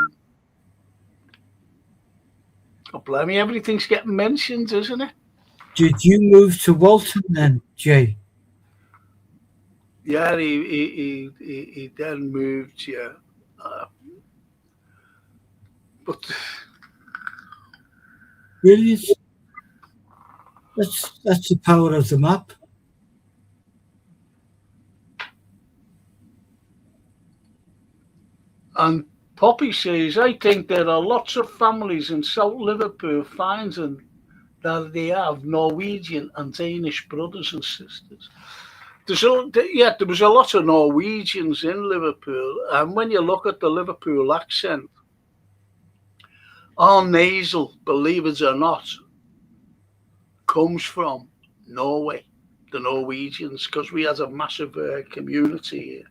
[SPEAKER 1] Oh, blimey, everything's getting mentioned, isn't it?
[SPEAKER 2] Did you move to Walton then, Jay?
[SPEAKER 1] Yeah, he then moved, yeah. But
[SPEAKER 2] Brilliant. That's the power of the map.
[SPEAKER 1] And Poppy says, I think there are lots of families in South Liverpool finding that they have Norwegian and Danish brothers and sisters. There was a lot of Norwegians in Liverpool, and when you look at the Liverpool accent, our nasal, believe it or not, comes from Norway, the Norwegians, because we had a massive community here.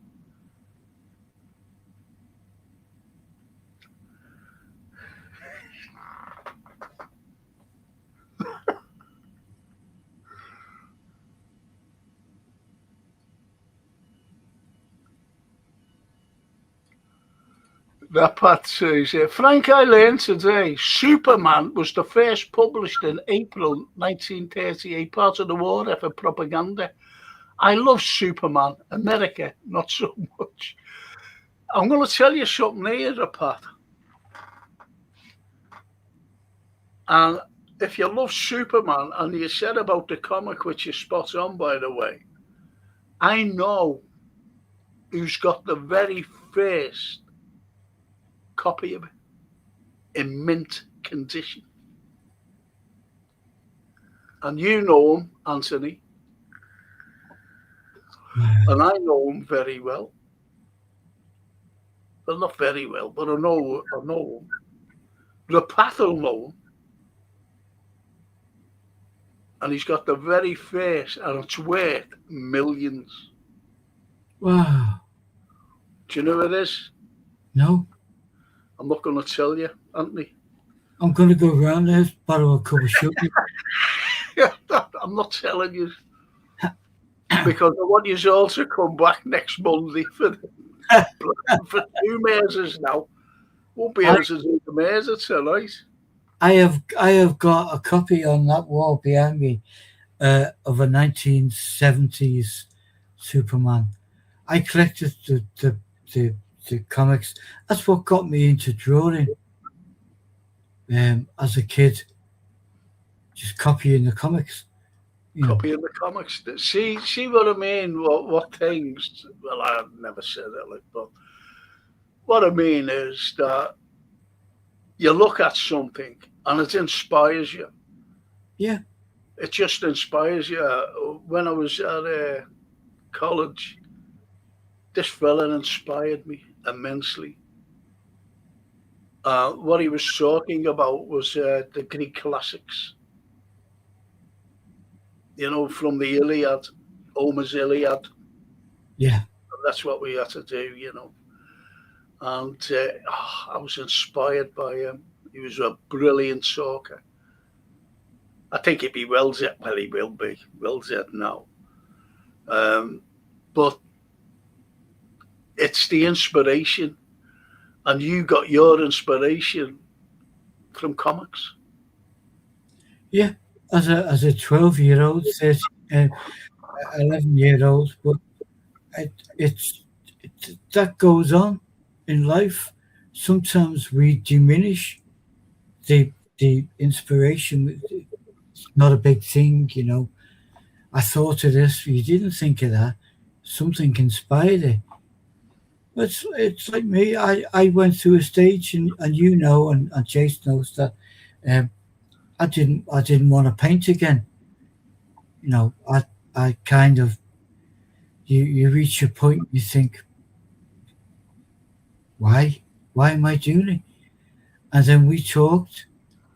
[SPEAKER 1] That part says, Frank, I learned today Superman was the first published in April 1938, part of the war effort propaganda. I love Superman. America, not so much. I'm going to tell you something here, Pat. And if you love Superman, and you said about the comic, which is spot on, by the way, I know who's got the very first copy of it in mint condition. And you know him, Anthony. And I know him very well. Well, not very well, but I know him. The Path will know him. And he's got the very first, and it's worth millions.
[SPEAKER 2] Wow.
[SPEAKER 1] Do you know who it is?
[SPEAKER 2] No.
[SPEAKER 1] I'm not going to tell you, Anthony.
[SPEAKER 2] I'm going to go around there, borrow a cup of sugar.
[SPEAKER 1] I'm not telling you. Because I want you to also come back next Monday for 2 measures now. Won't be able to do the measure tonight.
[SPEAKER 2] I have got a copy on that wall behind me of a 1970s Superman. I collected the comics. That's what got me into drawing as a kid. Just copying the comics.
[SPEAKER 1] Copying the comics. See what I mean? What things? Well, I've never said it, but what I mean is that you look at something and it inspires you.
[SPEAKER 2] Yeah.
[SPEAKER 1] It just inspires you. When I was at college, this fella inspired me immensely. What he was talking about was the Greek classics. You know, from the Iliad, Homer's Iliad.
[SPEAKER 2] Yeah.
[SPEAKER 1] That's what we had to do, you know. And I was inspired by him. He was a brilliant talker. I think he'd be well dead. Well, he will be well dead now. But it's the inspiration. And you got your inspiration from comics.
[SPEAKER 2] Yeah. As a 12-year-old, 11-year-old, but it's that goes on in life. Sometimes we diminish the inspiration. It's not a big thing, you know. I thought of this. You didn't think of that. Something inspired it. It's like me. I went through a stage, and you know, and Chase knows that. I didn't want to paint again. You know, I kind of, you reach a point, you think, why am I doing it? And then we talked.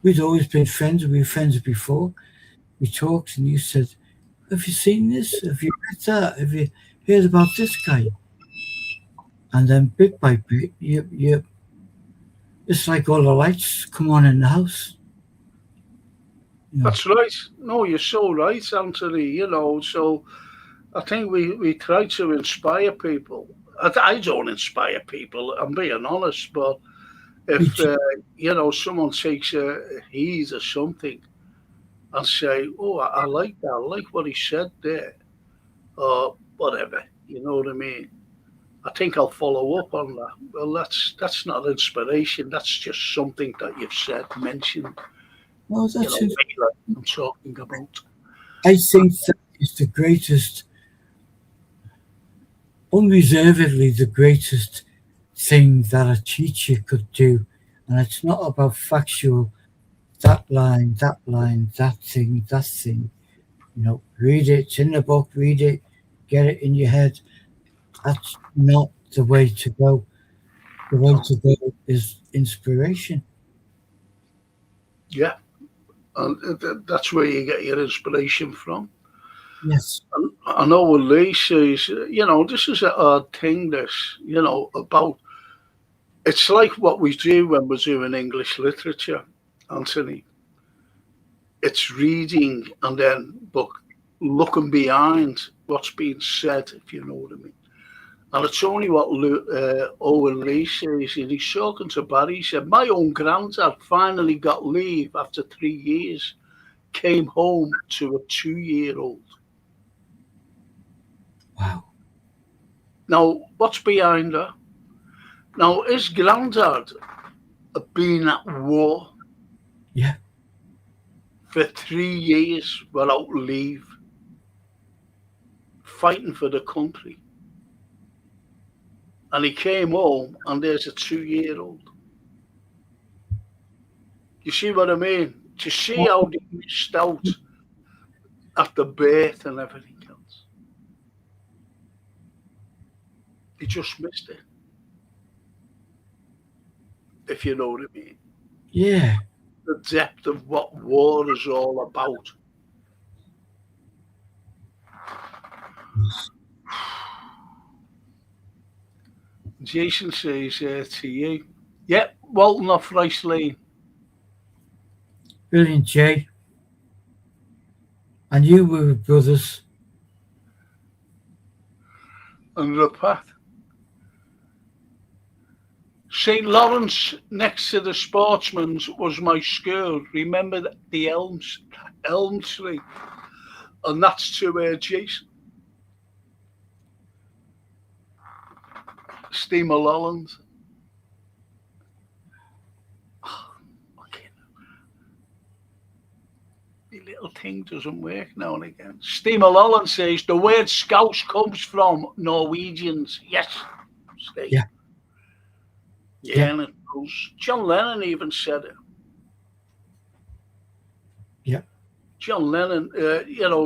[SPEAKER 2] We'd always been friends. We were friends before. We talked, and you said, have you seen this? Have you read that? Have you heard about this guy? And then bit by bit, you it's like all the lights come on in the house. You know.
[SPEAKER 1] That's right. No, you're so right, Anthony. You know, so I think we try to inspire people. I don't inspire people, I'm being honest, but if, you know, someone takes a heed or something and say, oh, I like that, I like what he said there, or whatever, you know what I mean? I think I'll follow up on that. Well, that's not inspiration, that's just something that you've said, mentioned.
[SPEAKER 2] No, that's
[SPEAKER 1] you know, I'm talking about.
[SPEAKER 2] I think that is the greatest, unreservedly the greatest thing that a teacher could do. And it's not about factual, that line, that thing. Read it, it's in the book, read it, get it in your head. That's not the way to go. The way to go is inspiration.
[SPEAKER 1] Yeah, and that's where you get your inspiration from.
[SPEAKER 2] Yes.
[SPEAKER 1] And I know what Lee says, this is an odd thing, about, it's like what we do when we're doing English literature, Anthony. It's reading and then looking behind what's being said, if you know what I mean. And it's only what Owen Lee says. And he's talking to Barry. He said, my own granddad finally got leave after 3 years, came home to a 2-year-old.
[SPEAKER 2] Wow.
[SPEAKER 1] Now, what's behind her? Now, his granddad had been at war.
[SPEAKER 2] Yeah.
[SPEAKER 1] For 3 years without leave, fighting for the country. And he came home and there's a 2-year-old. You see what I mean? To see how they missed out after birth and everything else. They just missed it. If you know what I mean.
[SPEAKER 2] Yeah.
[SPEAKER 1] The depth of what war is all about. Jason says to you, yep, Walton off Rice Lane.
[SPEAKER 2] Brilliant, Jay. And you were brothers.
[SPEAKER 1] Under the path. St. Lawrence, next to the Sportsman's, was my school. Remember the elm tree? And that's to Jason. Steamer Lolland. The little thing doesn't work now and again. Steamer Lolland says the word Scouse comes from Norwegians. Yes. Steve.
[SPEAKER 2] Yeah.
[SPEAKER 1] Yeah, and it goes. John Lennon even said it.
[SPEAKER 2] Yeah.
[SPEAKER 1] John Lennon,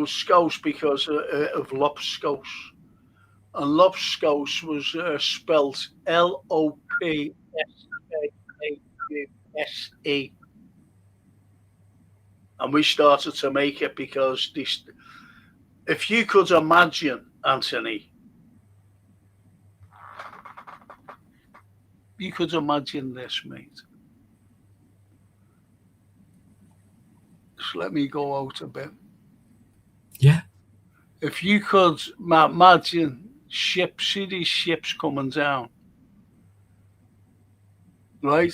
[SPEAKER 1] Scouse because of Lopscouse. And Lopscouse was spelt Lopsase. And we started to make it because if you could imagine, Anthony, you could imagine this, mate. Just let me go out a bit.
[SPEAKER 2] Yeah.
[SPEAKER 1] If you could imagine ships, see these ships coming down, right?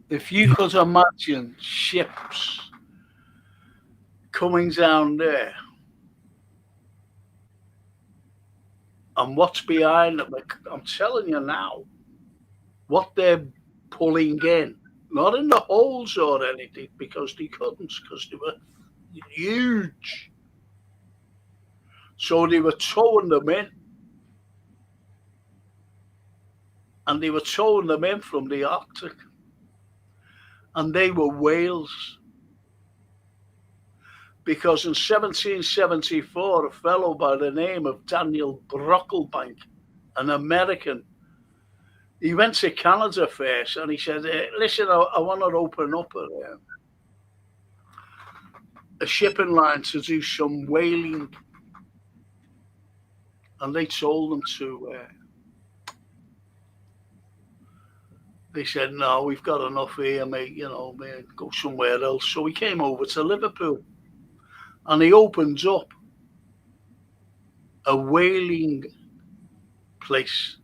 [SPEAKER 1] If you could imagine ships coming down there, and what's behind them, I'm telling you now, what they're pulling in, not in the holes or anything, because they couldn't, because they were huge. So they were towing them in. And they were towing them in from the Arctic. And they were whales. Because in 1774, a fellow by the name of Daniel Brocklebank, an American, he went to Canada first and he said, listen, I want to open up a shipping line to do some whaling. And they told him to, they said, no, we've got enough here, mate, man, go somewhere else. So he came over to Liverpool and he opened up a whaling place.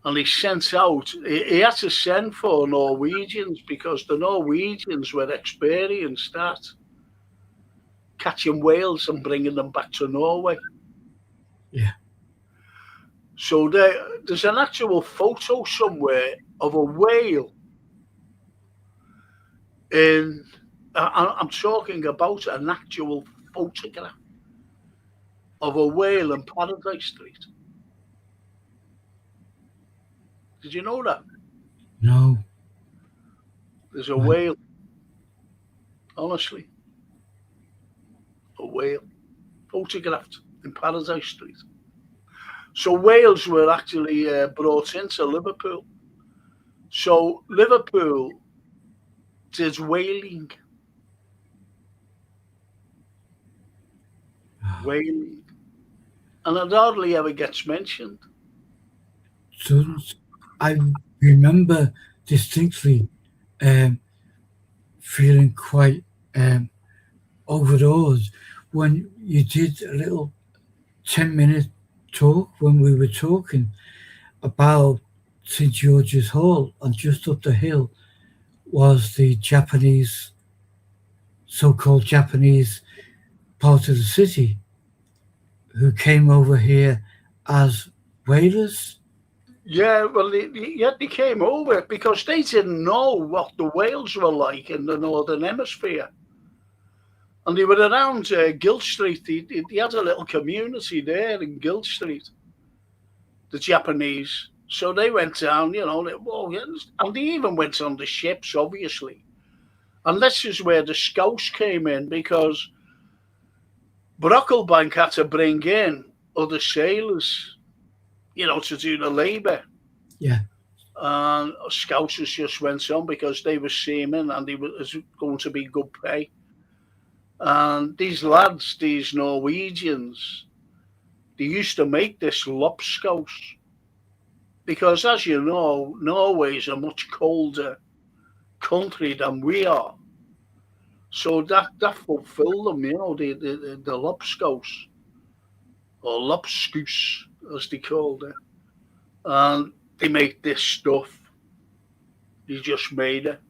[SPEAKER 1] And he sent out, he had to send for Norwegians because the Norwegians were experienced at catching whales and bringing them back to Norway.
[SPEAKER 2] Yeah.
[SPEAKER 1] So there's an actual photo somewhere of a whale I'm talking about an actual photograph of a whale in Paradise Street. Did you know that?
[SPEAKER 2] No.
[SPEAKER 1] There's a
[SPEAKER 2] Right.
[SPEAKER 1] whale. Honestly, a whale photographed in Paradise Street. So whales were actually brought into Liverpool. So Liverpool did whaling. Whaling. And it hardly ever gets mentioned.
[SPEAKER 2] So I remember distinctly feeling quite overawed when you did a little 10-minute talk when we were talking about St. George's Hall, and just up the hill was the Japanese, so-called Japanese part of the city, who came over here as whalers.
[SPEAKER 1] Yeah, well, they came over because they didn't know what the whales were like in the Northern Hemisphere. And they were around Guild Street. They had a little community there in Guild Street, the Japanese. So they went down, and they even went on the ships, obviously. And this is where the Scouts came in, because Brocklebank had to bring in other sailors, to do the labour.
[SPEAKER 2] Yeah.
[SPEAKER 1] And Scouts just went on because they were seamen and it was going to be good pay. And these lads, these Norwegians, they used to make this lobscouse because, as you know, Norway is a much colder country than we are. So that fulfilled them, the lobscouse, or lobscouse, as they called it. And they make this stuff. They just made it.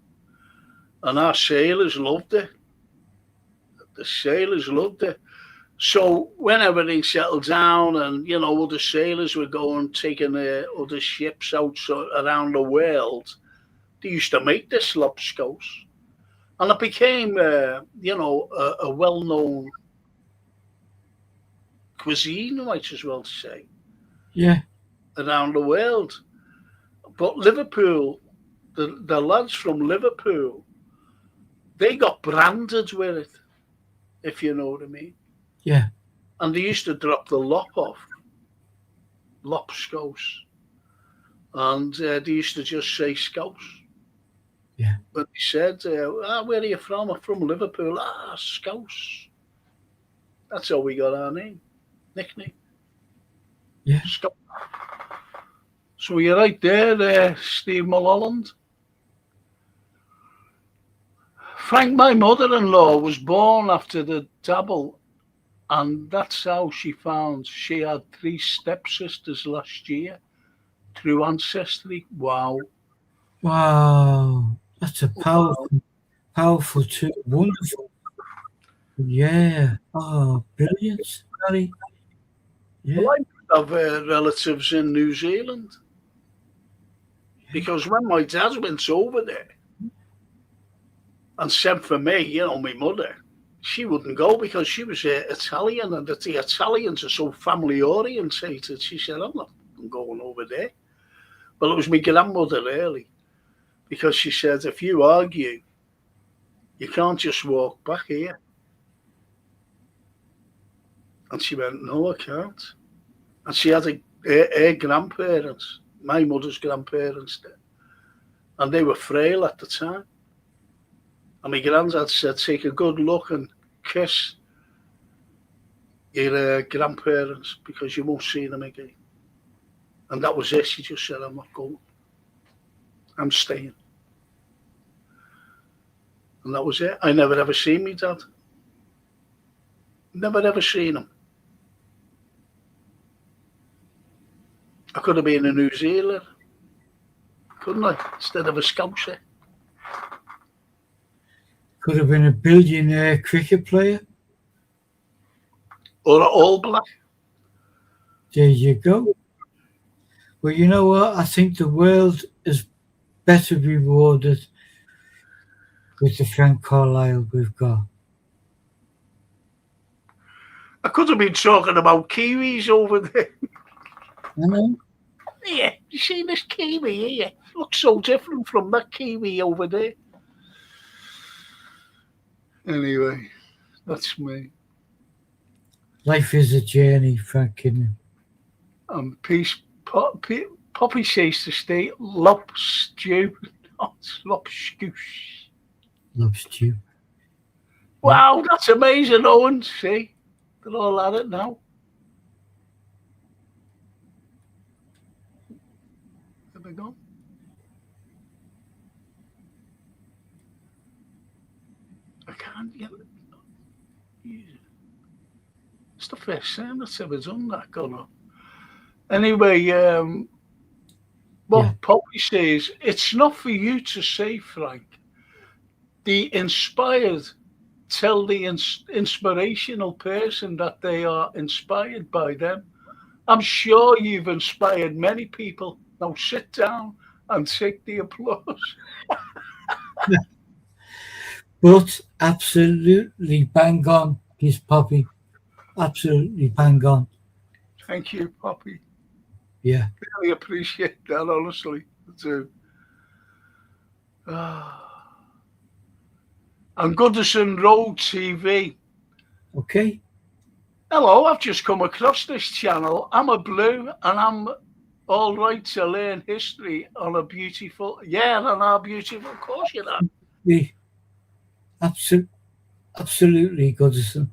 [SPEAKER 1] And our sailors loved it. The sailors loved it. So when everything settled down and, other sailors were going, taking other ships out around the world, they used to make this lobscouse. And it became, a well-known cuisine, I might as well say.
[SPEAKER 2] Yeah.
[SPEAKER 1] Around the world. But Liverpool, the lads from Liverpool, they got branded with it, if you know what I mean.
[SPEAKER 2] Yeah.
[SPEAKER 1] And they used to drop the lop off, lobscouse. And they used to just say Scouse.
[SPEAKER 2] Yeah.
[SPEAKER 1] But they said, where are you from? I'm from Liverpool. Scouse. That's how we got our nickname.
[SPEAKER 2] Yeah.
[SPEAKER 1] Scouse. So you're right there, Steve Mulholland. Frank, my mother-in-law, was born after the double, and that's how she had 3 stepsisters last year through ancestry. Wow.
[SPEAKER 2] Wow. That's a powerful too. Wonderful. Yeah. Oh, brilliant, Harry. Yeah.
[SPEAKER 1] Well, I have relatives in New Zealand. Because when my dad went over there and sent for me, my mother, she wouldn't go because she was Italian, and the Italians are so family orientated. She said, I'm not going over there. Well, it was my grandmother, really, because she said, if you argue, you can't just walk back here. And she went, no, I can't. And she had her grandparents, my mother's grandparents there, and they were frail at the time. And my granddad said, take a good look and kiss your grandparents because you won't see them again. And that was it. She just said, I'm not going. I'm staying. And that was it. I never ever seen my dad. Never ever seen him. I could have been a New Zealander, couldn't I? Instead of a Scouser.
[SPEAKER 2] Could have been a billionaire cricket player.
[SPEAKER 1] Or an All Black.
[SPEAKER 2] There you go. Well, you know what? I think the world is better rewarded with the Frank Carlyle we've got.
[SPEAKER 1] I could have been talking about Kiwis over there.
[SPEAKER 2] I know.
[SPEAKER 1] Here, you see this kiwi here? Looks so different from that kiwi over there. Anyway, that's me.
[SPEAKER 2] Life is a journey, Frank Kidman.
[SPEAKER 1] Poppy says to stay lop stew, not slop scoosh.
[SPEAKER 2] Love stew.
[SPEAKER 1] Wow, that's amazing, Owen. See, they're all at it now. There we go. I can't get it. Yeah. It's the first time that's ever done that, gone. Anyway,
[SPEAKER 2] Yeah.
[SPEAKER 1] Poppy says, it's not for you to say, Frank. The inspired tell the inspirational person that they are inspired by them. I'm sure you've inspired many people. Now sit down and take the applause.
[SPEAKER 2] But absolutely bang on, his Poppy. Absolutely bang on.
[SPEAKER 1] Thank you, Poppy.
[SPEAKER 2] Yeah.
[SPEAKER 1] Really appreciate that, honestly. I do. And Goodison Road TV.
[SPEAKER 2] Okay.
[SPEAKER 1] Hello, I've just come across this channel. I'm a blue and I'm all right to learn history on a beautiful, on our beautiful, of course you know.
[SPEAKER 2] Absolutely, Goodison.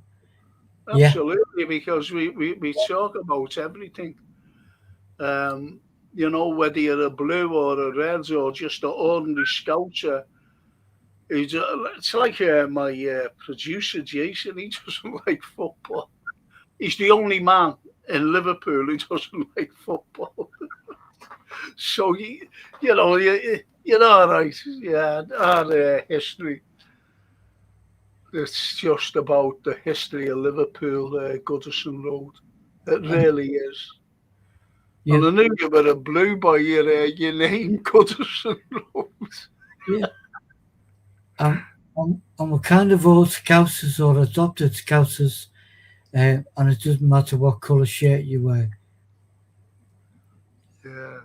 [SPEAKER 2] Yeah.
[SPEAKER 1] Absolutely, because we talk about everything. You know, whether you're a blue or a red or just an ordinary scouter. It's like my producer, Jason, he doesn't like football. He's the only man in Liverpool who doesn't like football. So, you're all right. Yeah, our history. It's just about the history of Liverpool, Goodison Road. It really is.
[SPEAKER 2] Yeah.
[SPEAKER 1] And I knew you were a blue by your name, Goodison Road.
[SPEAKER 2] Yeah. And we're kind of all Scousers or adopted Scousers, and it doesn't matter what colour shirt you wear.
[SPEAKER 1] Yeah.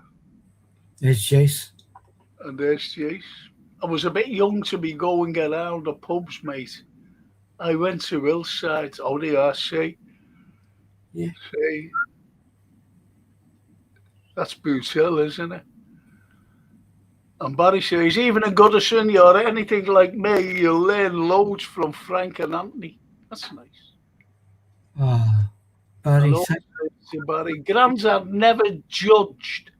[SPEAKER 2] There's Jace.
[SPEAKER 1] And there's Jace. I was a bit young to be going around the pubs, mate. I went to Hillside. Oh, they are, see.
[SPEAKER 2] Yeah.
[SPEAKER 1] See. That's Boots Hill, isn't it? And Barry says, even in Goodison, you're anything like me, you'll learn loads from Frank and Anthony. That's nice.
[SPEAKER 2] Ah, Barry.
[SPEAKER 1] Barry. Granddad never judged.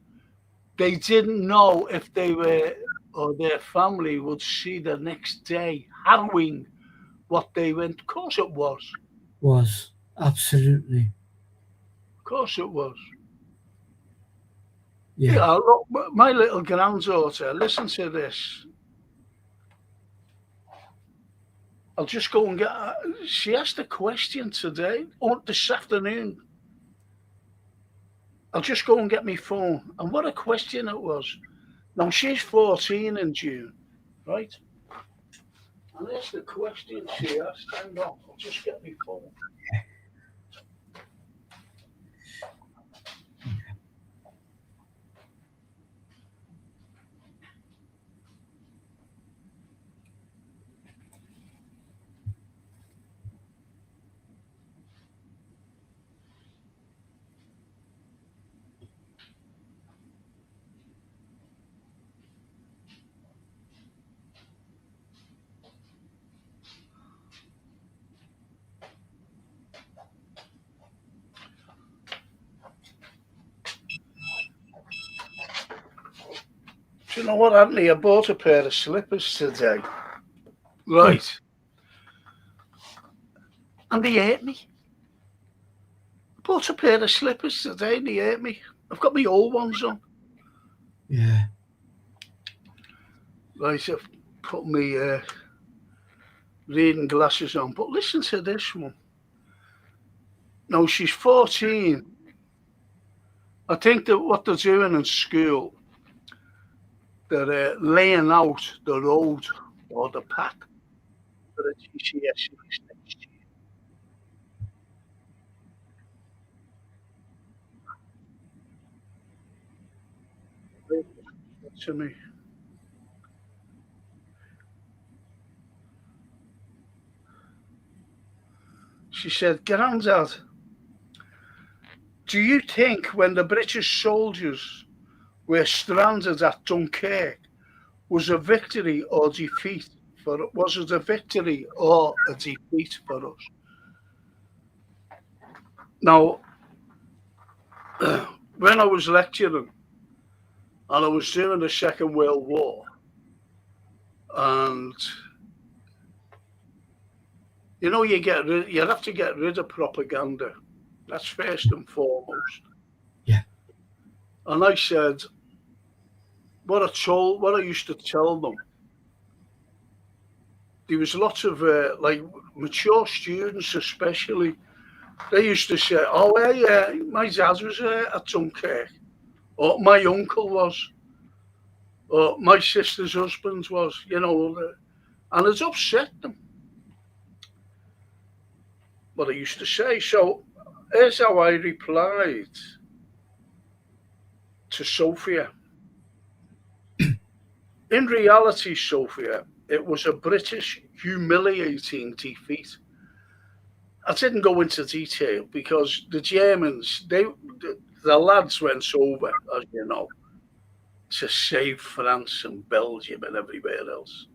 [SPEAKER 1] They didn't know if they were or their family would see the next day, harrowing what they went. Of course it was.
[SPEAKER 2] Was. Absolutely.
[SPEAKER 1] Of course it was.
[SPEAKER 2] Yeah.
[SPEAKER 1] Look, my little granddaughter, listen to this. I'll just go and get her. She asked a question today, or this afternoon. I'll just go and get my phone. And what a question it was. Now, she's 14 in June, right? And that's the question she asked. Hang on, I'll just get my phone. Do you know what, Anthony? I bought a pair of slippers today. Right. And they hurt me. I bought a pair of slippers today and they hurt me. I've got my old ones on.
[SPEAKER 2] Yeah.
[SPEAKER 1] Right, I've put my reading glasses on. But listen to this one. Now, she's 14. I think that what they're doing in school, they're laying out the road or the path for the GCSEs next year. to me. She said, Grandad, do you think when the British soldiers were stranded at Dunkirk was a victory or defeat was it a victory or a defeat for us? Now, when I was lecturing and I was during the Second World War, and you know, you have to get rid of propaganda. That's first and foremost.
[SPEAKER 2] Yeah.
[SPEAKER 1] And I said, what I used to tell them, there was lots of like mature students, especially. They used to say, "Oh, yeah, my dad was at Dunkirk, or my uncle was, or my sister's husband was," you know, and it upset them. What I used to say. So here's how I replied to Sophia. In reality, Sophia, it was a British humiliating defeat. I didn't go into detail because the Germans, the lads went over, as you know, to save France and Belgium and everywhere else.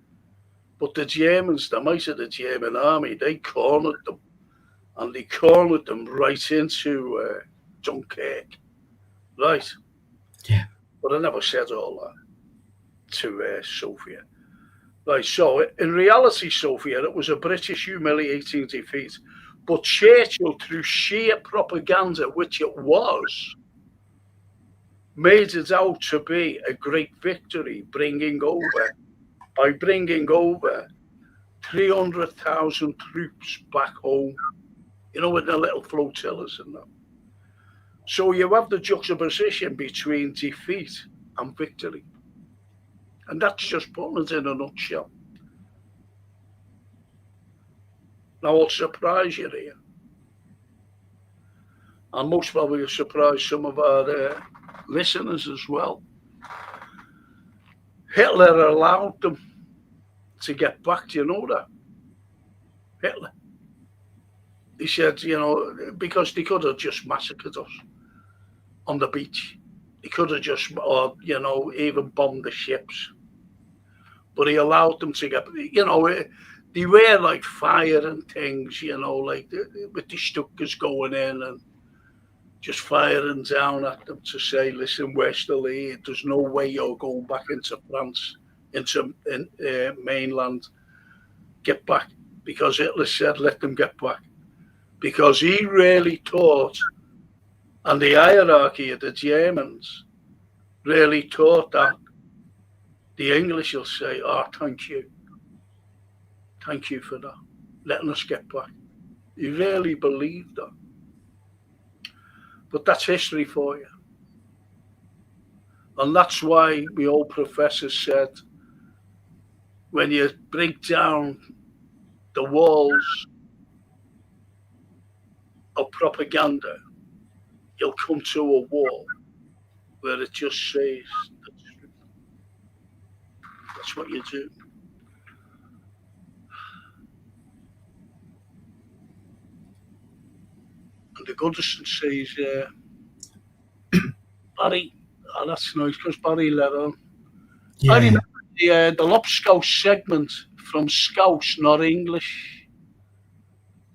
[SPEAKER 1] But the Germans, the might of the German army, they cornered them. And they cornered them right into Dunkirk. Right.
[SPEAKER 2] Yeah.
[SPEAKER 1] But I never said all that to Sophia. Right, so in reality, Sophia, it was a British humiliating defeat. But Churchill, through sheer propaganda, which it was, made it out to be a great victory, bringing over 300,000 troops back home, you know, with the little flotillas and that. So you have the juxtaposition between defeat and victory. And that's just putting it in a nutshell. Now, I'll surprise you here. And most probably will surprise some of our listeners as well. Hitler allowed them to get back. Do you know that? Hitler. He said, you know, because they could have just massacred us on the beach. They could have just, or, you know, even bombed the ships. But he allowed them to get, you know, they were like fire and things, you know, like with the Stukas going in and just firing down at them to say, listen, we're still here. There's no way you're going back into France, into mainland. Get back. Because Hitler said, let them get back. Because he really taught, and the hierarchy of the Germans really taught that the English will say, oh, thank you. Thank you for that, letting us get back. He really believed that. But that's history for you. And that's why my old professor said, when you break down the walls of propaganda, you'll come to a wall where it just says the truth. That's what you do. And the Goodison says, Barry, oh, that's nice because Barry let on. Yeah. I remember the Lobscouse segment from Scouse, not English.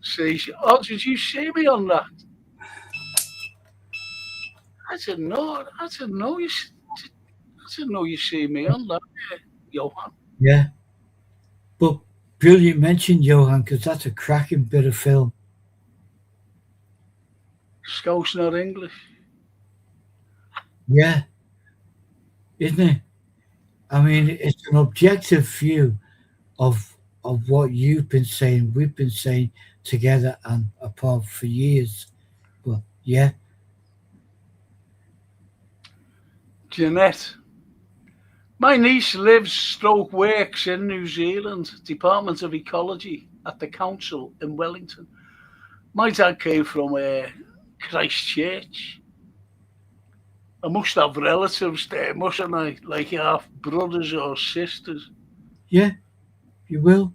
[SPEAKER 1] Says, oh, did you see me on that? I didn't know. I didn't know you see me on that, Johan.
[SPEAKER 2] Yeah. But brilliant mention, Johan, because that's a cracking bit of film.
[SPEAKER 1] Scouse, not English.
[SPEAKER 2] Yeah. Isn't it? I mean, it's an objective view of what you've been saying, we've been saying together and apart for years. But yeah.
[SPEAKER 1] Jeanette, my niece lives / works in New Zealand, Department of Ecology at the council in Wellington. My dad came from Christchurch. I must have relatives there, mustn't I? Like half brothers or sisters.
[SPEAKER 2] Yeah, you will.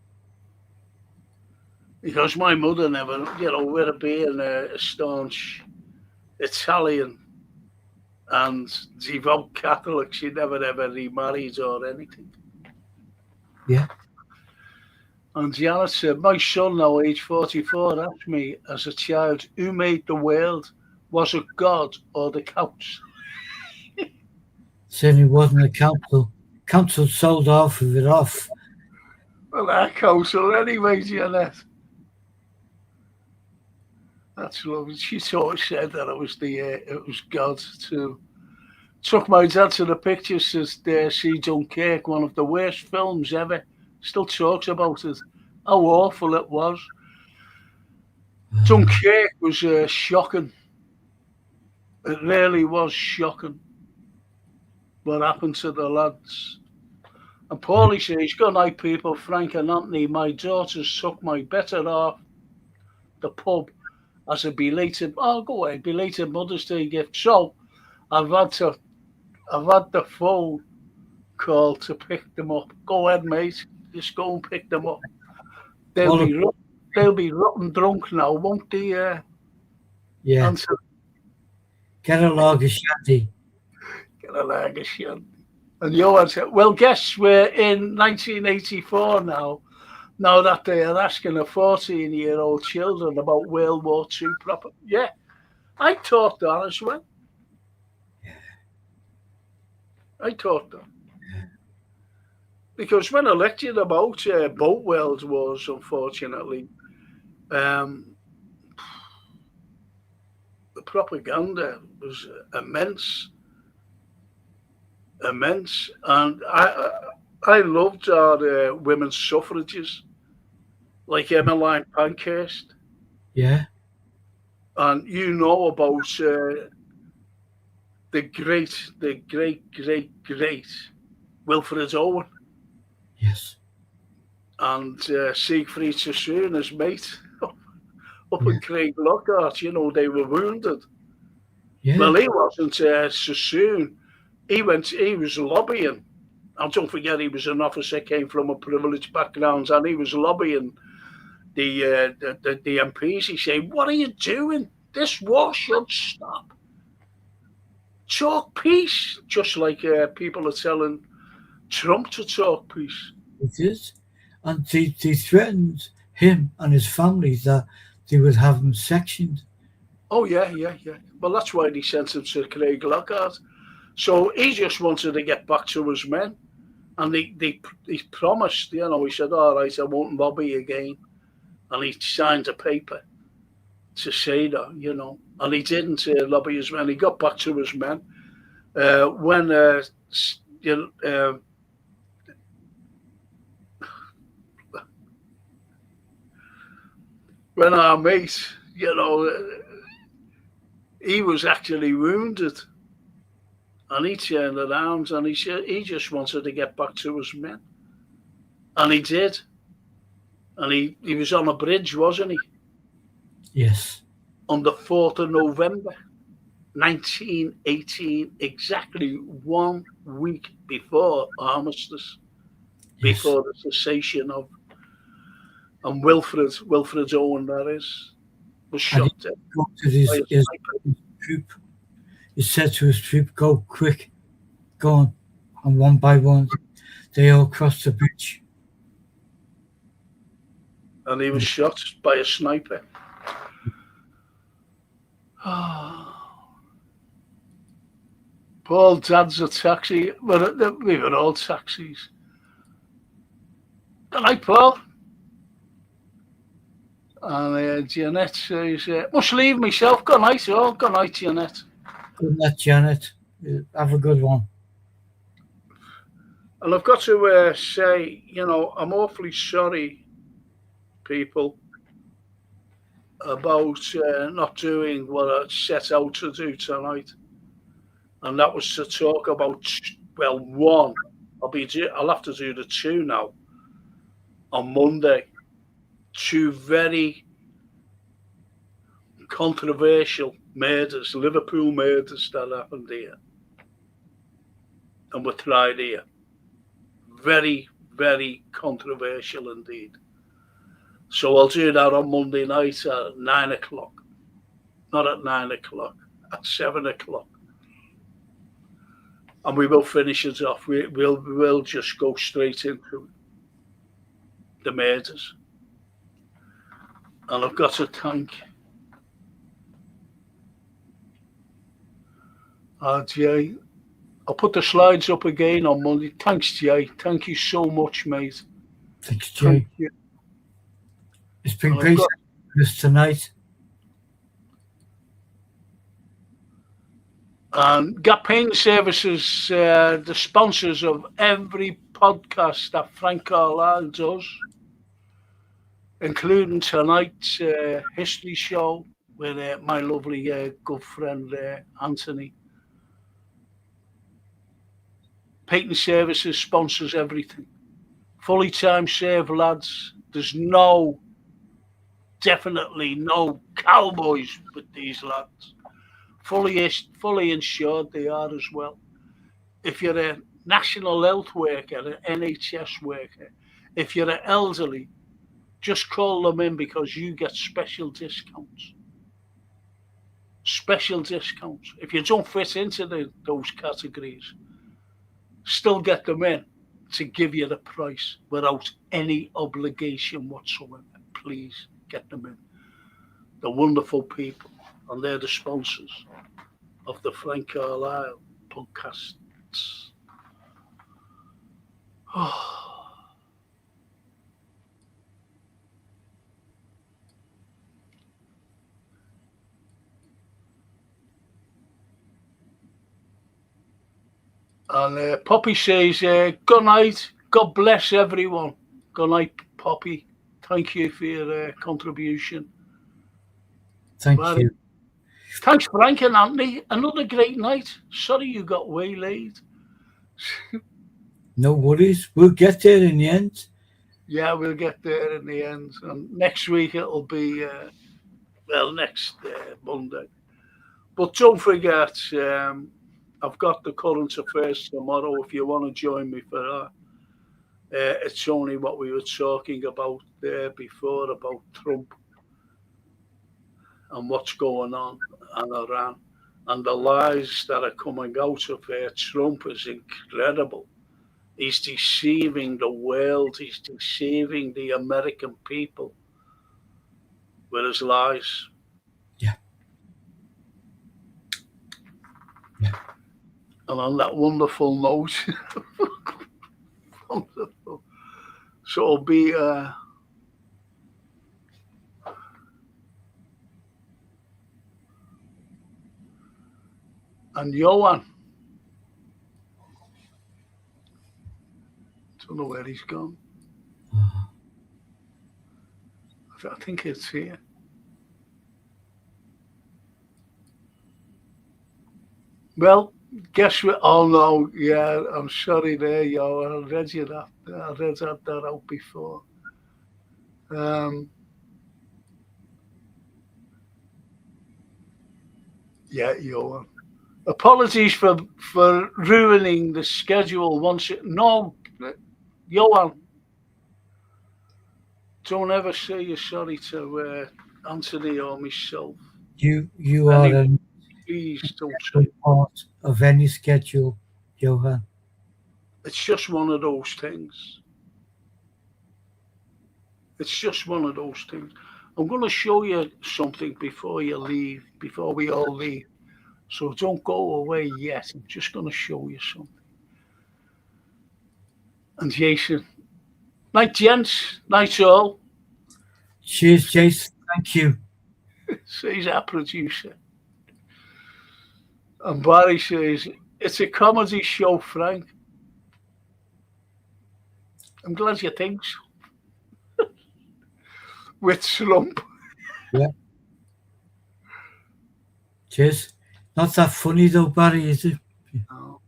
[SPEAKER 1] Because my mother never, with her being a staunch Italian and devout Catholic, she never ever remarried or anything.
[SPEAKER 2] Yeah.
[SPEAKER 1] And Janet said, my son, now age 44, asked me as a child, who made the world? Was it God or the couch?
[SPEAKER 2] Certainly wasn't a council. Council sold half of it off.
[SPEAKER 1] Well, our council anyway, Janet. That's lovely. She always said that it was God too. Took my dad to the pictures to see Dunkirk, one of the worst films ever. Still talks about it, how awful it was. Dunkirk was shocking. It really was shocking what happened to the lads. And Paulie says, good night, people. Frank and Anthony, my daughters took my better half the pub as a belated Mother's Day gift. So I've had the phone call to pick them up. Go ahead, mate. Just go and pick them up. They'll be rotten drunk now, won't they?
[SPEAKER 2] Yeah.
[SPEAKER 1] Answer.
[SPEAKER 2] Get a lager shandy.
[SPEAKER 1] Get a lager shandy. And Johan said, well, guess we're in 1984 now. Now that they are asking a 14-year-old children about World War II proper. Yeah, I taught that as well. I taught that. Because when I lectured about both world wars, unfortunately, the propaganda was immense. And I loved our women's suffrages, like Emmeline Pankhurst.
[SPEAKER 2] Yeah.
[SPEAKER 1] And you know about the great Wilfred Owen.
[SPEAKER 2] Yes.
[SPEAKER 1] And Siegfried Sassoon, his mate, up in Craig Lockhart, they were wounded.
[SPEAKER 2] Yeah.
[SPEAKER 1] Well, he wasn't Sassoon. He was lobbying. And don't forget, he was an officer, came from a privileged background, and he was lobbying the MPs. He said, what are you doing? This war should stop. Talk peace, just like people are telling Trump to talk peace.
[SPEAKER 2] It is. And they threatened him and his family that they would have him sectioned.
[SPEAKER 1] Oh, yeah. Well, that's why they sent him to Craig Lockhart. So he just wanted to get back to his men. And he promised, he said, all right, I won't lobby again. And he signed a paper to say that, And he didn't lobby his men. He got back to his men. When our mate, he was actually wounded. And he turned around and he said he just wanted to get back to his men. And he did. And he was on a bridge, wasn't he?
[SPEAKER 2] Yes.
[SPEAKER 1] On the 4th of November, 1918, exactly 1 week before armistice, before the cessation of, and Wilfred Owen, that is, was shot dead.
[SPEAKER 2] His troop. He said to his troop, go quick, go on. And one by one, they all crossed the bridge.
[SPEAKER 1] And he was shot by a sniper. Paul, Dad's a taxi. Well, we were all taxis. Good night, Paul. And Janet says, must leave myself. Good night, all. Good night, Janet.
[SPEAKER 2] Good night, Janet. Have a good one.
[SPEAKER 1] And I've got to say, I'm awfully sorry, people, about not doing what I set out to do tonight. And that was to talk about, one, I'll have to do the two now on Monday. Two very controversial murders, Liverpool murders that happened here. and were tried here. Very, very controversial indeed. So I'll do that on Monday night at 9 o'clock. Not at 9 o'clock, at 7 o'clock. And we will finish it off. We'll just go straight into the murders. And I've got to thank Jay. I'll put the slides up again on Monday. Thanks, Jay. Thank you so much, mate.
[SPEAKER 2] Thanks, Jay. It's been great with us tonight.
[SPEAKER 1] And Gap Painting Services, the sponsors of every podcast that Frank Carlyle does, including tonight's history show with my lovely good friend Anthony. Painting Services sponsors everything. Fully time served, lads. There's definitely no cowboys with these lads. Fully insured they are as well. If you're a national health worker, an NHS worker, if you're an elderly, just call them in because you get special discounts. Special discounts. If you don't fit into those categories, still get them in to give you the price without any obligation whatsoever. Please get them in. They're wonderful people, and they're the sponsors of the Frank Carlyle podcasts. And Poppy says, good night. God bless everyone. Good night, Poppy. Thank you for your contribution.
[SPEAKER 2] Thank you.
[SPEAKER 1] Thanks, Frank and Anthony. Another great night. Sorry you got waylaid.
[SPEAKER 2] No worries. We'll get there in the end.
[SPEAKER 1] Yeah, we'll get there in the end. And next week it'll be, next Monday. But don't forget, I've got the current affairs tomorrow if you want to join me for that. It's only what we were talking about there before about Trump and what's going on in Iran. And the lies that are coming out of Trump is incredible. He's deceiving the world. He's deceiving the American people with his lies.
[SPEAKER 2] Yeah.
[SPEAKER 1] And on that wonderful note, wonderful. So it'll be and Johan. Don't know where he's gone. I think it's here. Well, guess what? Oh no, yeah, I'm sorry there, yo. I read you that. I read that out before. Yeah, Johan. Apologies for ruining the schedule once. No, Johan. Don't ever say you're sorry to Anthony or myself.
[SPEAKER 2] You are
[SPEAKER 1] please don't say
[SPEAKER 2] part of any schedule, Johan.
[SPEAKER 1] It's just one of those things. It's just one of those things. I'm going to show you something before you leave, before we all leave. So don't go away yet. I'm just going to show you something. And Jason, night, gents. Night, all.
[SPEAKER 2] Cheers, Jason. Thank you.
[SPEAKER 1] Says our producer. And Barry says, it's a comedy show, Frank. I'm glad you think so. With Slump.
[SPEAKER 2] Yeah. Cheers. Not that funny though, Barry, is it?
[SPEAKER 1] No.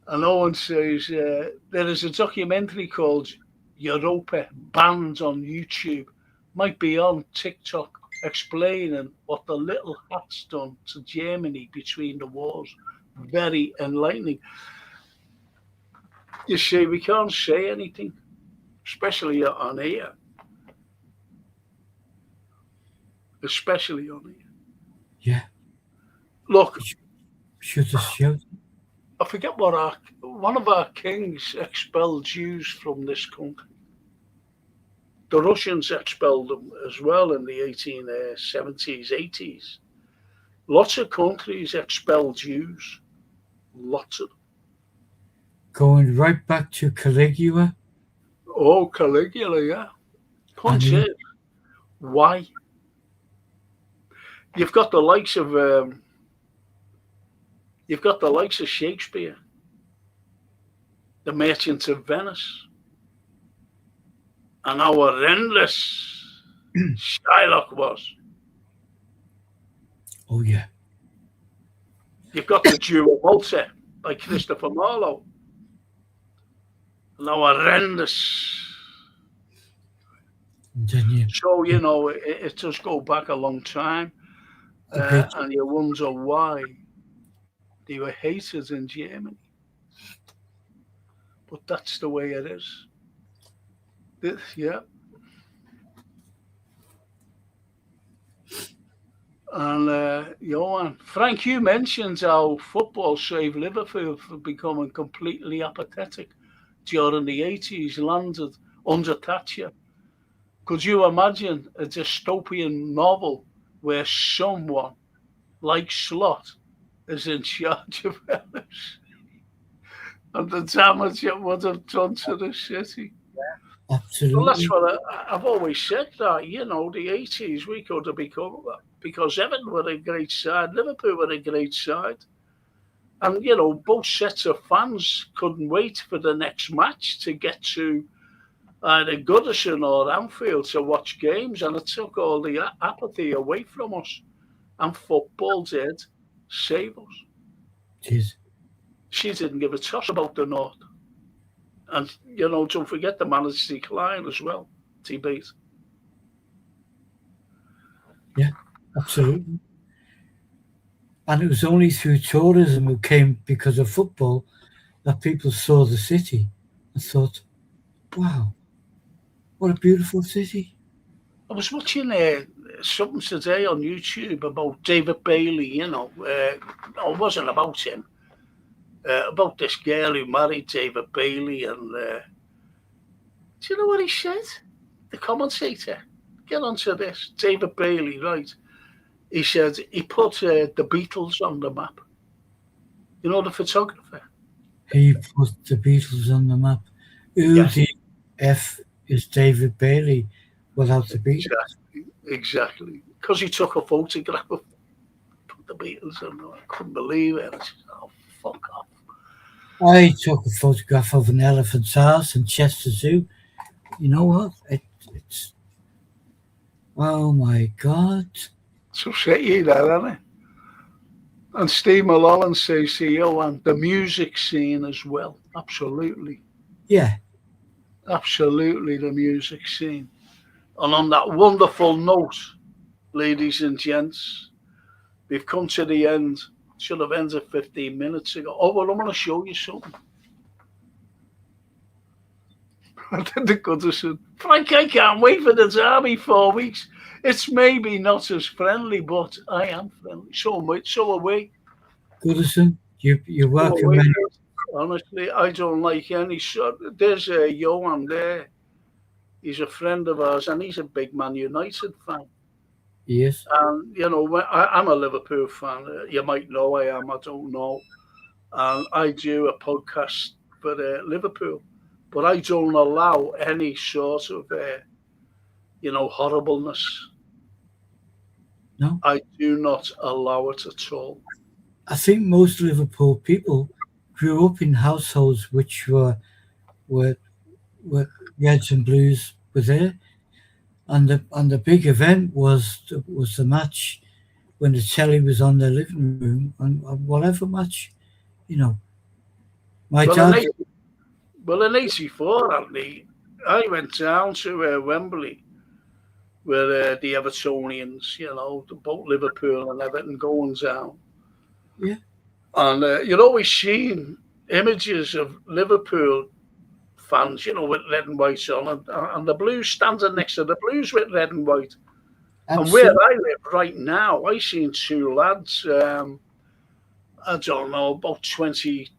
[SPEAKER 1] And Owen says, there is a documentary called Europa, banned on YouTube. Might be on TikTok, explaining what the little hat's done to Germany between the wars. Very enlightening. You see, we can't say anything, especially on here. Especially on here.
[SPEAKER 2] Yeah.
[SPEAKER 1] Look,
[SPEAKER 2] Should have showed.
[SPEAKER 1] I forget what one of our kings expelled Jews from this country. The Russians expelled them as well in the 1870s, 80s. Lots of countries expelled Jews. Lots of them.
[SPEAKER 2] Going right back to Caligula.
[SPEAKER 1] Oh, Caligula, yeah. Point is, why? You've got the likes of Shakespeare, the Merchant of Venice, and how horrendous Shylock was.
[SPEAKER 2] Oh, yeah.
[SPEAKER 1] You've got the Jew of Malta by Christopher Marlowe, and how horrendous. So, you know, it does go back a long time, and you wonder why they were hated in Germany. But that's the way it is. Yeah. And, Johan, Frank, you mentioned how football saved Liverpool from becoming completely apathetic during the 80s, landed under Thatcher. Could you imagine a dystopian novel where someone like Slot is in charge of Ellis and the damage it would have done to the city?
[SPEAKER 2] Absolutely.
[SPEAKER 1] Well, that's what I've always said, that, you know, the 80s we could have become, because Everton were a great side, Liverpool were a great side. And, you know, both sets of fans couldn't wait for the next match to get to either Goodison or Anfield to watch games, and it took all the apathy away from us. And football did save us.
[SPEAKER 2] Jeez.
[SPEAKER 1] She didn't give a toss about the North. And, you know, don't forget the manager's decline as well, TBs.
[SPEAKER 2] Yeah, absolutely. And it was only through tourism who came because of football that people saw the city and thought, wow, what a beautiful city.
[SPEAKER 1] I was watching something today on YouTube about David Bailey, you know. No, it wasn't about him. About this girl who married David Bailey. And do you know what he said? The commentator. Get onto this. David Bailey, right? He said he put the Beatles on the map. You know, the photographer.
[SPEAKER 2] He put the Beatles on the map. Who the F is David Bailey without the Beatles?
[SPEAKER 1] Exactly. Because he took a photograph of the Beatles on there. I couldn't believe it. I said, oh, fuck off.
[SPEAKER 2] I took a photograph of an elephant's house in Chester Zoo. You know what? It's oh my God.
[SPEAKER 1] So set you there, isn't it? And Steve Mulholland says to you, and the music scene as well. Absolutely.
[SPEAKER 2] Yeah.
[SPEAKER 1] Absolutely, the music scene. And on that wonderful note, ladies and gents, we've come to the end. Should have ended 15 minutes ago. Oh, well, I'm going to show you something. I did the Goodison. Frank, I can't wait for the derby 4 weeks. It's maybe not as friendly, but I am friendly. So are we.
[SPEAKER 2] Goodison, you're welcome.
[SPEAKER 1] Honestly, I don't like any sort. There's a Johan there. He's a friend of ours, and he's a big Man United fan.
[SPEAKER 2] Yes.
[SPEAKER 1] And, you know, I'm a Liverpool fan. You might know I am, I don't know. And I do a podcast for Liverpool. But I don't allow any sort of, horribleness.
[SPEAKER 2] No.
[SPEAKER 1] I do not allow it at all.
[SPEAKER 2] I think most Liverpool people grew up in households which were Reds and Blues were there. And the big event was the match when the telly was on their living room, and whatever match, you know. My dad.
[SPEAKER 1] In '84, Anthony, I went down to Wembley, where the Evertonians, you know, both Liverpool and Everton going down.
[SPEAKER 2] Yeah.
[SPEAKER 1] And you'd always seen images of Liverpool fans, with red and white on, and the Blues standing next to the Blues with red and white. And where I live right now, I seen two lads, I don't know, about 20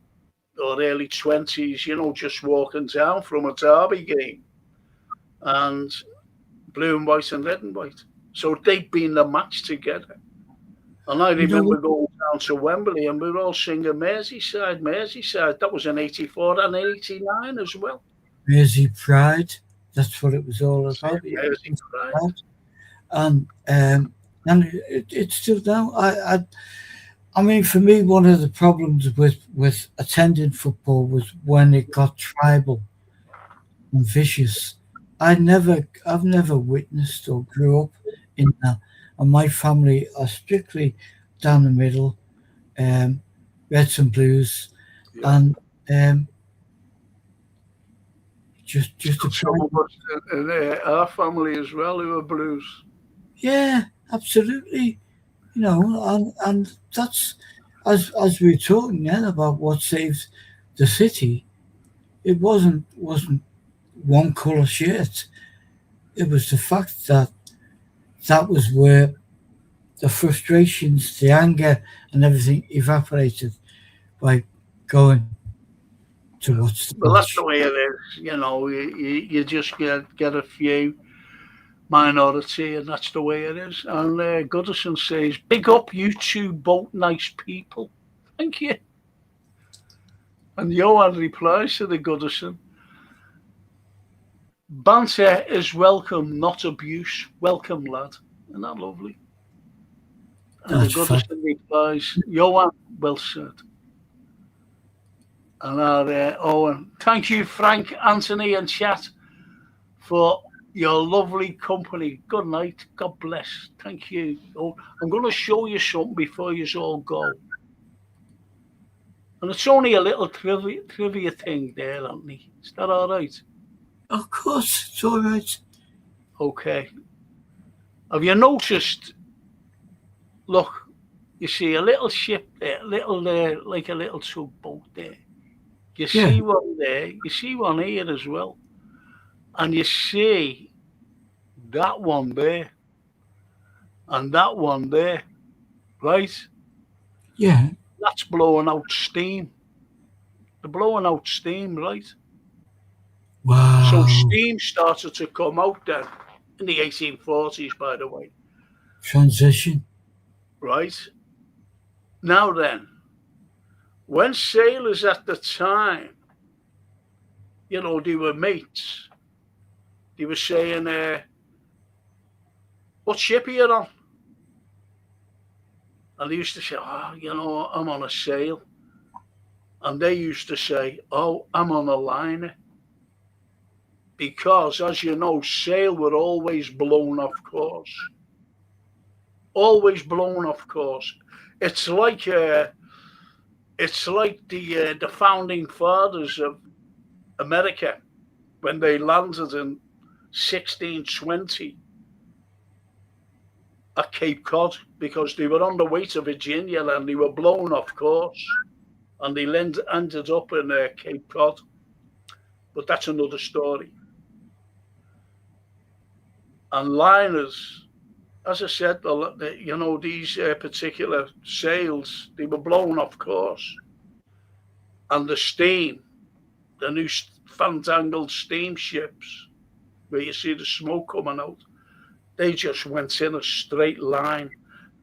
[SPEAKER 1] or early 20s, just walking down from a derby game, and blue and white and red and white. So they'd been the match together. And I remember going down to Wembley and we were all singing Merseyside, Merseyside. That was in 84 and 89 as well.
[SPEAKER 2] Mersey Pride, that's what it was all about.
[SPEAKER 1] Mersey Pride.
[SPEAKER 2] And it's still now. I mean, for me, one of the problems with attending football was when it got tribal and vicious. I've never witnessed or grew up in that. And my family are strictly down the middle, Reds and Blues, and just
[SPEAKER 1] some of us in our family as well who are Blues.
[SPEAKER 2] Yeah, absolutely. And that's as we were talking then about what saves the city. It wasn't one colour shirt. It was the fact that was where the frustrations, the anger, and everything evaporated by going to watch the match.
[SPEAKER 1] Well, that's the way it is. You just get a few minority, and that's the way it is. And Goodison says, "Big up, you two, both nice people. Thank you." And Johan replies to the Goodison, "Banter is welcome, not abuse. Welcome, lad." Isn't that lovely? And the Goodison replies, "Johan, well said." And our Owen, "Thank you, Frank, Anthony, and chat for your lovely company. Good night. God bless. Thank you. Oh, I'm going to show you something before you all go. And it's only a little trivia thing there, Anthony. Is that all right?"
[SPEAKER 2] Of course, it's all right.
[SPEAKER 1] Okay. Have you noticed, look, you see a little ship there, like a little tugboat there. You see one there, you see one here as well. And you see that one there and that one there, right?
[SPEAKER 2] Yeah.
[SPEAKER 1] That's blowing out steam. They're blowing out steam, right?
[SPEAKER 2] Wow.
[SPEAKER 1] So steam started to come out then in the 1840s, by the way.
[SPEAKER 2] Transition.
[SPEAKER 1] Right? Now then, when sailors at the time, they were mates, they were saying, "What ship are you on?" And they used to say, "Oh, I'm on a sail." And they used to say, "Oh, I'm on a liner." Because, as you know, sail were always blown off course. Always blown off course. It's like the founding fathers of America when they landed in 1620 at Cape Cod, because they were on the way to Virginia and they were blown off course, and they ended up in Cape Cod. But that's another story. And liners, as I said, these particular sails, they were blown off course. And the steam, the new fandangled steamships, where you see the smoke coming out, they just went in a straight line.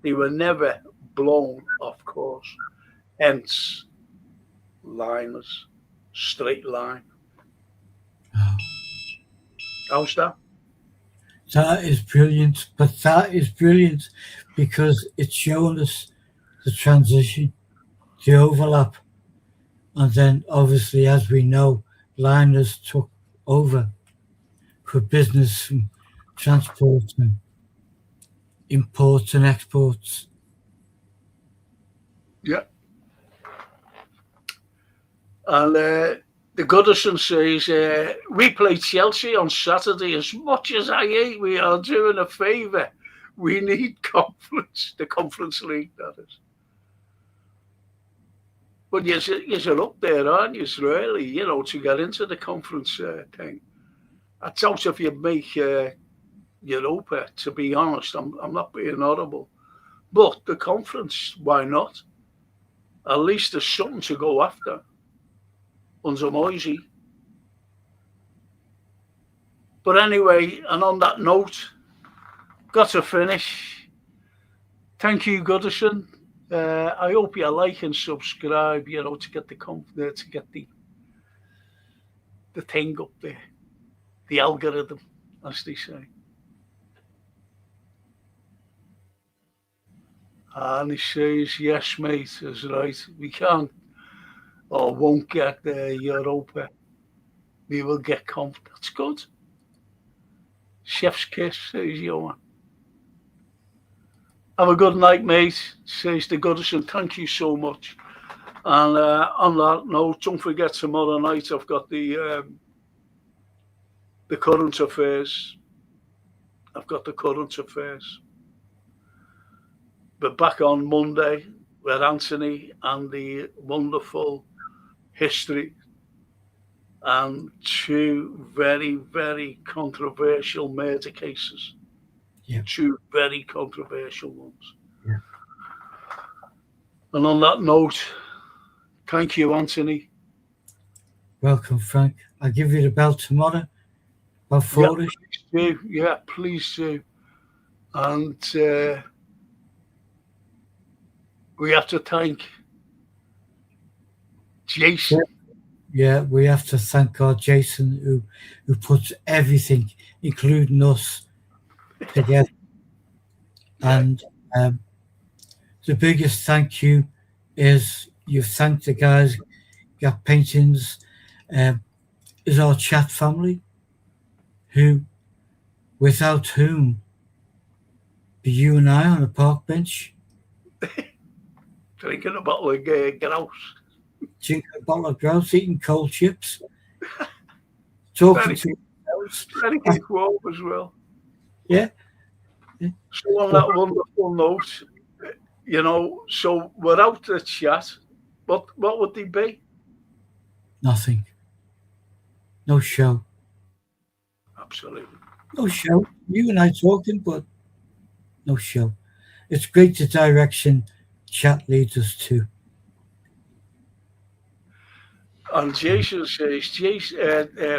[SPEAKER 1] They were never blown off course. Hence, liners, straight line.
[SPEAKER 2] Oh.
[SPEAKER 1] How's that?
[SPEAKER 2] That is brilliant. But that is brilliant because it's showing us the transition, the overlap. And then, obviously, as we know, liners took over for business and transport and imports and exports.
[SPEAKER 1] Yeah. And the Goodison says, "We play Chelsea on Saturday. As much as I hate, we are doing a favour. We need conference, the Conference League, that is." But you're up there, aren't you, really, you know, to get into the conference thing. I doubt if you make Europa, to be honest. I'm not being horrible. But the conference, why not? At least there's something to go after. Under Moisey. But anyway, and on that note, got to finish. Thank you, Goodison. I hope you like and subscribe, you know, to get the thing up there, the algorithm, as they say. And he says, yes, mate, is right. We can't or won't get Europa. We will get conf. That's good. Chef's kiss, says Johan. Have a good night, mate, says the Goodison. Thank you so much. And on that note, don't forget tomorrow night I've got the current affairs. I've got the current affairs. But back on Monday with Anthony and the wonderful history and two very, very controversial murder cases.
[SPEAKER 2] Yeah.
[SPEAKER 1] Two very controversial ones.
[SPEAKER 2] Yeah.
[SPEAKER 1] And on that note, thank you, Anthony.
[SPEAKER 2] Welcome, Frank. I'll give you the bell tomorrow. About 4.
[SPEAKER 1] Yeah, please do. Yeah, please do. And we have to thank Jason.
[SPEAKER 2] Yeah, we have to thank our Jason who puts everything, including us, together. And the biggest thank you is you've thanked the guys, got paintings, is our chat family, without whom be you and I on a park bench
[SPEAKER 1] drinking a bottle of grouse,
[SPEAKER 2] drinking a bottle of grouse, eating cold chips, talking to ourselves.
[SPEAKER 1] Very good quote as well.
[SPEAKER 2] Yeah.
[SPEAKER 1] So on that wonderful note, you know, so without the chat, what would they be?
[SPEAKER 2] Nothing. No show.
[SPEAKER 1] Absolutely.
[SPEAKER 2] No show. You and I talking, but no show. It's great the direction chat leads us to.
[SPEAKER 1] And Jason says,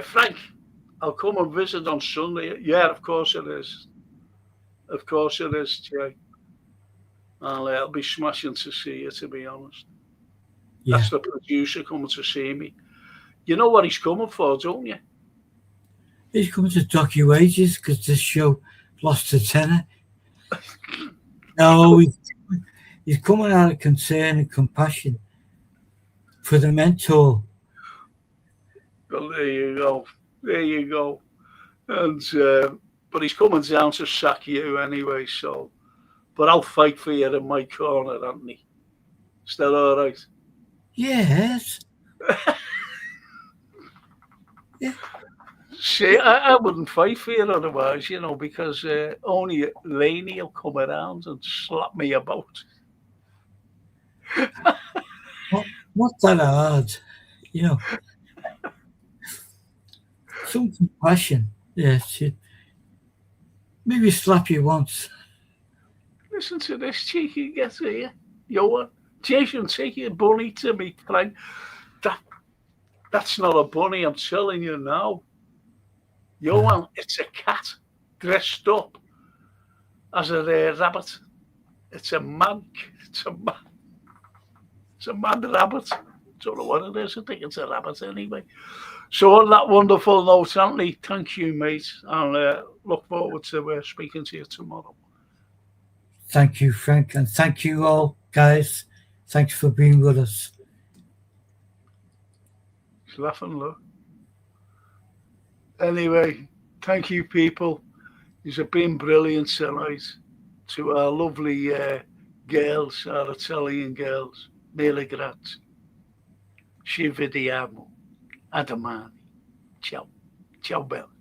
[SPEAKER 1] Frank, I'll come and visit on Sunday. Yeah, of course it is. Of course it is, Jay. And I'll be smashing to see you, to be honest.
[SPEAKER 2] Yeah.
[SPEAKER 1] That's the producer coming to see me. You know what he's coming for, don't you?
[SPEAKER 2] He's coming to dock your wages because this show lost a tenner. No, he's coming out of concern and compassion for the mentor.
[SPEAKER 1] Well, there you go. There you go. And but he's coming down to sack you anyway, so. But I'll fight for you in my corner, Anthony. Is that all right?
[SPEAKER 2] Yes. Yeah.
[SPEAKER 1] See, I wouldn't fight for you otherwise, you know, because only Laney will come around and slap me about.
[SPEAKER 2] Not that hard, you know. Some compassion. Yes. Maybe slap you once.
[SPEAKER 1] Listen to this cheeky get here. Yo, Jason, take your bunny to me, Frank. That's not a bunny, I'm telling you now. Johan, it's a cat dressed up as a rabbit. It's a mad rabbit. Don't know what it is. I think it's a rabbit anyway. So on that wonderful note, Anthony, thank you, mate, and look forward to speaking to you tomorrow.
[SPEAKER 2] Thank you, Frank, and thank you all, guys. Thanks for being with us.
[SPEAKER 1] He's laughing, look. Anyway, thank you, people. You've been brilliant tonight. To our lovely girls, our Italian girls, mille grazie. Ci vediamo a domani. Ciao. Ciao, Bella.